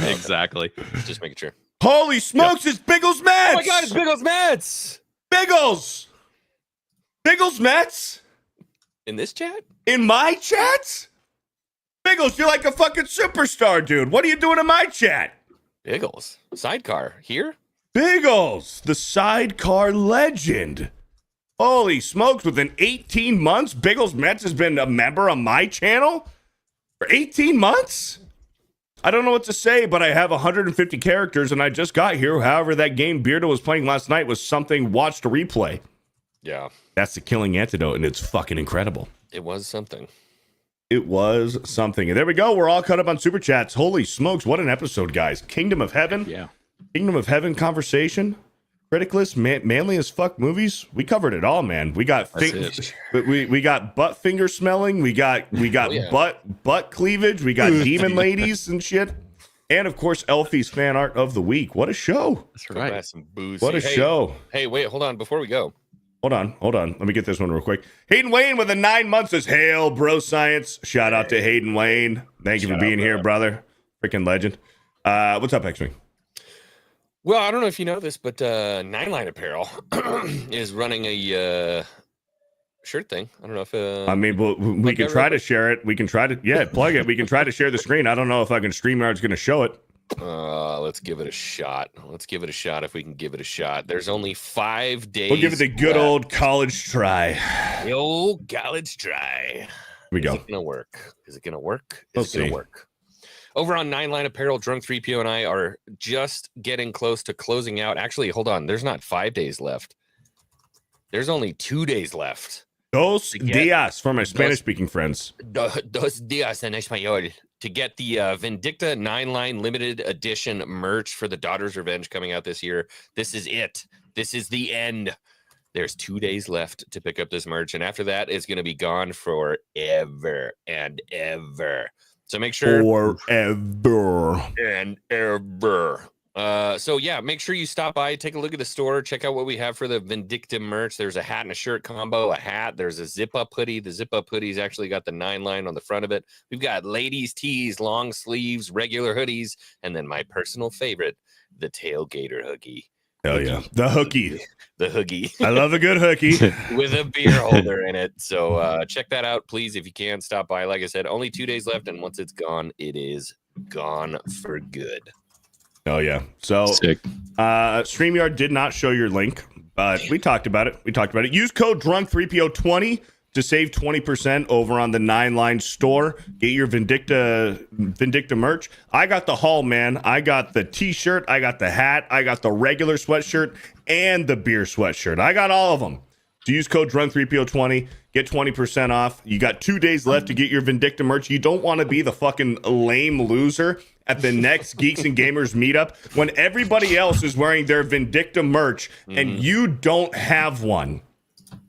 exactly.
just making sure.
Holy smokes, it's Biggles Mets!
Oh my God, it's Biggles Mets
Biggles! Biggles Mets?
in this chat.
In my chats? Biggles, you're like a fucking superstar, dude. What are you doing in my chat?
Biggles sidecar here.
Biggles, the sidecar legend. Holy smokes, within 18 months, Biggles Mets has been a member of my channel? For 18 months? I don't know what to say, but I have 150 characters and I just got here. However, that game Beardo was playing last night was something watched a replay.
Yeah,
That's the Killing Antidote, and it's fucking incredible.
it was something.
It was something. And there we go. We're all caught up on Super Chats. Holy smokes, what an episode, guys. Kingdom of Heaven.
Yeah.
Kingdom of Heaven conversation. Criticless, manly as fuck movies. We covered it all, man. We got we got butt finger smelling. We got butt cleavage. We got demon ladies and shit. And of course, Elfie's fan art of the week. What a show.
That's
Go
right.
buy some booze.
What a show.
Hey, wait, hold on. Before we go,
Hold on. Let me get this one real quick. Hayden Wayne with a 9 months says, hail, bro science. Shout out to Hayden Wayne. Thank you for being here, brother. Freaking legend. What's up, Xwing?
well, I don't know if you know this, but Nine Line Apparel is running a shirt thing. I don't know if
I mean, we can try to share it. We can try to, plug it. We can try to share the screen. I don't know if fucking StreamYard's going to show it.
let's give it a shot. Let's give it a shot if we can give it a shot. There's only 5 days.
We'll give it the good
left.
old college try.
The old college try.
we go.
Is it gonna work? Is it gonna work?
We'll
Is it gonna
see.
work? Over on 9 Line Apparel, Drunk 3PO and I are just getting close to closing out. Actually, hold on. There's not 5 days left. There's only 2 days left.
Dos dias for my Spanish-speaking friends.
Dos días en español. To get the Vindicta 9 Line limited edition merch for the Daughter's Revenge coming out this year. This is it. This is the end. There's 2 days left to pick up this merch. And after that, it's going to be gone forever and ever. So make sure.
Forever
and ever. So yeah, make sure you stop by, take a look at the store, check out what we have for the Vindicta merch. There's a hat and a shirt combo, a hat. There's a zip-up hoodie. The zip-up hoodie's actually got the 9 Line on the front of it. We've got ladies' tees, long sleeves, regular hoodies, and then my personal favorite, the tailgater hookie.
Hell yeah. The hookie.
The hookie.
I love a good hookie.
With a beer holder in it. So check that out, please, if you can. Stop by. Like I said, only 2 days left, and once it's gone, it is gone for good.
Oh, yeah. So StreamYard did not show your link, but we talked about it. Use code DRUNK3PO20 to save 20% over on the 9 Line store. Get your Vindicta merch. I got the haul, man. I got the t-shirt. I got the hat. I got the regular sweatshirt and the beer sweatshirt. I got all of them. So use code DRUNK3PO20. Get 20% off. You got 2 days left to get your Vindicta merch. You don't want to be the fucking lame loser at the next Geeks and Gamers meetup when everybody else is wearing their Vindicta merch and you don't have one.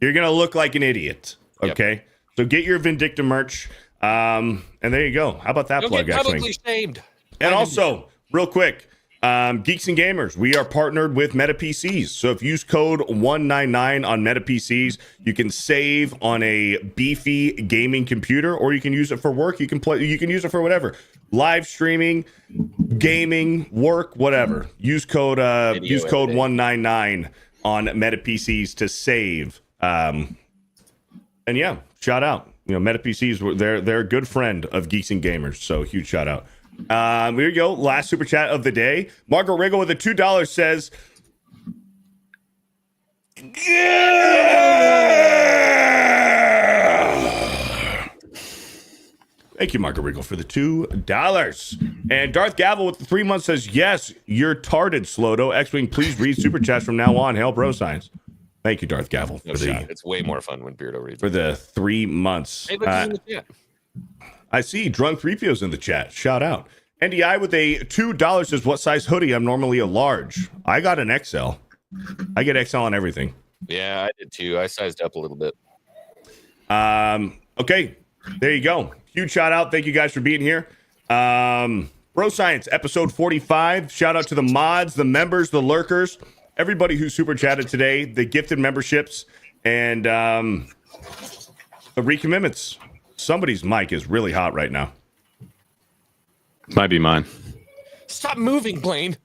You're going to look like an idiot. Okay? Yep. So get your Vindicta merch. And there you go. How about that plug,
get publicly shamed.
And also, real quick, Geeks and Gamers, we are partnered with Meta PCs. So if you use code 199 on Meta PCs, you can save on a beefy gaming computer, or you can use it for work. You can use it for whatever. Live streaming, gaming, work, whatever. Use code 199 on Meta PCs to save. And yeah, shout out. You know, Meta PCs, they're a good friend of Geeks and Gamers. So huge shout out. Here you go. Last super chat of the day. Margaret Riggle with a $2 says, thank you, Margaret Riggle, for the $2. And Darth Gavel with the 3 months says, yes, you're tarded, Slodo. Xwing, please read super chats from now on. Hail bro science. Thank you, Darth Gavel.
It's way more fun when Beardo reads
for the 3 months.
Hey, look, he's in the chat.
I see Drunk 3PO's in the chat. Shout out. NDI with a $2 says, what size hoodie? I'm normally a large. I got an XL. I get XL on everything.
Yeah, I did too. I sized up a little bit.
Okay, there you go. Huge shout out. Thank you guys for being here. Bro Science, episode 45. Shout out to the mods, the members, the lurkers, everybody who super chatted today, the gifted memberships, and the recommitments. Somebody's mic is really hot right now.
Might be mine.
Stop moving, Blaine.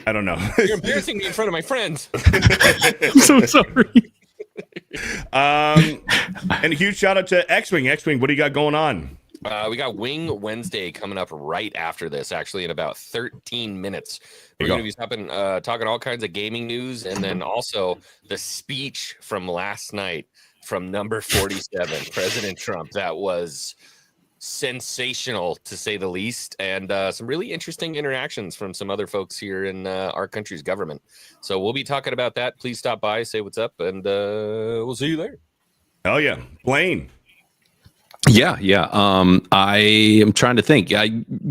I don't know.
You're embarrassing me in front of my friends.
I'm so sorry.
And a huge shout out to Xwing. Xwing, what do you got going on?
We got Wing Wednesday coming up right after this, actually, in about 13 minutes. We're going to be talking all kinds of gaming news, and then also the speech from last night from number 47, President Trump. That was sensational, to say the least, and some really interesting interactions from some other folks here in our country's government. So we'll be talking about that. Please stop by, say what's up, and we'll see you there.
Oh, yeah. Blaine.
Yeah. I am trying to think.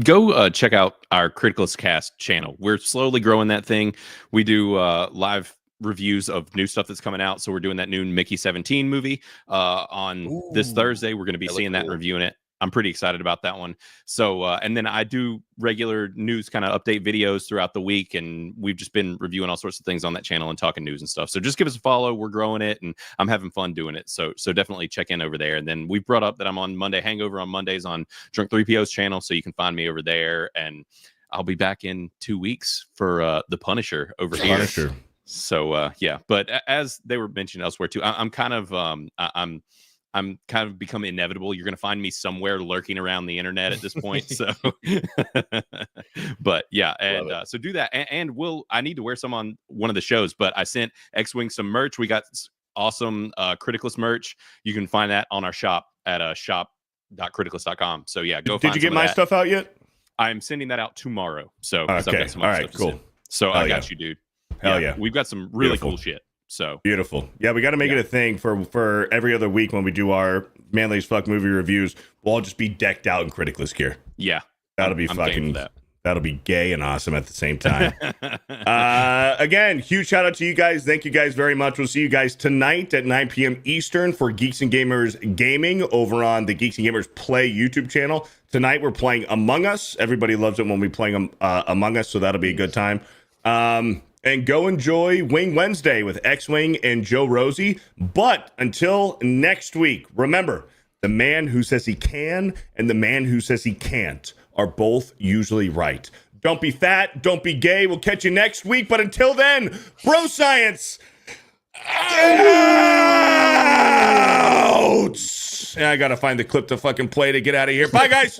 Go check out our Criticless Cast channel. We're slowly growing that thing. We do live reviews of new stuff that's coming out. So we're doing that new Mickey 17 movie on this Thursday. We're going to be seeing that and reviewing it. I'm pretty excited about that one. So, and then I do regular news kind of update videos throughout the week, and we've just been reviewing all sorts of things on that channel and talking news and stuff. So just give us a follow. We're growing it, and I'm having fun doing it. So definitely check in over there. And then we brought up that I'm on Monday Hangover on Mondays on Drunk 3PO's channel, so you can find me over there. And I'll be back in 2 weeks for The Punisher over here.
Punisher.
So yeah, but as they were mentioned elsewhere too, I'm kind of become inevitable. You're going to find me somewhere lurking around the internet at this point. So, but yeah. And so do that. And I need to wear some on one of the shows, but I sent Xwing some merch. We got awesome Criticless merch. You can find that on our shop at .criticless.com. So yeah, go.
Did you get my stuff out yet?
I'm sending that out tomorrow. So 'cause I've
Okay.
got some
All
other
right.
stuff to
Cool.
send. So
Hell
I got you, dude.
Hell yeah.
We've got some really
Beautiful.
cool shit. So
Beautiful. Yeah, we got to make it a thing for every other week when we do our manly as fuck movie reviews. We'll all just be decked out in Criticless gear.
yeah,
That'll be
I'm game
fucking.
for that.
That'll be gay and awesome at the same time. Again, huge shout out to you guys. Thank you guys very much. We'll see you guys tonight at 9 p.m. Eastern for Geeks and Gamers Gaming over on the Geeks and Gamers Play YouTube channel. Tonight we're playing Among Us. Everybody loves it when we play Among Us, so that'll be a good time. And go enjoy Wing Wednesday with Xwing and Joe Rosie. But until next week, remember, the man who says he can and the man who says he can't are both usually right. Don't be fat. Don't be gay. We'll catch you next week. But until then, bro science out. And I got to find the clip to fucking play to get out of here. Bye, guys.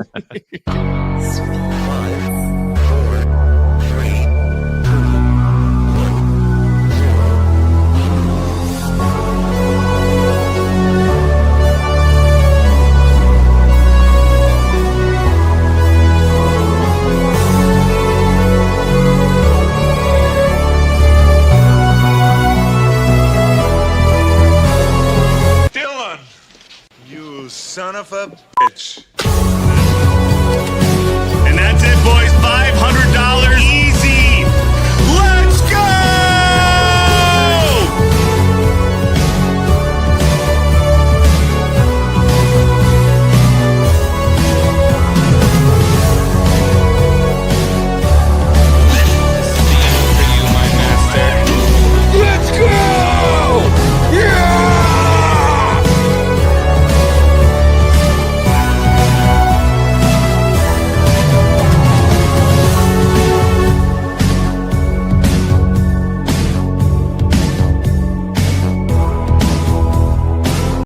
Dylan, you son of a bitch.